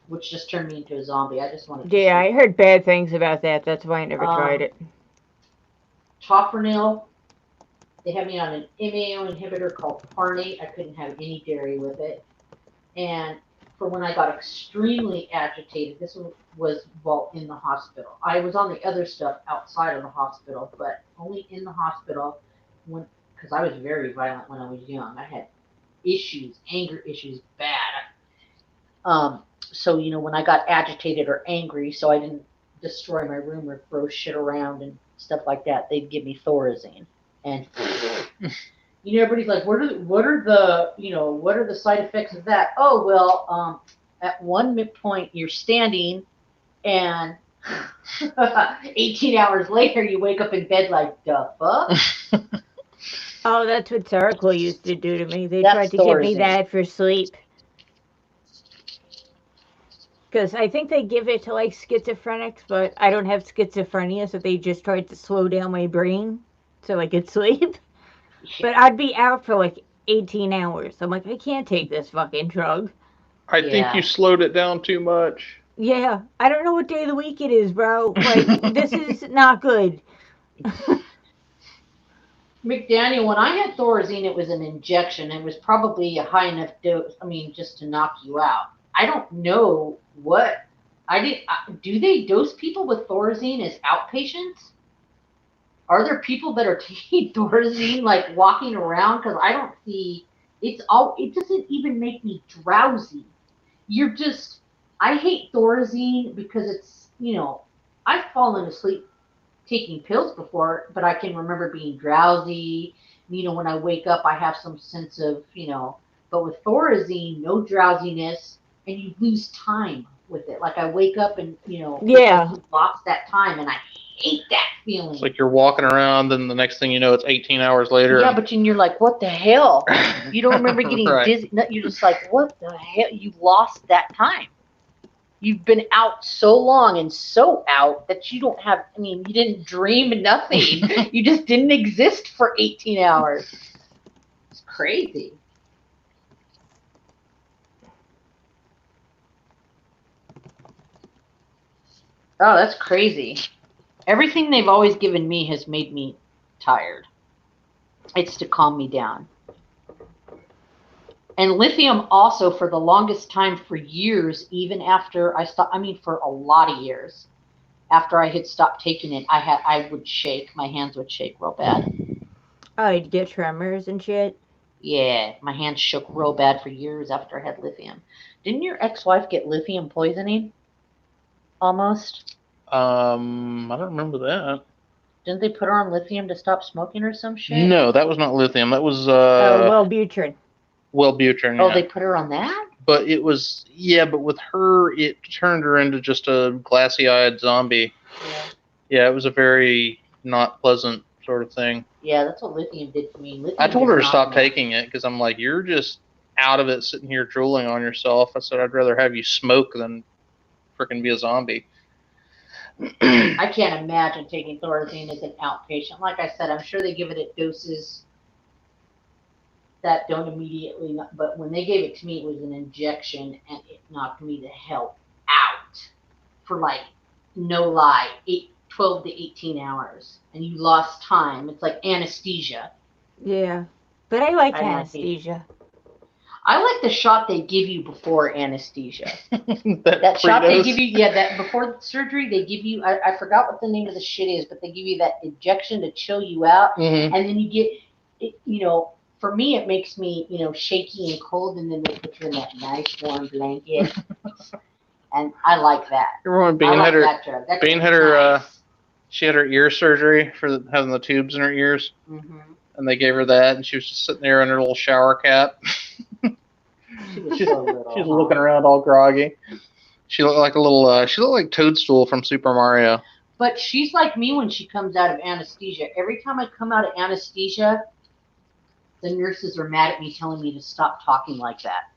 which just turned me into a zombie. I just wanted to Yeah, I heard bad things about that. That's why I never tried it. Tofranil. They had me on an MAO inhibitor called Parnate. I couldn't have any dairy with it. And for when I got extremely agitated, this was while in the hospital. I was on the other stuff outside of the hospital, but only in the hospital because I was very violent when I was young. I had issues, anger issues, bad. So when I got agitated or angry, so I didn't destroy my room or throw shit around and stuff like that, they'd give me Thorazine. And everybody's like, what are the side effects of that? Oh well, at one point you're standing, and 18 hours later you wake up in bed like, the fuck? Oh, that's what Seroquel used to do to me. They tried to give me that for sleep. Because I think they give it to like schizophrenics, but I don't have schizophrenia, so they just tried to slow down my brain so I could sleep. But I'd be out for like 18 hours. I'm like, I can't take this fucking drug. I think you slowed it down too much. Yeah, I don't know what day of the week it is, bro. Like, this is not good. McDaniel, when I had Thorazine, it was an injection. It was probably a high enough dose, just to knock you out. I don't know what. Do they dose people with Thorazine as outpatients? Are there people that are taking Thorazine, like walking around? Because I don't see, it doesn't even make me drowsy. I hate Thorazine because it's, I've fallen asleep taking pills before, but I can remember being drowsy. When I wake up, I have some sense of, but with Thorazine, no drowsiness, and you lose time with it. Like I wake up and, yeah, you lost that time, and I hate that feeling. It's like you're walking around, and the next thing you know, it's 18 hours later. Yeah, but you're like, what the hell? You don't remember getting dizzy. You're just like, what the hell? You lost that time. You've been out so long and so out that you don't have, you didn't dream nothing. You just didn't exist for 18 hours. It's crazy. Oh, that's crazy. Everything they've always given me has made me tired. It's to calm me down. And lithium also, for the longest time, for years, even after I stopped, for a lot of years, after I had stopped taking it, I would shake. My hands would shake real bad. Oh, you'd get tremors and shit? Yeah, my hands shook real bad for years after I had lithium. Didn't your ex-wife get lithium poisoning? Almost? I don't remember that. Didn't they put her on lithium to stop smoking or some shit? No, that was not lithium. That was Wellbutrin. Wellbutrin. Oh, they put her on that? But it was but with her, it turned her into just a glassy-eyed zombie. Yeah, it was a very not pleasant sort of thing. Yeah, that's what lithium did to me. Lithium I told her to stop taking it because I'm like, you're just out of it, sitting here drooling on yourself. I said, I'd rather have you smoke than freaking be a zombie. I can't imagine taking Thorazine as an outpatient. Like I said, I'm sure they give it at doses that don't immediately, but when they gave it to me, it was an injection, and it knocked me the hell out for no lie, 12 to 18 hours, and you lost time. It's like anesthesia. Yeah, but I like anesthesia. I like the shot they give you before anesthesia. that shot they give you, that before surgery, they give you, I forgot what the name of the shit is, but they give you that injection to chill you out, and then you get, for me, it makes me, shaky and cold, and then they put you in that nice warm blanket, and I like that. Remember when Bean had her She had her ear surgery for having the tubes in her ears, and they gave her that, and she was just sitting there in her little shower cap. She was so little. She was looking around all groggy. She looked like a little. She looked like Toadstool from Super Mario. But she's like me when she comes out of anesthesia. Every time I come out of anesthesia, the nurses are mad at me, telling me to stop talking like that.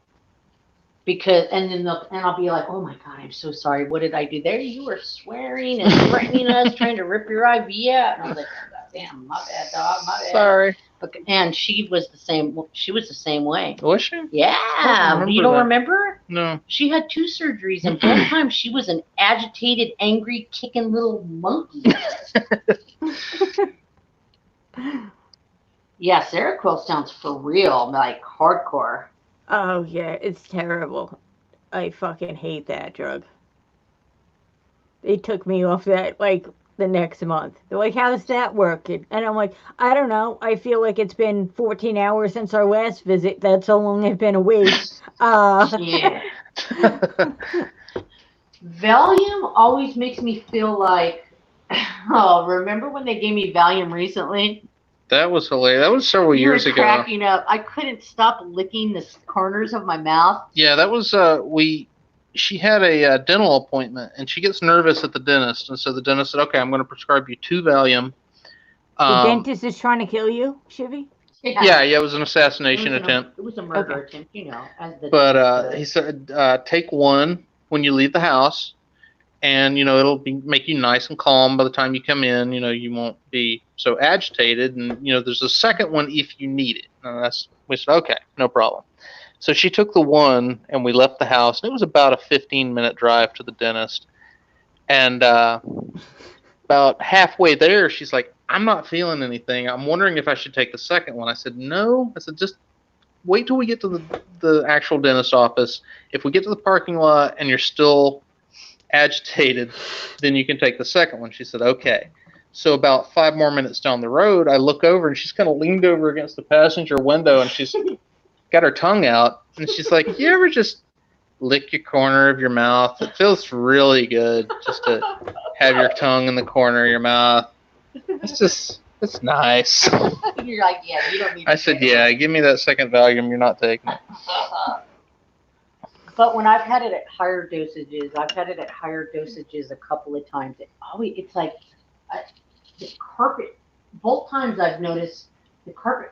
Because and I'll be like, oh my God, I'm so sorry. What did I do? There you were swearing and threatening us, trying to rip your IV out. And I was like, God damn, my bad, dog, my bad. Sorry. And she was the same. She was the same way. Was she? Yeah. You don't remember? No. She had 2 surgeries, and both times she was an agitated, angry, kicking little monkey. Yeah, Seroquel sounds for real, like hardcore. Oh, yeah, it's terrible. I fucking hate that drug. They took me off that, like, the next month. They're like, how's that working? And I'm like, I don't know. I feel like it's been 14 hours since our last visit. That's how long I've been awake. Yeah. Valium always makes me feel like, oh, remember when they gave me Valium recently? That was hilarious. That was several years ago. Cracking up. I couldn't stop licking the corners of my mouth. Yeah, that was she had a dental appointment, and she gets nervous at the dentist, and so the dentist said, okay, I'm going to prescribe you 2 Valium. The dentist is trying to kill you, Shivy? Yeah, it was an assassination attempt. It was a murder attempt, you know. But he said, take 1 when you leave the house, and, you know, it'll make you nice and calm by the time you come in. You know, you won't be so agitated, and, you know, there's a second one if you need it. And we said, okay, no problem. So she took the 1, and we left the house, and it was about a 15-minute drive to the dentist. And about halfway there, she's like, I'm not feeling anything. I'm wondering if I should take the second one. I said, no. I said, just wait till we get to the actual dentist office. If we get to the parking lot and you're still agitated, then you can take the second one. She said, okay. So about 5 more minutes down the road, I look over, and she's kind of leaned over against the passenger window, and she's got her tongue out, and she's like, you ever just lick your corner of your mouth? It feels really good just to have your tongue in the corner of your mouth. It's nice. You're like, yeah, you don't need to. I said, yeah, give me that second Valium. You're not taking it. But when I've had it at higher dosages, a couple of times. It's like the carpet. Both times I've noticed the carpet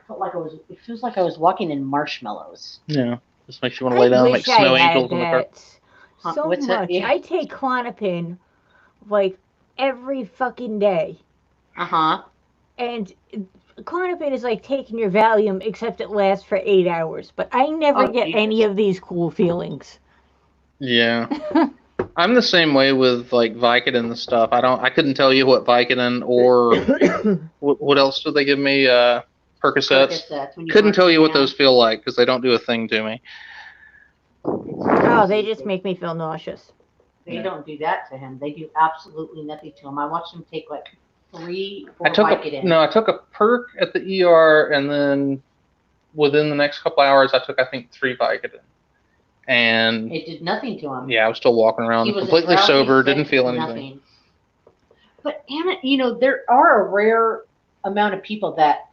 it feels like I was walking in marshmallows. Yeah, just makes you want to lay down like snow angels on the carpet. So much. Yeah. I take Klonopin like every fucking day. And Klonopin is like taking your Valium, except it lasts for 8 hours. But I never get any of these cool feelings. Yeah. I'm the same way with like Vicodin and stuff. I couldn't tell you what Vicodin or what else did they give me? Percocets. Couldn't tell you what those feel like because they don't do a thing to me. Oh, they just make me feel nauseous. They don't do that to him. They do absolutely nothing to him. I watched him take like 3 or 4 Vicodin. I took a perk at the ER, and then within the next couple hours, I took, I think, 3 Vicodin. And it did nothing to him. Yeah, I was still walking around completely sober, didn't feel anything. Nothing. But Anna, you know, there are a rare amount of people that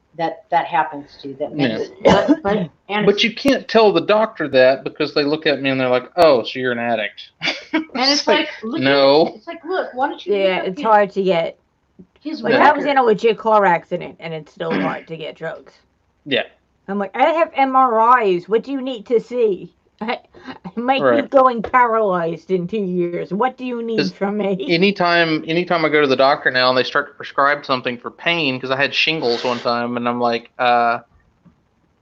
happens to. But you can't tell the doctor that because they look at me and they're like, "Oh, so you're an addict." And it's like, no. It's like, look, why don't you? Yeah, it's hard to get. Like I was in a legit car accident, and it's still hard to get drugs. Yeah. I'm like, I have MRIs. What do you need to see? I might be going paralyzed in 2 years. What do you need from me? Anytime I go to the doctor now and they start to prescribe something for pain, because I had shingles one time, and I'm like,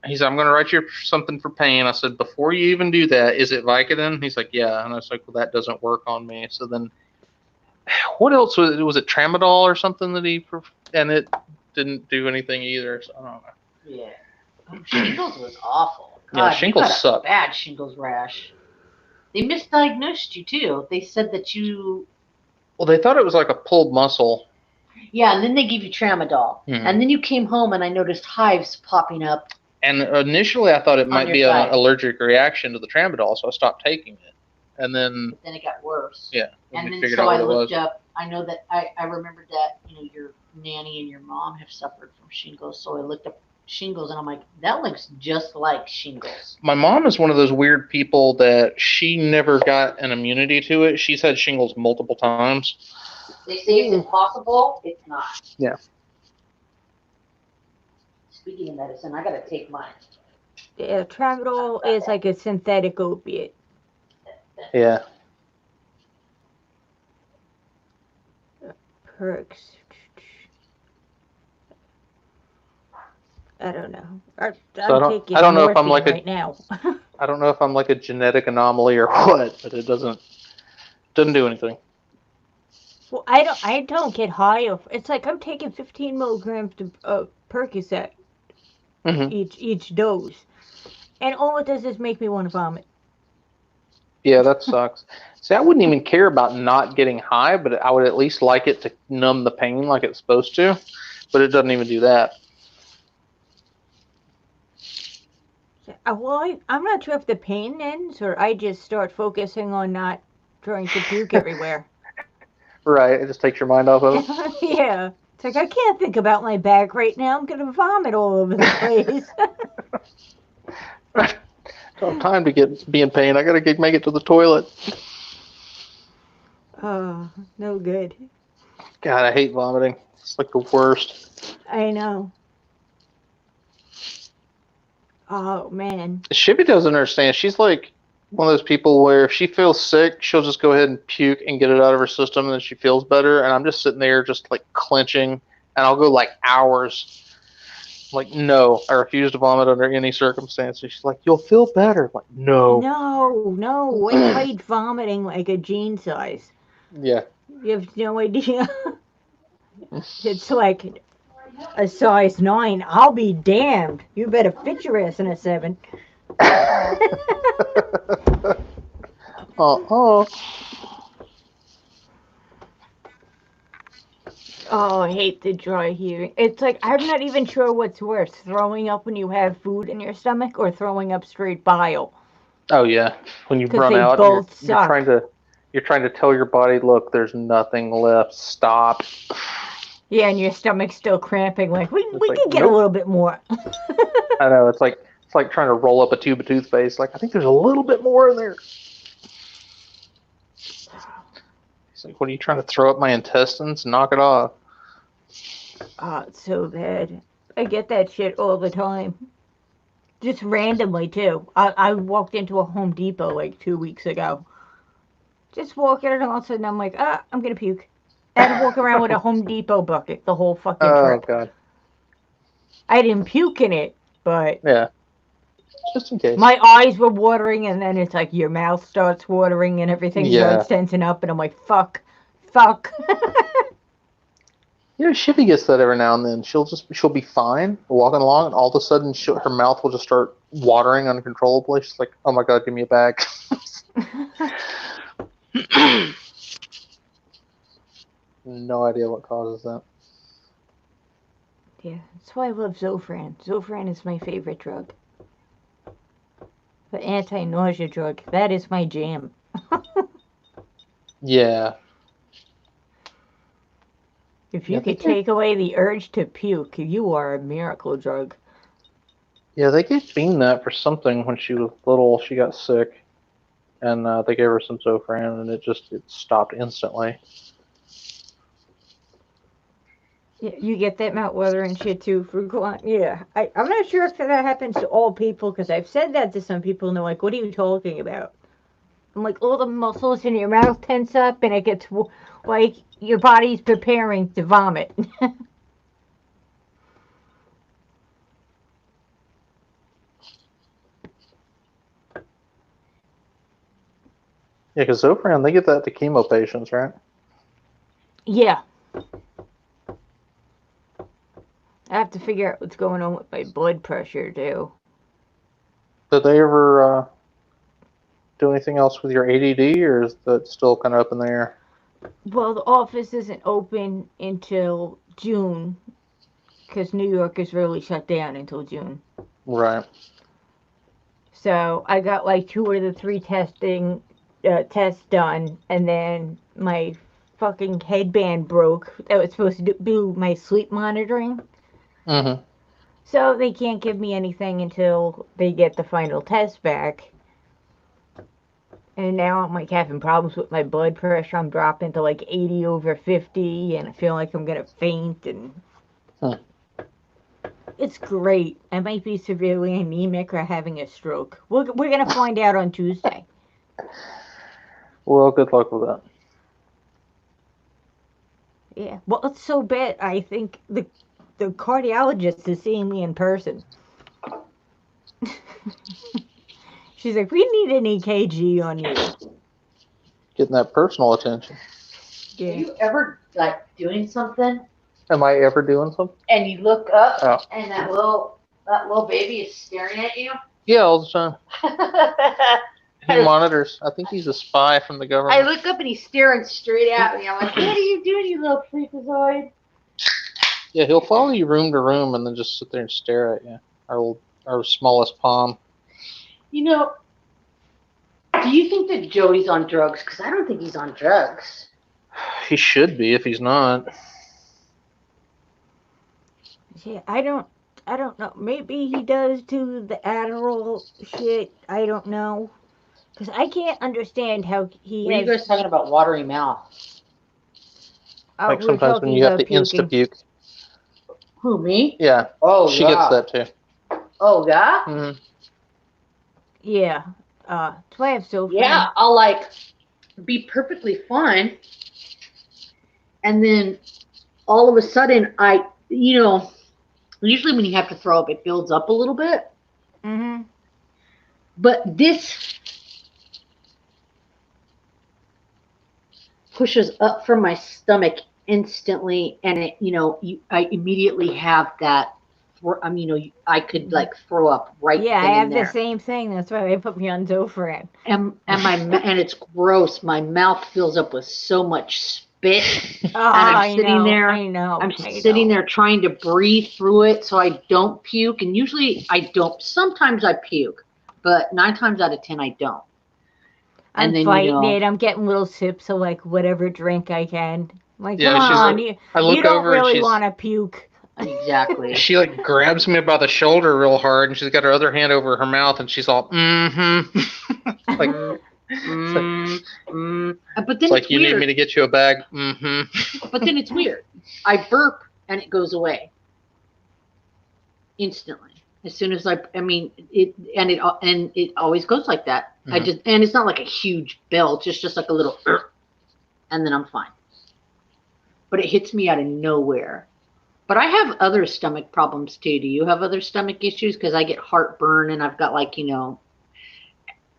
he said, I'm going to write you something for pain. I said, before you even do that, is it Vicodin? He's like, yeah. And I was like, well, that doesn't work on me. So then, what else was it? Was it Tramadol or something that and it didn't do anything either. So I don't know. Yeah. Shingles was awful. God, yeah, shingles suck. Bad shingles rash. They misdiagnosed you too. They said that you. Well, they thought it was like a pulled muscle. Yeah, and then they give you Tramadol, and then you came home, and I noticed hives popping up. And initially, I thought it might be an allergic reaction to the Tramadol, so I stopped taking it. And then it got worse. Yeah. And then so I I know that I remembered that, your nanny and your mom have suffered from shingles. So I looked up shingles and I'm like, that looks just like shingles. My mom is one of those weird people that she never got an immunity to it. She's had shingles multiple times. They say it's impossible. It's not. Yeah. Speaking of medicine, I got to take mine. Yeah, tramadol is like a synthetic opiate. Yeah. Perks. I don't know. I'm taking I don't know if I'm morphine like right now. I don't know if I'm like a genetic anomaly or what, but it doesn't do anything. Well, I don't get high. It's like I'm taking 15 milligrams of Percocet each dose, and all it does is make me want to vomit. Yeah, that sucks. See, I wouldn't even care about not getting high, but I would at least like it to numb the pain like it's supposed to. But it doesn't even do that. Well, I'm not sure if the pain ends or I just start focusing on not trying to puke everywhere. Right, it just takes your mind off of it. Yeah. It's like, I can't think about my back right now. I'm going to vomit all over the place. I don't have time to be in pain. I got to make it to the toilet. Oh, no good. God, I hate vomiting. It's like the worst. I know. Oh, man. Shippy doesn't understand. She's like one of those people where if she feels sick, she'll just go ahead and puke and get it out of her system, and then she feels better. And I'm just sitting there just like clenching, and I'll go like hours. Like, no, I refuse to vomit under any circumstances. She's like, you'll feel better. I'm like, no. No. I fight vomiting like a gene size. Yeah. You have no idea. It's like a size 9. I'll be damned. You better fit your ass in a 7. Oh, I hate the dry heaving. It's like, I'm not even sure what's worse, throwing up when you have food in your stomach or throwing up straight bile. Oh yeah, when you run they out, both suck. you're trying to tell your body, look, there's nothing left. Stop. Yeah, and your stomach's still cramping. Like we like, can get a little bit more. I know it's like trying to roll up a tube of toothpaste. Like, I think there's a little bit more in there. It's like, what are you trying to throw up my intestines? Knock it off. Oh, it's so bad. I get that shit all the time. Just randomly too. I walked into a Home Depot like 2 weeks ago. Just walking and all of a sudden I'm like, I'm gonna puke. I had to walk around with a Home Depot bucket the whole fucking trip. Oh god. I didn't puke in it, but yeah, just in case. My eyes were watering, and then it's like your mouth starts watering, and everything starts tensing up, and I'm like, fuck. Shippy gets that every now and then. She'll be fine walking along, and all of a sudden her mouth will just start watering uncontrollably. She's like, "Oh my god, give me a bag." No idea what causes that. Yeah, that's why I love Zofran. Zofran is my favorite drug. The anti-nausea drug. That is my jam. Yeah. If you could take away the urge to puke, you are a miracle drug. Yeah, they gave Bean that for something when she was little. She got sick, and they gave her some Zofran, and it stopped instantly. Yeah, you get that mouth watering shit too, Frugalon. Yeah, I'm not sure if that happens to all people, because I've said that to some people, and they're like, what are you talking about? I'm like, all the muscles in your mouth tense up, and it gets like your body's preparing to vomit. Yeah, because Zofran, they give that to chemo patients, right? Yeah. I have to figure out what's going on with my blood pressure, too. Did they ever do anything else with your ADD, or is that still kind of up in the air? Well, the office isn't open until June, because New York is really shut down until June. Right. So I got like 2 of the 3 tests done, and then my fucking headband broke that was supposed to do my sleep monitoring. Mm-hmm. So they can't give me anything until they get the final test back. And now I'm like having problems with my blood pressure. I'm dropping to like 80 over 50, and I feel like I'm gonna faint. And it's great. I might be severely anemic or having a stroke. We're gonna find out on Tuesday. Well, good luck with that. Yeah. Well, it's so bad. I think the cardiologist is seeing me in person. She's like, we need an EKG on you. Getting that personal attention. Yeah. Are you ever like doing something Am I ever doing something? and you look up and that little baby is staring at you? Yeah, all the time. He monitors. I think he's a spy from the government. I look up and he's staring straight at me. I'm like, what are you doing, you little freakazoid? Yeah, he'll follow you room to room and then just sit there and stare at you. Our smallest palm. You know, do you think that Joey's on drugs? Because I don't think he's on drugs. He should be if he's not. Yeah, I don't know. Maybe he does do the Adderall shit. I don't know. Because I can't understand how he What are you guys talking about, watery mouth? Like sometimes when you have to insta-puke. Who, me? Yeah. Oh, she gets that too. Oh, yeah? Mm-hmm. Yeah. That's why I'm so Yeah, I'll like be perfectly fine. And then all of a sudden usually when you have to throw up, it builds up a little bit. Mm-hmm. But this pushes up from my stomach instantly, and I immediately have that. I could like throw up right. Yeah, then I have and there. the same thing. That's why they put me on Zofran. And it's gross. My mouth fills up with so much spit, and I'm sitting there. I know. I'm sitting there trying to breathe through it so I don't puke. And usually I don't. Sometimes I puke, but 9 times out of 10 I don't. I'm fighting it. I'm getting little sips of like whatever drink I can. Like, yeah, come on, like, you don't really want to puke. Exactly. She like grabs me by the shoulder real hard, and she's got her other hand over her mouth, and she's all, mm-hmm. Like, But then it's like, you weird. need me to get you a bag? Mm-hmm. But then it's weird. I burp, and it goes away instantly. As soon as it always goes like that. Mm-hmm. And it's not like a huge belch. It's just like a little, and then I'm fine. But it hits me out of nowhere. But I have other stomach problems too. Do you have other stomach issues? Because I get heartburn, and I've got like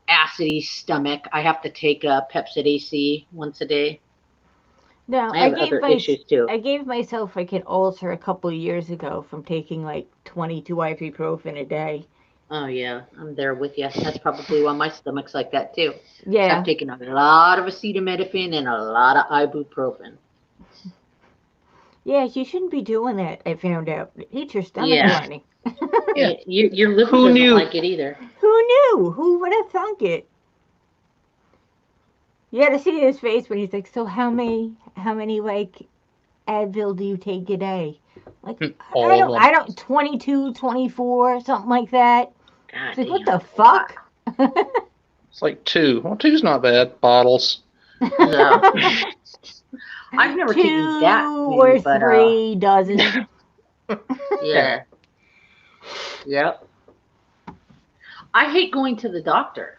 acidy stomach. I have to take Pepsid AC once a day. No, I have other issues too. I gave myself like an ulcer a couple of years ago from taking like 22 ibuprofen a day. Oh yeah, I'm there with you. That's probably why my stomach's like that too. Yeah. I've taken a lot of acetaminophen and a lot of ibuprofen. Yeah, you shouldn't be doing that, I found out. Eat your stomach lining. Yeah. Your liver doesn't like it either. Who knew? Who would have thunk it? You gotta see his face when he's like, so how many like Advil do you take a day? Like, I don't 22, 24, something like that. God, like, what the fuck? It's like 2. Well, 2's not bad. Bottles. No. I've never taken that many, or 3 dozen. Yeah. Yep. I hate going to the doctor.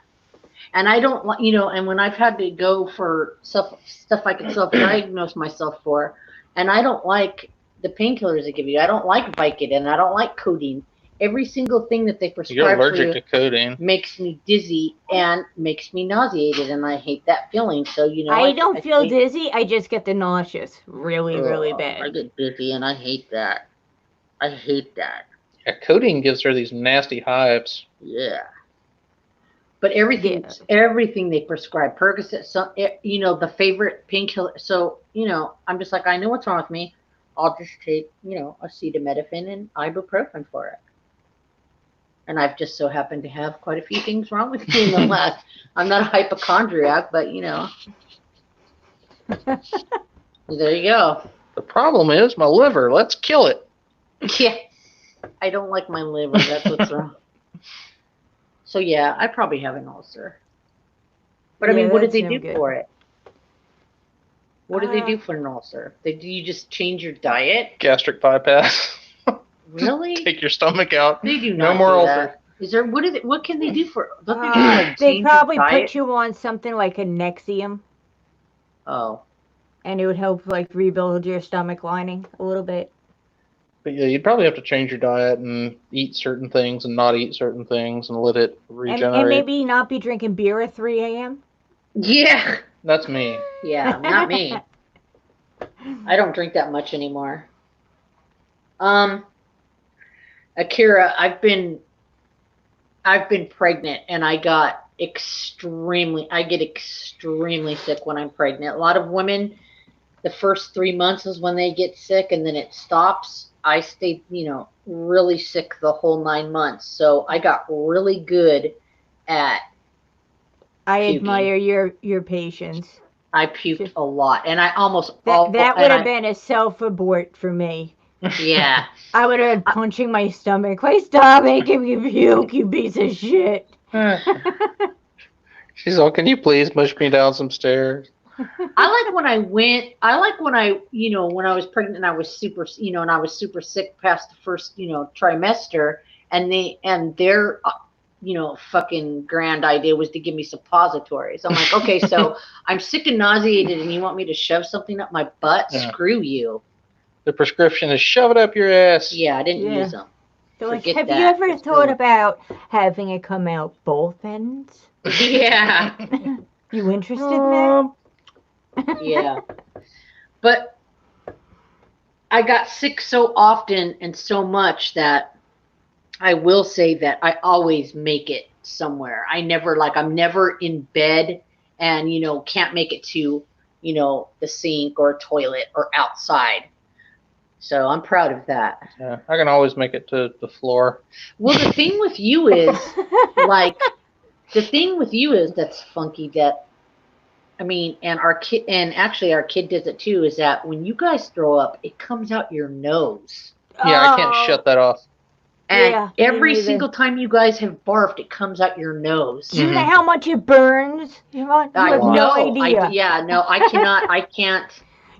And I don't want, and when I've had to go for stuff I can self-diagnose myself for, and I don't like the painkillers they give you. I don't like Vicodin. I don't like codeine. Every single thing that they prescribe You're allergic to codeine. Makes me dizzy and makes me nauseated, and I hate that feeling. So, I don't feel dizzy. I just get the nauseous really, really bad. I get dizzy, and I hate that. I hate that. Yeah, codeine gives her these nasty hives. Yeah. But everything they prescribe, Percocet, so the favorite painkiller. So I'm just like, I know what's wrong with me. I'll just take acetaminophen and ibuprofen for it. And I've just so happened to have quite a few things wrong with me in the last. I'm not a hypochondriac, but There you go. The problem is my liver. Let's kill it. Yeah. I don't like my liver. That's what's wrong. So, yeah, I probably have an ulcer. But, I mean, what did they do for it? What do they do for an ulcer? Do you just change your diet? Gastric bypass. Really? Take your stomach out. They do not. No more ulcer. That. Is there? What can they do for? Don't they just like they change probably your diet? put you on something like a Nexium. Oh. And it would help like rebuild your stomach lining a little bit. But yeah, you'd probably have to change your diet and eat certain things and not eat certain things and let it regenerate. And maybe not be drinking beer at 3 a.m. Yeah. That's me. Yeah, not me. I don't drink that much anymore. Akira, I've been pregnant and I get extremely sick when I'm pregnant. A lot of women, the first 3 months is when they get sick and then it stops. I stayed, really sick the whole 9 months. So I got really good at puking. Admire your patience. I puked a lot and I almost that would have been a self-abort for me. Yeah. I would have been punching my stomach. Like, stop making me puke, you piece of shit. She's all, can you please push me down some stairs? I like when I was pregnant and I was super, and I was super sick past the first, trimester and their, fucking grand idea was to give me suppositories. I'm like, okay, so I'm sick and nauseated and you want me to shove something up my butt? Yeah. Screw you. The prescription is shove it up your ass. Yeah, I didn't use them. So like, have you ever thought about having it come out both ends? Yeah. You interested in that? Yeah. But I got sick so often and so much that I will say that I always make it somewhere. I'm never in bed and, can't make it to, the sink or toilet or outside. So I'm proud of that. Yeah, I can always make it to the floor. Well, the thing with you is, that's funky. That, I mean, and our kid does it too. Is that when you guys throw up, it comes out your nose. Yeah, I can't shut that off. And every single time you guys have barfed, it comes out your nose. Do you know how much it burns? You have no idea. I cannot. I can't.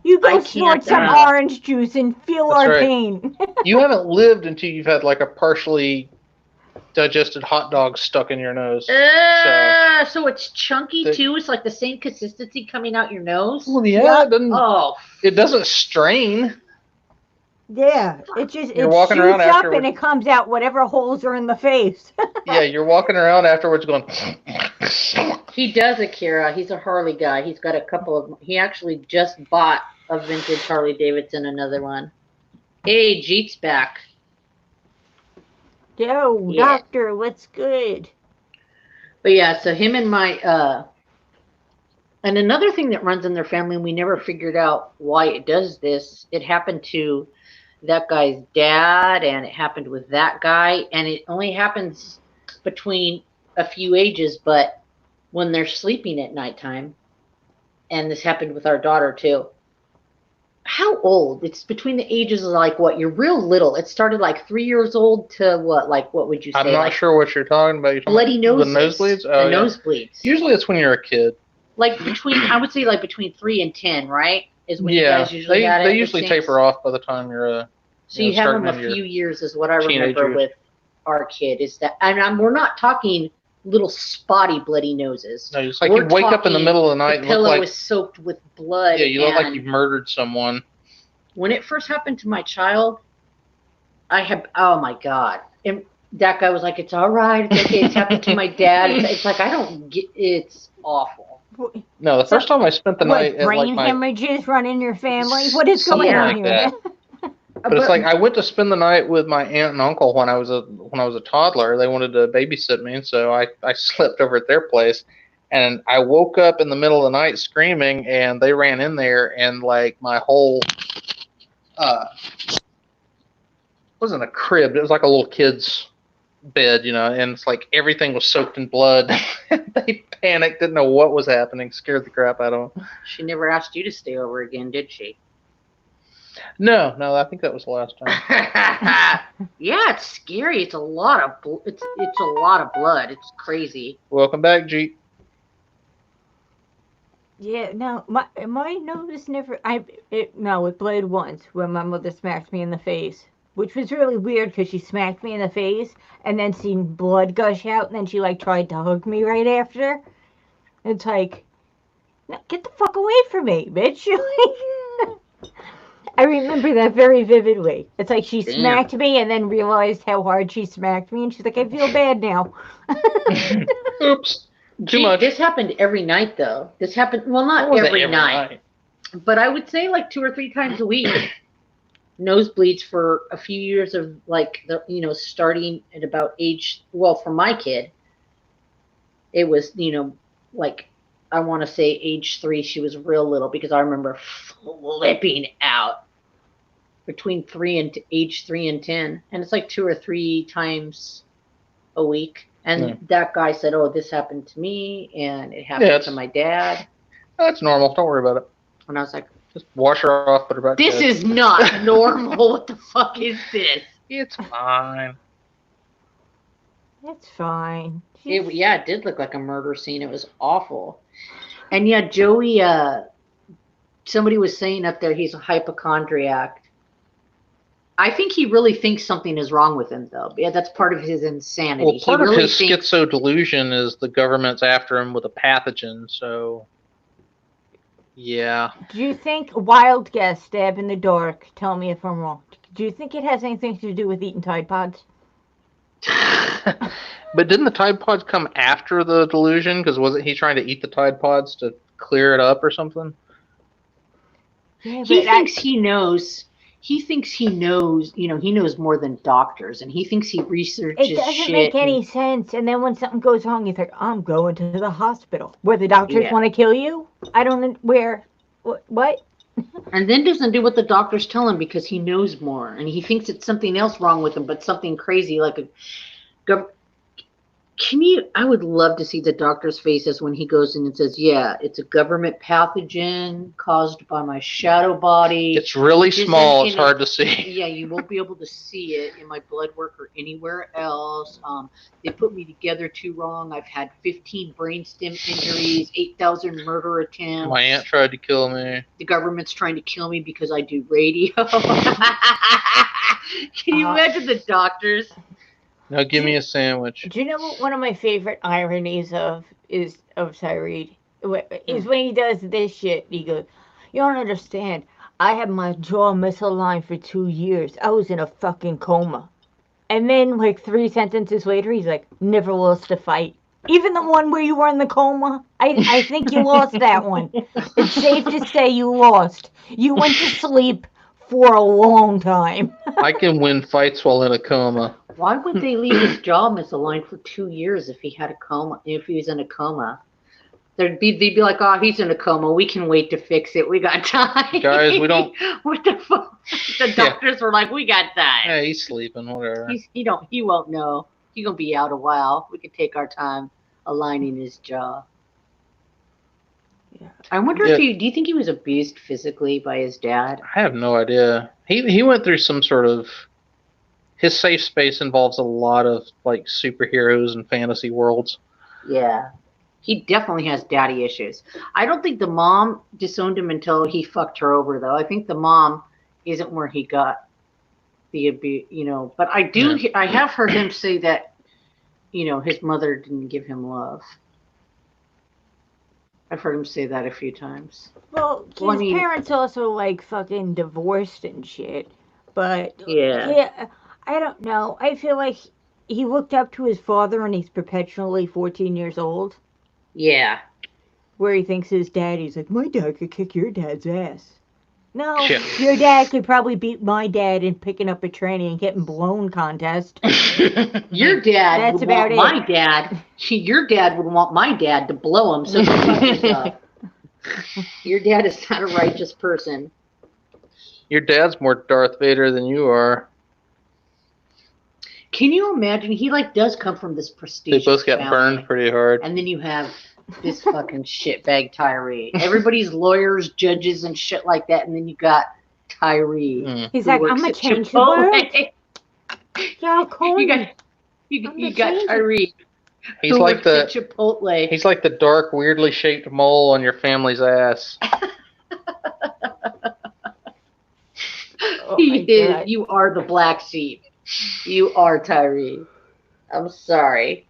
You go snort some orange juice and feel our pain. You haven't lived until you've had like a partially digested hot dog stuck in your nose. So it's chunky too? It's like the same consistency coming out your nose? Well, yeah. It doesn't strain. Yeah, it shoots up and it comes out whatever holes are in the face. Yeah, you're walking around afterwards going... He does, Akira. He's a Harley guy. He's got a couple of... He actually just bought a vintage Harley Davidson, another one. Hey, Jeep's back. Yo, doctor, what's good? But yeah, so him and my... And another thing that runs in their family, and we never figured out why it does this, it happened to that guy's dad, and it happened with that guy, and it only happens between a few ages, but when they're sleeping at nighttime, and this happened with our daughter too. How old? It's between the ages of like what? You're real little. It started like 3 years old to what? Like what would you say? I'm not sure what you're talking about. You're talking bloody noses. The nosebleeds? Oh, the nosebleeds. Usually it's when you're a kid. Like I would say like between 3 and 10, right? Is when you guys usually had it. They usually taper off by the time you're So you have them a few years is what I remember with our kid. Is that, and we're not talking little spotty bloody noses. No, it's like you wake up in the middle of the night and the pillow is soaked with blood. Yeah, you look like you've murdered someone. When it first happened to my child, oh my God. And that guy was like, it's all right. It's okay. It's happened to my dad. It's like, I don't get, it's awful. No, the first time I spent the night at brain hemorrhages run in your family? What is going on here? But it's like I went to spend the night with my aunt and uncle when I was a toddler. They wanted to babysit me, and so I slept over at their place. And I woke up in the middle of the night screaming, and they ran in there, and like my whole wasn't a crib. It was like a little kid's bed, and it's like everything was soaked in blood. They panicked, didn't know what was happening, scared the crap out of them. She never asked you to stay over again, did she? No, I think that was the last time. Yeah, it's scary. It's a lot of it's a lot of blood. It's crazy. Welcome back, Jeep. Yeah, no, my nose never. It bled once when my mother smacked me in the face, which was really weird because she smacked me in the face and then seen blood gush out, and then she like tried to hug me right after. It's like, no, get the fuck away from me, bitch! I remember that very vividly. It's like she smacked me and then realized how hard she smacked me, and she's like, I feel bad now. Oops. Too much. This happened every night, though. This happened, well, not every night, but I would say like 2 or 3 times a week. Nosebleeds for a few years of like, starting at about for my kid, it was, like, I want to say age 3, she was real little, because I remember flipping out between age 3 and 10. And it's like 2 or 3 times a week. And that guy said, oh, this happened to me, and it happened to my dad. That's normal. Don't worry about it. And I was like, just wash her off, put her back to bed. This is not normal. What the fuck is this? It's fine. It's fine. It did look like a murder scene. It was awful. And yeah, Joey, somebody was saying up there he's a hypochondriac. I think he really thinks something is wrong with him, though. Yeah, that's part of his insanity. Well, part of his schizo delusion is the government's after him with a pathogen, so yeah. Do you think, wild guess, stab in the dark, tell me if I'm wrong, do you think it has anything to do with eating Tide Pods? But didn't the Tide Pods come after the delusion? Because wasn't he trying to eat the Tide Pods to clear it up or something? Yeah, he thinks he knows. He thinks he knows, he knows more than doctors, and he thinks he researches shit. It doesn't make any sense. And then when something goes wrong, he's like, I'm going to the hospital. Where the doctors want to kill you? I don't know where. What? And then doesn't do what the doctors tell him because he knows more. And he thinks it's something else wrong with him, but something crazy like a... I would love to see the doctor's faces when he goes in and says, yeah, it's a government pathogen caused by my shadow body. It's really small. It's hard to see. Yeah, you won't be able to see it in my blood work or anywhere else. They put me together too wrong. I've had 15 brainstem injuries, 8,000 murder attempts. My aunt tried to kill me. The government's trying to kill me because I do radio. Can you imagine the doctors? Now give me a sandwich. Do you know what one of my favorite ironies of Tyreed is when he does this shit? He goes, "You don't understand. I had my jaw misaligned for 2 years. I was in a fucking coma." And then, like 3 sentences later, he's like, "Never lost a fight. Even the one where you were in the coma. I think you lost that one. It's safe to say you lost. You went to sleep for a long time." I can win fights while in a coma. Why would they leave his jaw misaligned for 2 years if he had a coma? If he was in a coma, they'd be like, "Oh, he's in a coma. We can wait to fix it. We got time." Guys, we don't. What the fuck? The doctors were like, "We got time." Yeah, he's sleeping. Whatever. He won't know. He's gonna be out a while. We can take our time aligning his jaw. Yeah. I wonder if do you think he was abused physically by his dad? I have no idea. He went through some sort of. His safe space involves a lot of like superheroes and fantasy worlds. Yeah. He definitely has daddy issues. I don't think the mom disowned him until he fucked her over, though. I think the mom isn't where he got the abuse, But I have heard him say that, his mother didn't give him love. I've heard him say that a few times. Well, his parents also like fucking divorced and shit. But yeah, I don't know. I feel like he looked up to his father and he's perpetually 14 years old. Yeah. Where he thinks his daddy's like, my dad could kick your dad's ass. No, your dad could probably beat my dad in picking up a tranny and getting blown contest. Your dad would want my dad. Your dad would want my dad to blow him. So your dad is not a righteous person. Your dad's more Darth Vader than you are. Can you imagine? He like does come from this They prestigious both got family, burned pretty hard. and then you have this fucking shitbag Tyree. Everybody's lawyers, judges, and shit like that, and then you got Tyree. He's who like, I'm works gonna at change the Chipotle. world. Yeah, call You me. got you I'm the got change it. Tyree. He's who like works at Chipotle. He's like the dark, weirdly shaped mole on your family's ass. Oh He my is. God. You are the black sheep. You are Tyree. I'm sorry.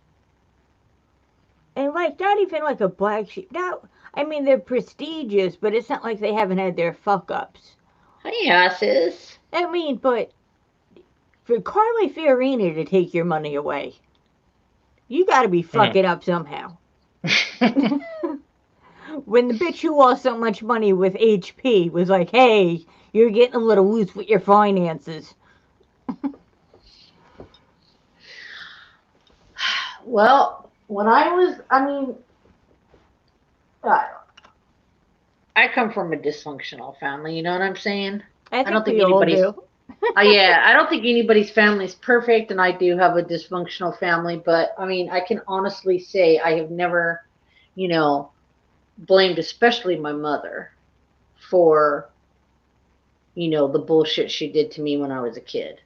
And like, not even like a black sheep. No, I mean they're prestigious, but it's not like they haven't had their fuck ups. Hi, asses. I mean, but for Carly Fiorina to take your money away, you got to be fucking up somehow. When the bitch who lost so much money with HP was like, "Hey, you're getting a little loose with your finances." Well, when I come from a dysfunctional family. You know what I'm saying? I don't think we all anybody's. do. Yeah, I don't think anybody's family is perfect, and I do have a dysfunctional family. But I mean, I can honestly say I have never, blamed especially my mother for, the bullshit she did to me when I was a kid.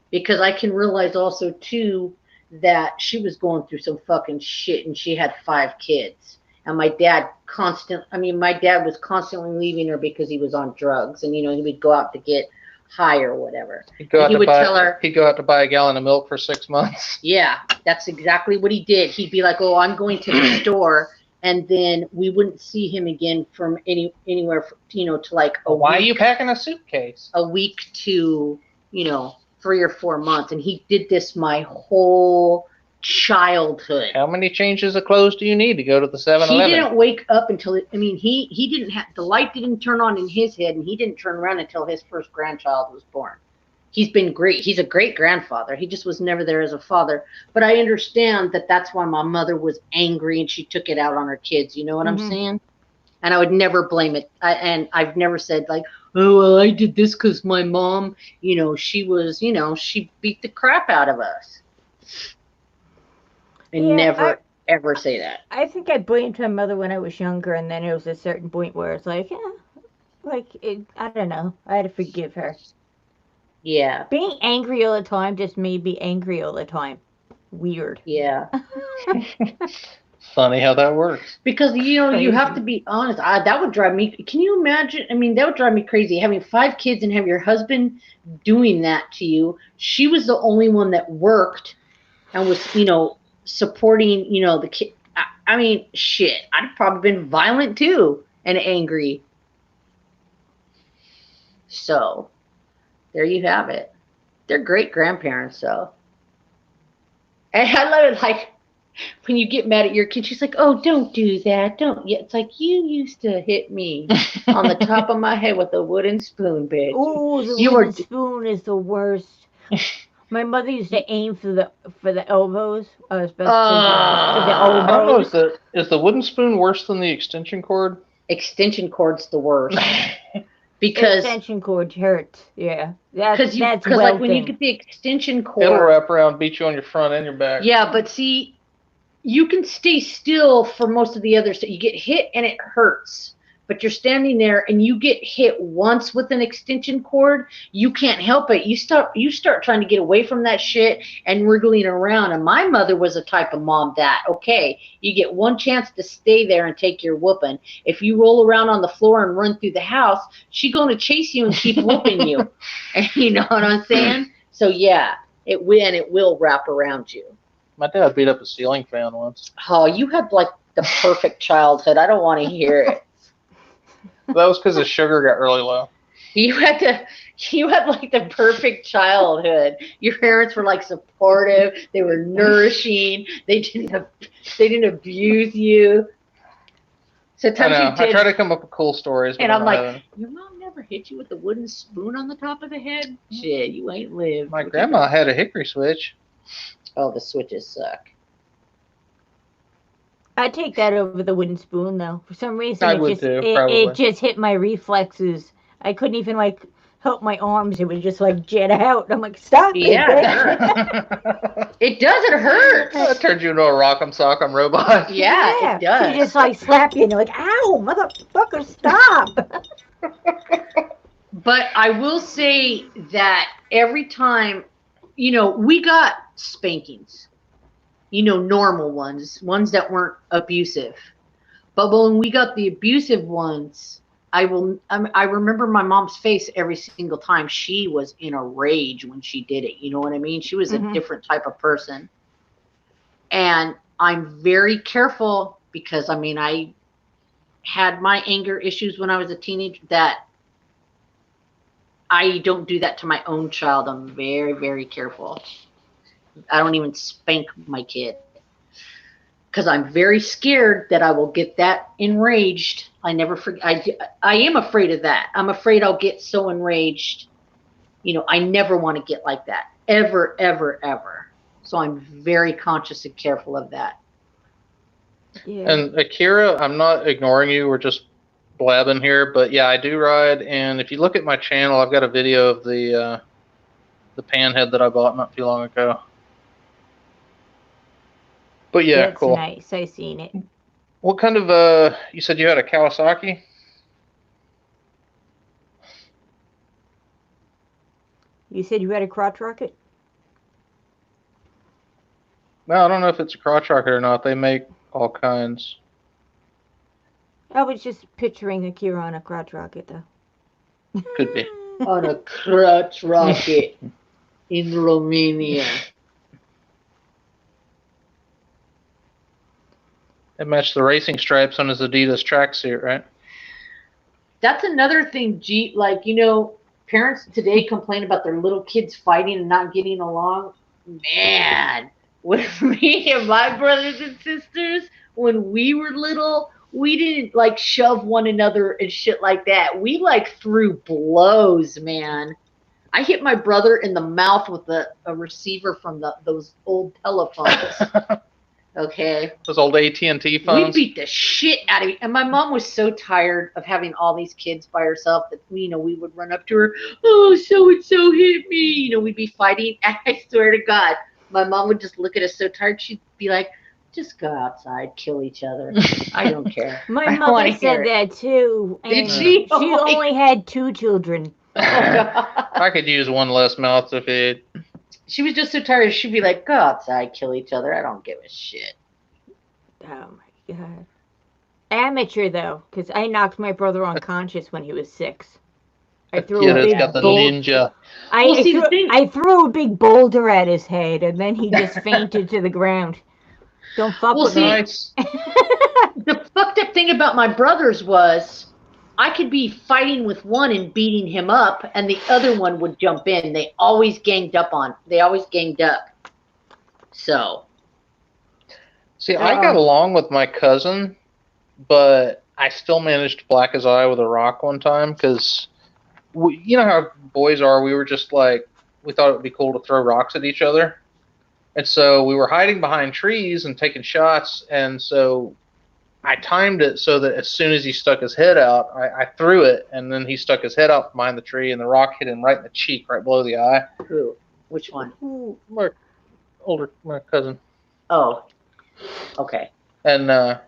Because I can realize also too that she was going through some fucking shit, and she had 5 kids. And my dad was constantly leaving her because he was on drugs, and he would go out to get high or whatever. He'd go out to buy a gallon of milk for 6 months. Yeah, that's exactly what he did. He'd be like, "Oh, I'm going to the store," and then we wouldn't see him again from anywhere, to like a week. Why are you packing a suitcase? A week to 3 or 4 months, and he did this my whole childhood. How many changes of clothes do you need to go to the 7-Eleven? He didn't wake up until he didn't have the light didn't turn on in his head, and he didn't turn around until his first grandchild was born. He's been great. He's a great grandfather. He just was never there as a father. But I understand that that's why my mother was angry and she took it out on her kids. You know what I'm saying? And I would never blame it. And I've never said like, "Oh, well, I did this because my mom, she was, she beat the crap out of us." Ever say that. I think I blamed my mother when I was younger, and then it was a certain point where it's like, I don't know. I had to forgive her. Yeah. Being angry all the time just made me angry all the time. Weird. Yeah. Funny how that works. Because, you have to be honest. That would drive me. Can you imagine? I mean, that would drive me crazy. Having 5 kids and have your husband doing that to you. She was the only one that worked and was, supporting, the kid. I mean, shit. I'd have probably been violent too and angry. So, there you have it. They're great grandparents, though. And I love it, like, when you get mad at your kid, she's like, "Oh, don't do that. Don't." Yeah, it's like, you used to hit me on the top of my head with a wooden spoon, bitch. Oh, the wooden spoon is the worst. My mother used to aim for the elbows, especially for the elbows. I don't know, is the wooden spoon worse than the extension cord? Extension cord's the worst. Because extension cord hurts, yeah. Because like when you get the extension cord, it'll wrap around, beat you on your front and your back. Yeah, but see, you can stay still for most of the other stuff. You get hit and it hurts, but you're standing there and you get hit once with an extension cord, you can't help it. You start trying to get away from that shit and wriggling around. And my mother was a type of mom that, okay, you get one chance to stay there and take your whooping. If you roll around on the floor and run through the house, she's going to chase you and keep whooping you. And you know what I'm saying? So yeah, it will wrap around you. My dad beat up a ceiling fan once. Oh, you had like the perfect childhood. I don't want to hear it. That was because his sugar got really low. You had like the perfect childhood. Your parents were like supportive. They were nourishing. They didn't abuse you. Sometimes I try to come up with cool stories. And I'm like, your mom never hit you with the wooden spoon on the top of the head? Shit, you ain't lived. My grandma had a hickory switch. Oh, the switches suck. I'd take that over the wooden spoon, though. For some reason, it just hit my reflexes. I couldn't even, felt my arms, it would just like jet out. I'm like, stop it, Yeah, bitch. it does. It hurts. That turns you into a rock'em sock'em robot. Yeah, it does. She just like slap you and you're like, ow, motherfucker, stop. But I will say that every time, we got spankings, normal ones that weren't abusive. But when we got the abusive ones, I remember my mom's face every single time. She was in a rage when she did it. You know what I mean? She was a different type of person. And I'm very careful because, I had my anger issues when I was a teenager, that I don't do that to my own child. I'm very, very careful. I don't even spank my kid because I'm very scared that I will get that enraged. I never forget. I am afraid of that. I'm afraid I'll get so enraged. I never want to get like that. Ever, ever, ever. So I'm very conscious and careful of that. Yeah. And Akira, I'm not ignoring you. We're just blabbing here, but yeah, I do ride. And if you look at my channel, I've got a video of the panhead that I bought not too long ago. But yeah, that's cool. Nice. I seen it. What kind of you said you had a Kawasaki? You said you had a crotch rocket? Well, I don't know if it's a crotch rocket or not. They make all kinds. I was just picturing Akira on a crotch rocket, though. Could be. On a crotch rocket in Romania. It matched the racing stripes on his Adidas tracksuit, right? That's another thing, parents today complain about their little kids fighting and not getting along. Man, with me and my brothers and sisters, when we were little, we didn't shove one another and shit like that. We threw blows, man. I hit my brother in the mouth with a receiver from those old telephones. Okay. Those old AT&T phones. We beat the shit out of it. And my mom was so tired of having all these kids by herself that, we would run up to her. Oh, so-and-so hit me. We'd be fighting. And I swear to God, my mom would just look at us so tired. She'd be like, just go outside, kill each other. I don't care. My mother said that too. Did she? She only had 2 children. I could use one less mouth to feed. She was just so tired. She'd be like, go outside, kill each other. I don't give a shit. Oh, my God. Amateur, though, because I knocked my brother unconscious when he was 6. I threw a big got the ninja. I threw a big boulder at his head, and then he just fainted to the ground. Don't fuck with me. Nice. The fucked up thing about my brothers was I could be fighting with one and beating him up, and the other one would jump in. They always ganged up. So. See, I got along with my cousin, but I still managed to black his eye with a rock one time because, you know how boys are. We were just we thought it would be cool to throw rocks at each other. And so we were hiding behind trees and taking shots, and so I timed it so that as soon as he stuck his head out, I threw it, and then he stuck his head out behind the tree, and the rock hit him right in the cheek, right below the eye. Who? Which one? My cousin. Oh, okay. And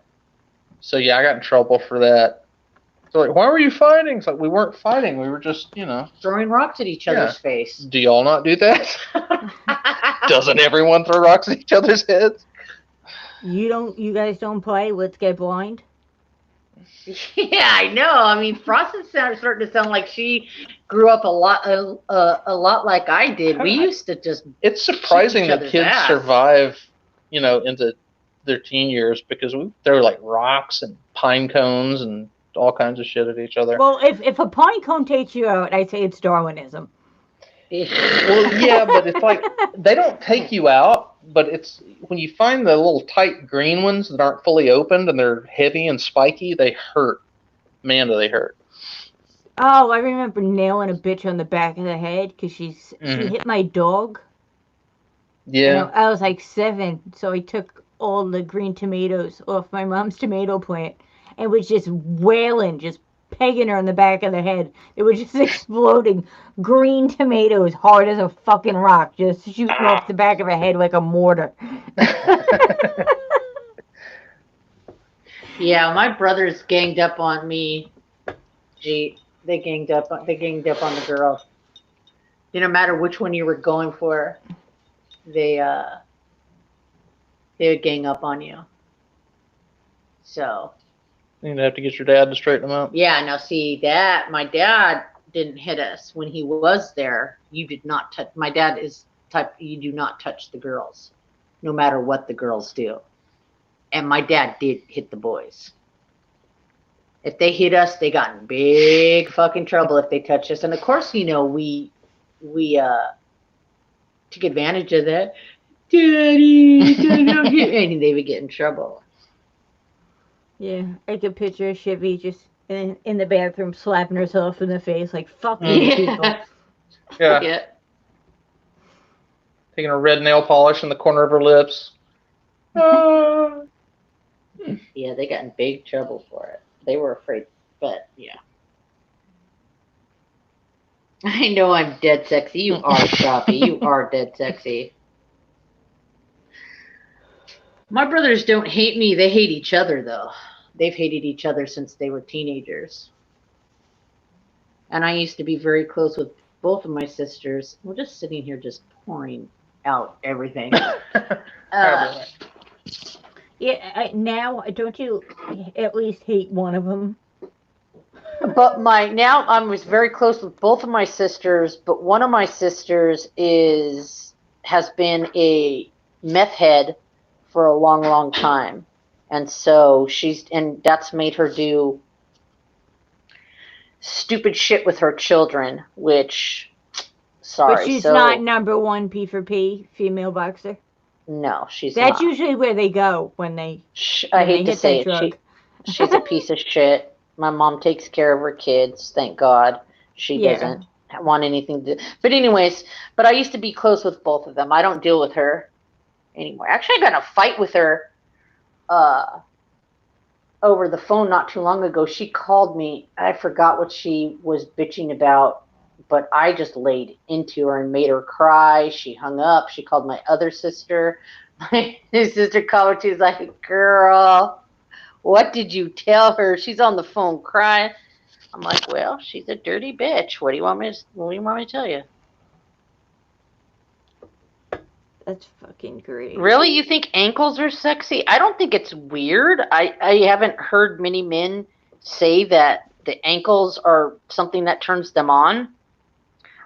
so yeah, I got in trouble for that. So why were you fighting? It's we weren't fighting. We were just, throwing rocks at each other's face. Do y'all not do that? Doesn't everyone throw rocks at each other's heads? You guys don't play Let's Get Blind? Yeah, I know. Frost is starting to sound like she grew up a lot like I did. We used to just. It's surprising that kids survive, into their teen years because we throw rocks and pine cones and all kinds of shit at each other. Well, if a pine cone takes you out, I say it's Darwinism. Well, yeah, but it's they don't take you out, but it's when you find the little tight green ones that aren't fully opened and they're heavy and spiky, they hurt. Man, do they hurt. Oh, I remember nailing a bitch on the back of the head because she hit my dog. Yeah. I was 7, so I took all the green tomatoes off my mom's tomato plant and was just wailing, just pegging her in the back of the head. It was just exploding. Green tomatoes, hard as a fucking rock, just shooting off the back of her head like a mortar. Yeah, my brothers ganged up on me. Gee, they ganged up on the girl. No matter which one you were going for, they would gang up on you. So You'd have to get your dad to straighten them out. yeah, now see that my dad didn't hit us when he was there. You did not touch. My dad is type. You do not touch the girls, no matter what the girls do. And my dad did hit the boys. If they hit us, they got in big fucking trouble if they touched us. And of course, we took advantage of that. Daddy, and they would get in trouble. Yeah, I could picture Chevy just in the bathroom slapping herself in the face like, fuck you people. Yeah. Taking a red nail polish in the corner of her lips. Yeah, they got in big trouble for it. They were afraid, but yeah. I know I'm dead sexy. You are, Choppy. You are dead sexy. My brothers don't hate me. They hate each other, though. They've hated each other since they were teenagers. And I used to be very close with both of my sisters. We're just sitting here just pouring out everything. Yeah, now, don't you at least hate one of them? But now I was very close with both of my sisters, but one of my sisters has been a meth head for a long, long time. And so that's made her do stupid shit with her children, which, sorry. But she's not number one P for P, female boxer? No, she's not. That's not. usually where they go when they I hate to say it. She's a piece of shit. My mom takes care of her kids, thank God. She doesn't want anything to do. But anyways, I used to be close with both of them. I don't deal with her anymore. Actually, I got in a fight with her over the phone not too long ago. She called me. I forgot what she was bitching about, but I just laid into her and made her cry. She hung up. She called my other sister. My sister called her. She's like, girl, what did you tell her? She's on the phone crying. I'm like, well, she's a dirty bitch. What do you want me to tell you? That's fucking great. Really? You think ankles are sexy? I don't think it's weird. I haven't heard many men say that the ankles are something that turns them on.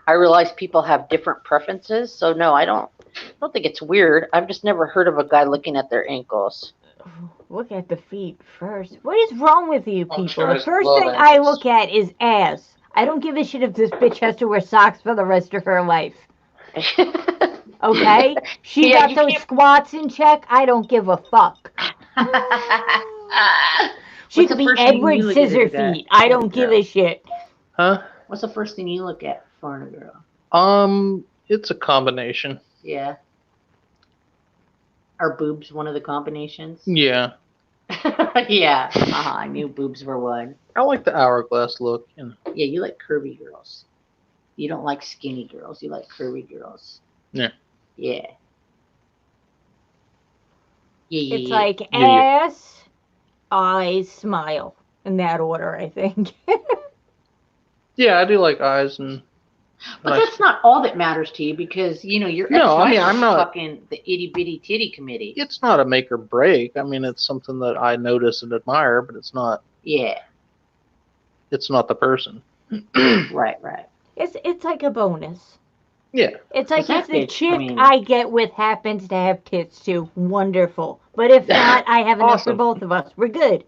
I realize people have different preferences, so no, I don't think it's weird. I've just never heard of a guy looking at their ankles. Look at the feet first. What is wrong with you people? The first thing I look at is ass. I don't give a shit if this bitch has to wear socks for the rest of her life. Okay? She got those squats in check. I don't give a fuck. She could be Edward Scissorfeet. I don't give a shit. Huh? What's the first thing you look at for a girl? It's a combination. Yeah. Are boobs one of the combinations? Yeah. Yeah. I knew boobs were one. I like the hourglass look. Yeah, you like curvy girls. You don't like skinny girls. You like curvy girls. Yeah. Yeah. It's like ass, eyes, smile. In that order, I think. Yeah, I do like eyes and... But that's not all that matters to you because, your ex-wife is fucking the itty-bitty titty committee. It's not a make or break. I mean, it's something that I notice and admire, but it's not... Yeah. It's not the person. Right. It's like a bonus. Yeah. It's like if the chick I get with happens to have tits too, wonderful. But if not, I have enough for both of us. We're good.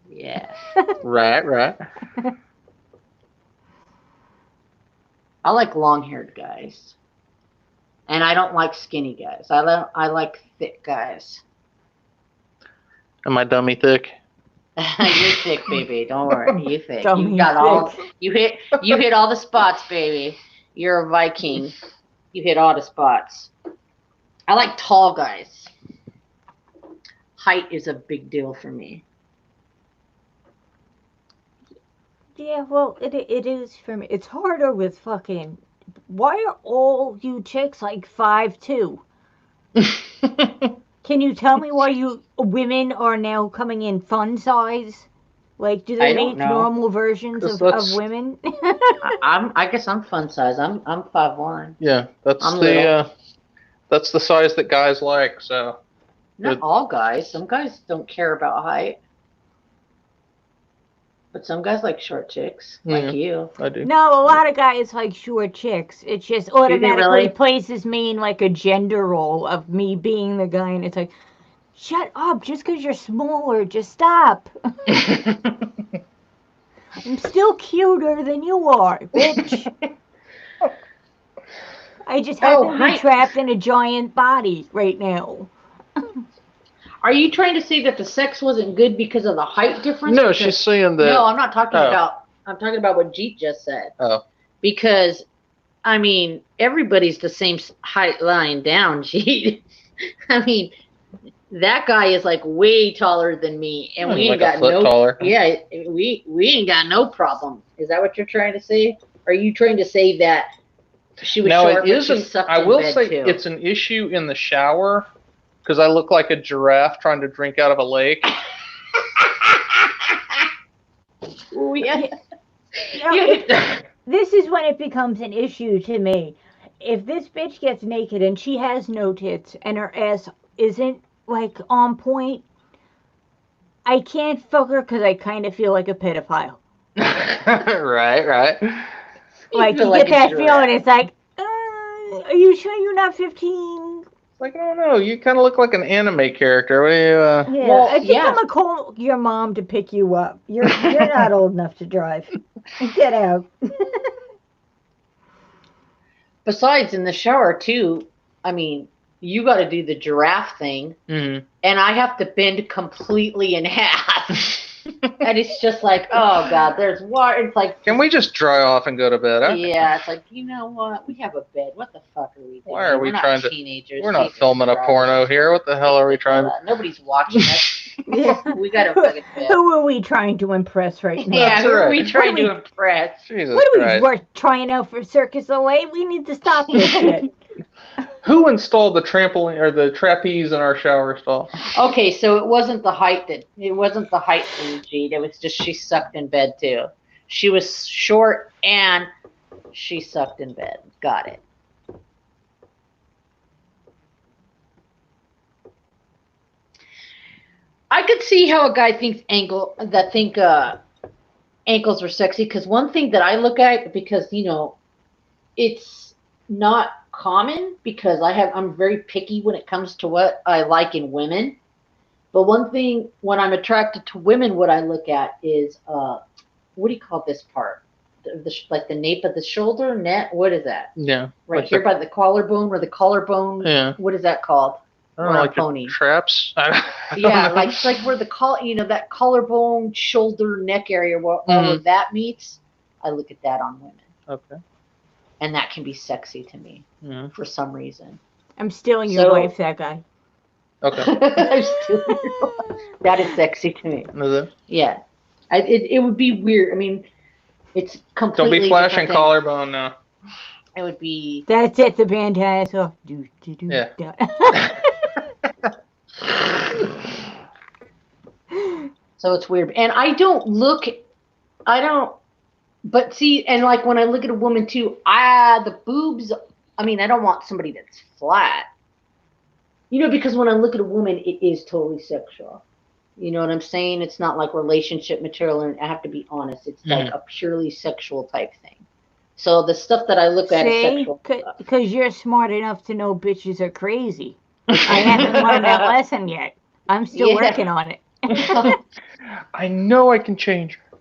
Yeah. Right. I like long-haired guys. And I don't like skinny guys. I like thick guys. Am I dummy thick? You're thick, baby. Don't worry. You thick. You got thick. You hit all the spots, baby. You're a Viking. You hit all the spots. I like tall guys. Height is a big deal for me. Yeah, well, it is for me. It's harder with fucking. Why are all you chicks like 5'2"? Can you tell me why you women are now coming in fun size? Like, do they I don't make know. normal versions 'Cause of women? I guess I'm fun size. I'm 5'1". Yeah, that's I'm the little. that's the size that guys like. So Not all guys. Some guys don't care about height. But some guys like short chicks, like you. I do. No, a lot of guys like short chicks. It just Do they automatically really? places me in like a gender role of me being the guy, and it's like, shut up! Just because you're smaller, just stop. I'm still cuter than you are, bitch. I just happen to be trapped in a giant body right now. Are you trying to say that the sex wasn't good because of the height difference? No, she's saying that. No, I'm not talking about. I'm talking about what Jeet just said. Oh. Because, I mean, everybody's the same height lying down, Jeet. I mean, that guy is like way taller than me, and we ain't got no. Taller. Yeah, we ain't got no problem. Is that what you're trying to say? Are you trying to say that she was short, but she sucked in bed too? I will say it's an issue in the shower because I look like a giraffe trying to drink out of a lake. This is when it becomes an issue to me. If this bitch gets naked and she has no tits and her ass isn't like on point, I can't fuck her because I kind of feel like a pedophile. Right. Like you get that feeling. It's like, are you sure you're not 15? Like, I don't know. You kind of look like an anime character. What do you? Yeah, well, I think I'm gonna call your mom to pick you up. You're not old enough to drive. Get out. Besides, in the shower too. I mean, you got to do the giraffe thing, and I have to bend completely in half. And it's just like, oh God, there's water. It's like, can we just dry off and go to bed? Yeah, it's like, you know what? We have a bed. What the fuck are we doing? Why are we trying teenagers. We're not filming a porno here. What the hell are we trying to? Nobody's watching us. Yeah, we got a fucking bed. Who are we trying to impress right now? Yeah, who are we trying to impress? Jesus what are Christ. We're trying out for Circus LA? We need to stop this shit. Who installed the trampoline or the trapeze in our shower stall? Okay, so it wasn't the height thing, Jeet. It was just she sucked in bed too. She was short and she sucked in bed. Got it. I could see how a guy thinks ankles are sexy, because one thing that I look at, because it's not common, because I'm very picky when it comes to what I like in women. But one thing when I'm attracted to women, what I look at is what do you call this part? Like the nape of the shoulder, net. What is that? Yeah. Right here by the collarbone, where the collarbone. Yeah. What is that called? I don't know, like pony. Traps. Yeah, like where the that collarbone, shoulder, neck area, where all of that meets. I look at that on women. Okay. And that can be sexy to me for some reason. I'm stealing your wife, that guy. Okay. That is sexy to me. Is it? Yeah. It would be weird. I mean, it's completely. Don't be flashing collarbone now. It would be. That's it. The band has off. Yeah. So it's weird, and I don't. But see, and like when I look at a woman too, the boobs. I mean, I don't want somebody that's flat. Because when I look at a woman, it is totally sexual. You know what I'm saying? It's not like relationship material, and I have to be honest. It's like a purely sexual type thing. So the stuff that I look at is sexual. Because you're smart enough to know bitches are crazy. I haven't learned that lesson yet. I'm still working on it. I know I can change her.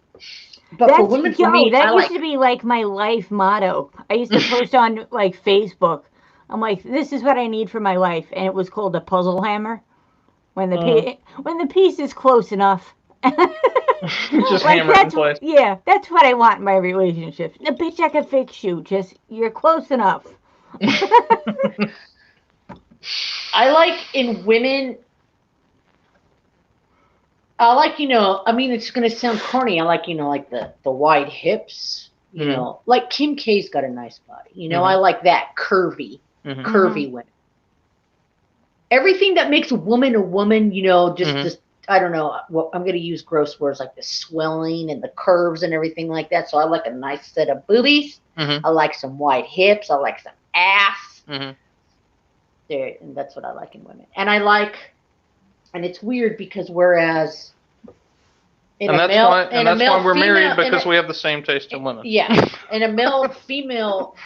But for women, for me, that used to be like my life motto. I used to post on like Facebook. I'm like, this is what I need for my life, and it was called a puzzle hammer. When the piece is close enough. Just hammer it in place. Yeah, that's what I want in my relationship. The bitch I can fix you. Just you're close enough. I like in women. I like, I mean, it's going to sound corny. I like, like the wide hips, like Kim K's got a nice body. I like that curvy women. Everything that makes a woman, just I don't know. Well, I'm going to use gross words like the swelling and the curves and everything like that. So I like a nice set of boobies. I like some wide hips. I like some ass. There, and that's what I like in women. And and it's weird because whereas that's why we're married, because we have the same taste in women. Yeah. In a male-female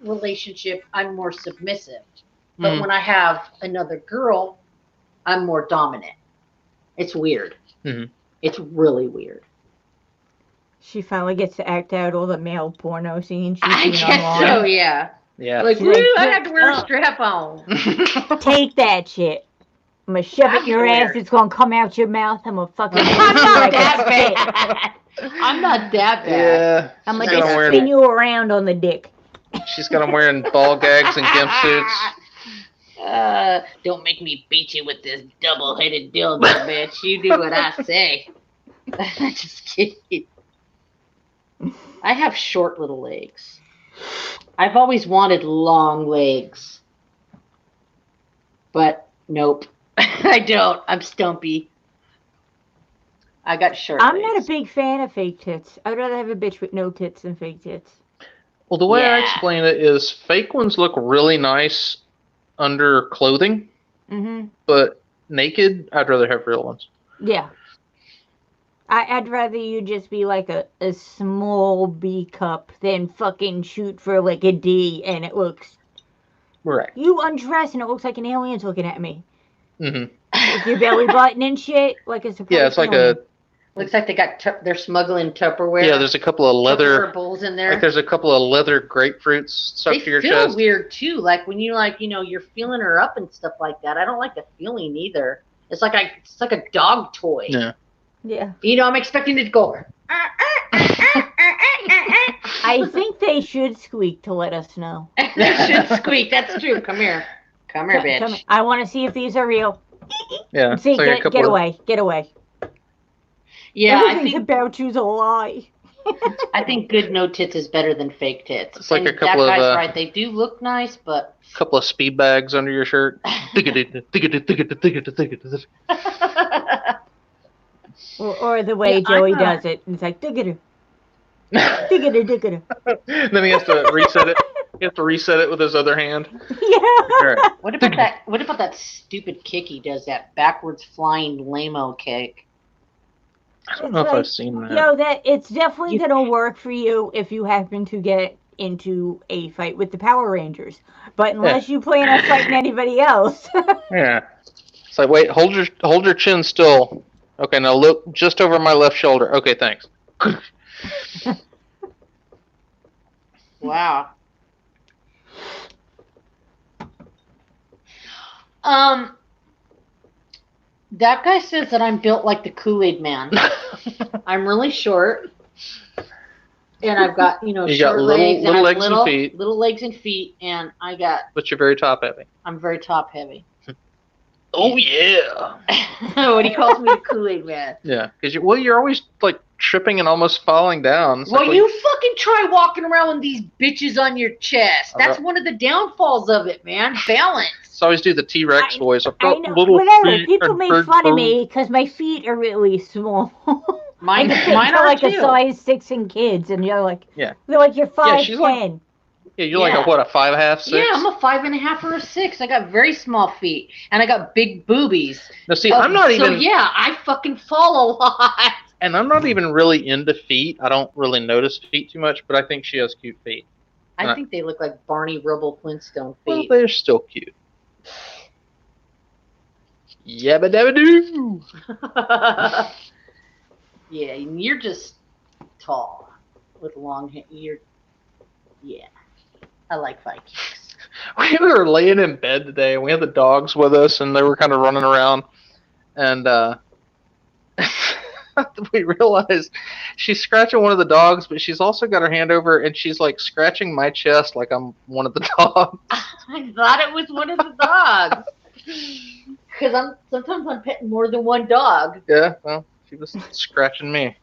relationship, I'm more submissive. But when I have another girl, I'm more dominant. It's weird. It's really weird. She finally gets to act out all the male porno scenes I she's seen guess online. so, yeah. Yeah. Like, woo, I had to wear a strap on. Take that shit. I'm going to shove it in your ass. It's going to come out your mouth. I'm going to fucking... I'm not that bad. I'm not that bad. Yeah. I'm going to just spin you around on the dick. She's got them wearing ball gags and gimp suits. Don't make me beat you with this double-headed dildo, bitch. You do what I say. Just kidding. I have short little legs. I've always wanted long legs. But nope. I don't. I'm stumpy. I got short legs. I'm not a big fan of fake tits. I'd rather have a bitch with no tits than fake tits. Well, the way I explain it is fake ones look really nice under clothing, but naked, I'd rather have real ones. Yeah. I'd rather you just be like a small B cup than fucking shoot for like a D and it looks... Right. You undress and it looks like an alien's looking at me. With your belly button and shit. Like a surprise. Yeah, it's like a... Looks like they're smuggling Tupperware. Yeah, there's a couple of leather Tupperware bowls in there. Like there's a couple of leather grapefruits stuck to your chest. They feel weird too. Like when you you're feeling her up and stuff like that. I don't like the feeling either. It's like a dog toy. Yeah. Yeah. I'm expecting it to go. I think they should squeak to let us know. They should squeak. That's true. Come here, bitch. Come here. I want to see if these are real. Yeah. See, like get away. Get away. Yeah, everything about you's a lie. I think good no tits is better than fake tits. It's like a couple that guy's right. They do look nice, but a couple of speed bags under your shirt. or the way Joey does it. It's like diggity. Diggity. Then he has to reset it. He has to reset it with his other hand. Yeah. Right. What about that stupid kick he does? That backwards flying lame-o kick. I don't know if I've seen that. That it's definitely gonna work for you if you happen to get into a fight with the Power Rangers. But unless you plan on fighting anybody else. Yeah. It's like, wait, hold your chin still. Okay, now look just over my left shoulder. Okay, thanks. Wow. That guy says that I'm built like the Kool-Aid Man. I'm really short. And I've got, short legs. Little legs and feet. Little legs and feet, and I got... But you're very top heavy. I'm very top heavy. Oh, yeah. When he calls me the Kool-Aid Man. Yeah, because you're always, tripping and almost falling down. It's you fucking try walking around with these bitches on your chest. That's one of the downfalls of it, man. Balance. So I always do the T-Rex voice. I've got whatever. People make fun of me because my feet are really small. Mine are like too. a size 6 in kids, and you're like, yeah, they're like you're 5'10". You're like a 5.5, 6. Yeah, I'm a 5.5 or a 6. I got very small feet, and I got big boobies. Now, see, I'm not even. So yeah, I fucking fall a lot. And I'm not even really into feet. I don't really notice feet too much, but I think she has cute feet. I think they look like Barney Rubble Flintstone feet. Well, they're still cute. Yabba dabba doo. Yeah, and you're just tall with long hair. Yeah, I like Vikings. We were laying in bed today, and we had the dogs with us, and they were kind of running around, and we realized she's scratching one of the dogs, but she's also got her hand over, and she's scratching my chest like I'm one of the dogs. I thought it was one of the dogs. because sometimes I'm petting more than one dog. Yeah, well, she was scratching me.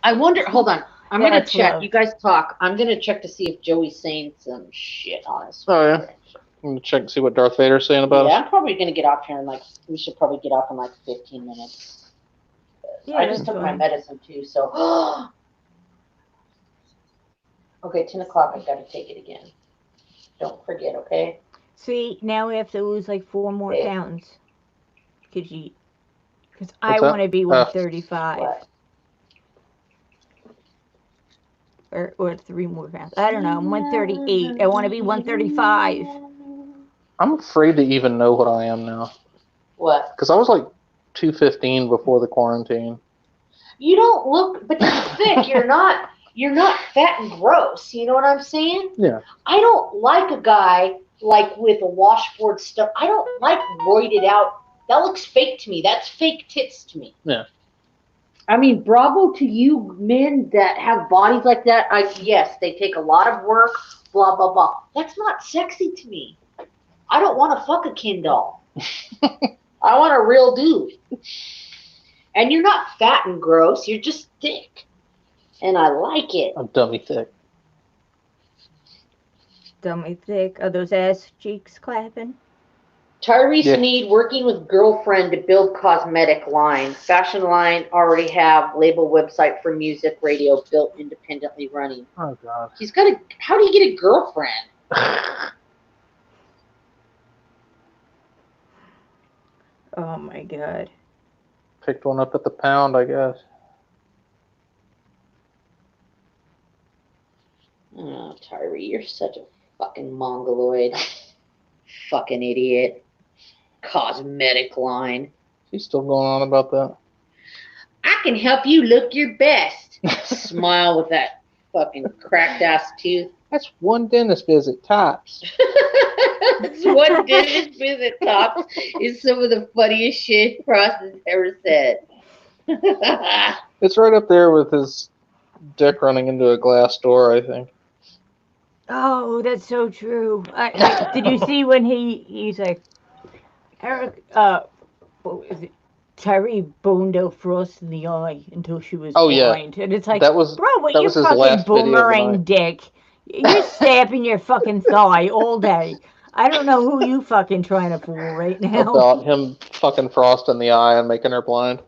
I wonder. Hold on. I'm gonna That's check. love. You guys talk. I'm gonna check to see if Joey's saying some shit on us. Oh yeah. I'm gonna check and see what Darth Vader's saying about us. Yeah, I'm probably gonna get off here in we should probably get off in like 15 minutes. Yeah, I just that's took my fine. medicine too, so. Okay, 10 o'clock. I gotta take it again. Don't forget, okay? See, now we have to lose like 4 more Okay. pounds. Because I What's that? want to be 135. What? Or 3 more pounds. I don't know. I'm 138. I want to be 135. I'm afraid to even know what I am now. What? Because I was like 215 before the quarantine. You don't look, but you're thick. You're not fat and gross. You know what I'm saying? Yeah. I don't like a guy like with a washboard stuff. I don't like roided out. That looks fake to me. That's fake tits to me. Yeah. I mean, bravo to you men that have bodies like that. Yes, they take a lot of work, blah, blah, blah. That's not sexy to me. I don't want to fuck a Ken doll. I want a real dude. And you're not fat and gross. You're just thick. And I like it. I'm dummy thick. Dummy thick. Are those ass cheeks clapping? Tyrese need working with girlfriend to build cosmetic line. Fashion line already have label website for music, radio built independently running. Oh God. He's got a. How do you get a girlfriend? Oh my God. Picked one up at the pound, I guess. Oh, Tyree, you're such a fucking mongoloid. Fucking idiot. Cosmetic line. She's still going on about that. I can help you look your best. Smile with that fucking cracked ass tooth. That's one dentist visit, tops. That's one dentist visit, tops, is some of the funniest shit Frost has ever said. It's right up there with his dick running into a glass door, I think. Oh, that's so true. Did you see when he's like, Eric, what was it? Tyree boned L.FROST in the eye until she was blind. And it's like, that was, bro, what that you was his fucking last boomerang dick? You're stabbing your fucking thigh all day. I don't know who you fucking trying to fool right now. About him fucking Frost in the eye and making her blind.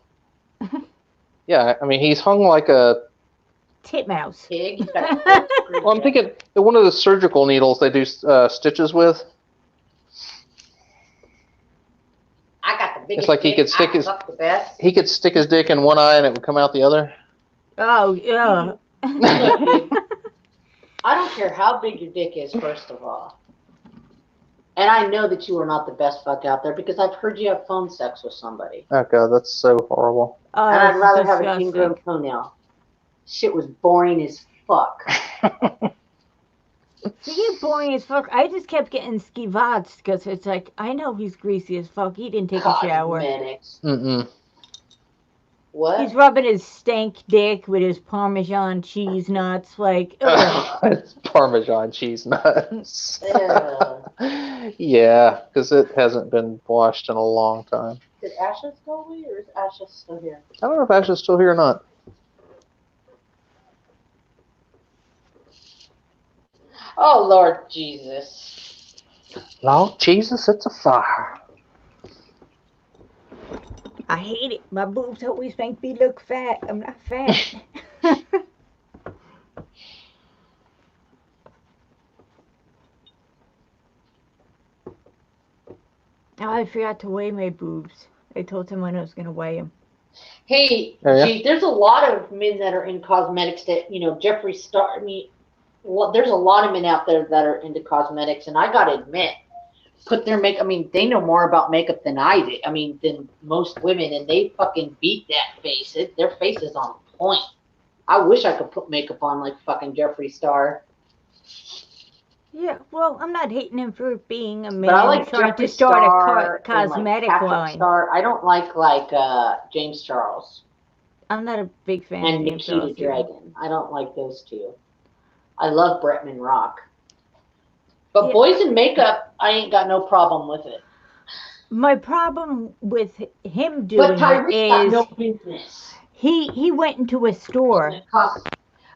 Yeah, I mean, he's hung like a titmouse. Pig. Well, I'm thinking one of the surgical needles they do stitches with. I got the biggest It's like he could stick he could stick his dick in one eye and it would come out the other. Oh yeah. I don't care how big your dick is, first of all. And I know that you are not the best fuck out there because I've heard you have phone sex with somebody. Oh God, that's so horrible. Oh, and I'd rather disgusting. have an ingrown toenail. Shit was boring as fuck. To get boring as fuck, I just kept getting skivats because it's like, I know he's greasy as fuck. He didn't take a shower. Mm-mm. What? He's rubbing his stank dick with his Parmesan cheese nuts. Like, it's Parmesan cheese nuts. Yeah, because it hasn't been washed in a long time. Did Ashes go away or is Ashes still here? I don't know if Ashes still here or not. Oh, Lord Jesus. Lord Jesus, it's a fire. I hate it. My boobs always make me look fat. I'm not fat. Oh, I forgot to weigh my boobs. I told someone I was going to weigh them. Hey, gee, there's a lot of men that are in cosmetics that, Jeffree Star, there's a lot of men out there that are into cosmetics, and I gotta admit, put their makeup, they know more about makeup than I do, than most women, and they fucking beat that face. Their face is on point. I wish I could put makeup on like fucking Jeffree Star. Yeah, well, I'm not hating him for being a man but I like trying Jeffree to start Star a cosmetic and, line. Star. I don't like James Charles. I'm not a big fan and of James Nikita Charles. Dragon. I don't like those two. I love Bretman Rock. But boys in makeup, I ain't got no problem with it. My problem with him doing But it Tyreek got is no business. he went into a store,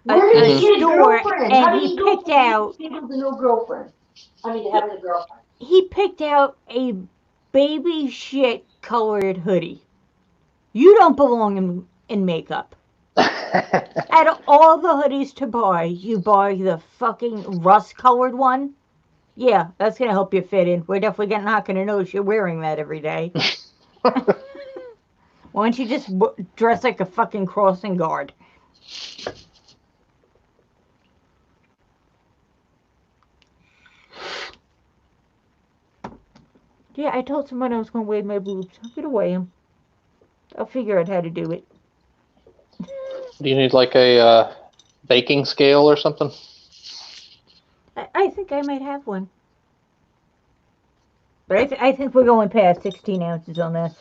Where did he get a store, girlfriend? and How did he he go picked from being out single to no girlfriend? I mean, to having a girlfriend. he picked out a baby shit colored hoodie. You don't belong in makeup. Out of all the hoodies to buy, you buy the fucking rust colored one. Yeah, that's gonna help you fit in. We're definitely not gonna notice you're wearing that every day. Why don't you just dress like a fucking crossing guard? Yeah, I told someone I was gonna weigh my boobs. I'm gonna weigh them. I'll figure out how to do it. Do you need like a baking scale or something? I think I might have one. But I think we're going past 16 ounces on this.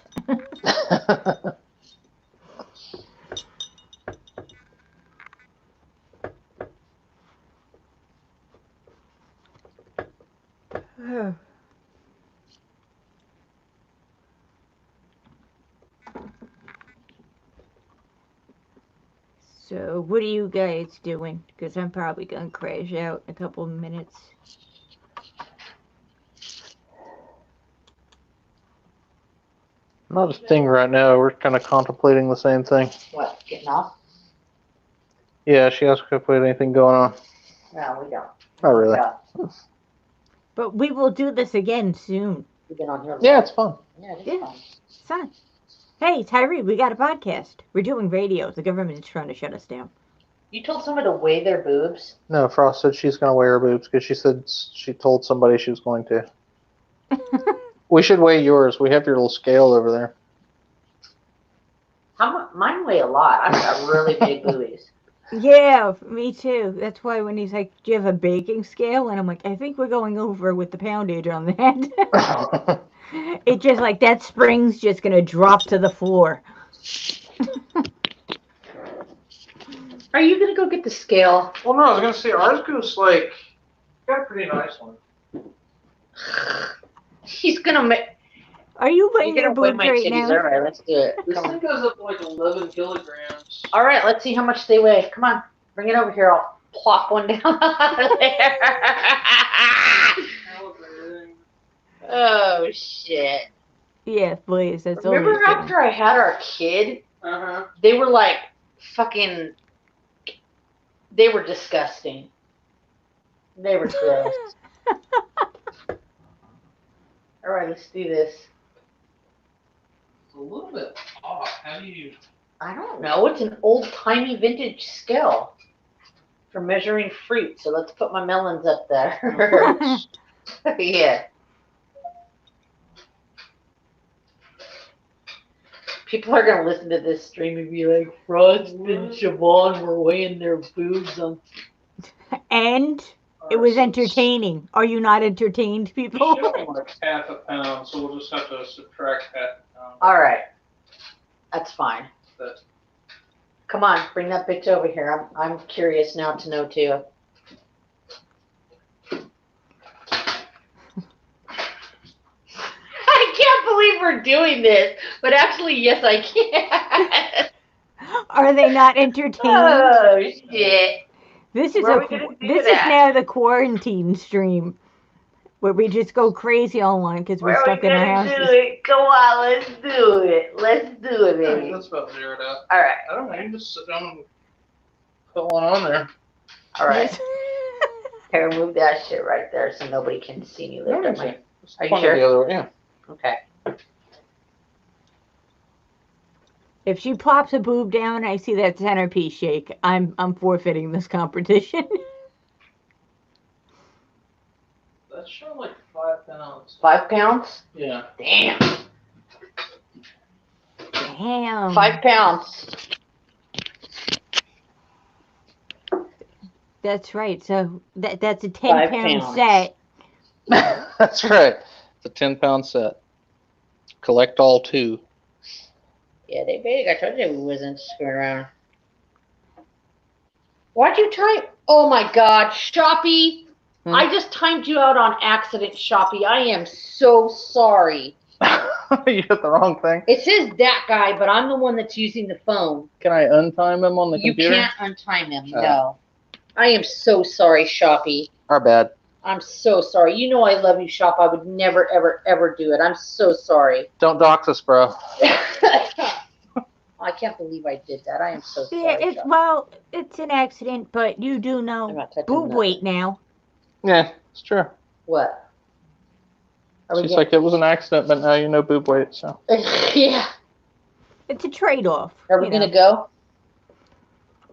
So, what are you guys doing? Because I'm probably going to crash out in a couple of minutes. Not a thing right now. We're kind of contemplating the same thing. What, getting off? Yeah, she asked if we had anything going on. No, we don't. Not really. But we will do this again soon. We've been on here. Yeah, it's fun. Yeah, it's fun. It's fun. Hey, Tyree, we got a podcast. We're doing radio. The government is trying to shut us down. You told someone to weigh their boobs? No, Frost said she's going to weigh her boobs because she said she told somebody she was going to. We should weigh yours. We have your little scale over there. Mine weigh a lot. I've got really big boobies. Yeah, me too. That's why when he's like, do you have a baking scale? And I'm like, I think we're going over with the poundage on that. It just like, that spring's just going to drop to the floor. Are you going to go get the scale? Well, no, I was going to say, ours goes like, got a pretty nice one. She's going to make... Are you weighing your boobs right now? All right, let's do it. This thing goes up to like 11 kilograms. All right, let's see how much they weigh. Come on, bring it over here. I'll plop one down there. Oh, shit. Yeah, please. That's Remember after I had our kid? Uh-huh. They were like fucking... They were disgusting. They were gross. All right, let's do this. It's a little bit off. How do you... I don't know. It's an old-timey vintage scale for measuring fruit. So let's put my melons up there. Yeah. People are going to listen to this stream and be like, Frost and Siobhan were weighing their boobs on... And it was entertaining. Are you not entertained, people? Like half a pound, so we'll just have to subtract half a pound. All right. That's fine. But come on, bring that bitch over here. I'm curious now to know, too. I can't believe we're doing this, but actually, yes, I can. Are they not entertained? Oh, shit. This is now the quarantine stream where we just go crazy online because we're stuck in our houses. Come on, let's do it. Let's do it, baby. That's about zeroed out. All right. I don't know. You just sit down and put one on there. All right. Here, move that shit right there so nobody can see me lift up my... Are you sure? The other way. Yeah. Okay. If she plops a boob down and I see that centerpiece shake, I'm forfeiting this competition. That's showing like 5 pounds. 5 pounds? Yeah. Damn. Damn. 5 pounds. That's right. So that's a 10-pound set. That's right. It's a 10-pound set. Collect all 2. Yeah, they big. I told you we wasn't screwing around. Why'd you time? Oh my God, Shoppy! I just timed you out on accident, Shoppy. I am so sorry. You hit the wrong thing. It says that guy, but I'm the one that's using the phone. Can I untime him on the You computer? can't untime him, no. I am so sorry, Shoppy. Our bad. I'm so sorry. You know I love you, Shop. I would never, ever, ever do it. I'm so sorry. Don't dox us, bro. I can't believe I did that. I am so sorry. Yeah, well, it's an accident, but you do know boob weight now. Yeah, it's true. What? She's like, it was an accident, but now you know boob weight, so. Yeah. It's a trade-off. Are we going to go?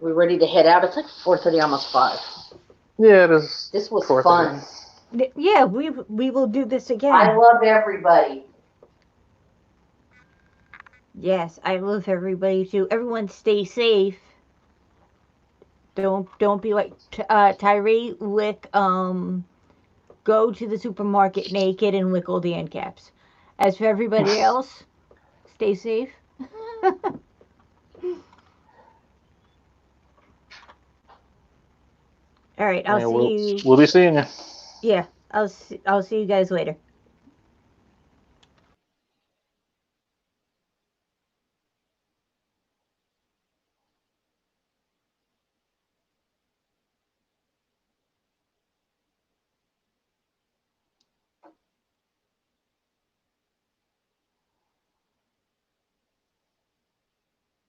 Are we ready to head out? It's like 4:30, almost 5. Yeah, it is. This was fun. Yeah, we will do this again. I love everybody. Yes, I love everybody too. Everyone stay safe. Don't be like Tyree Wick. Go to the supermarket naked and lick all the end caps. As for everybody else, stay safe. All right, I'll see you. We'll be seeing you. Yeah, I'll see you guys later.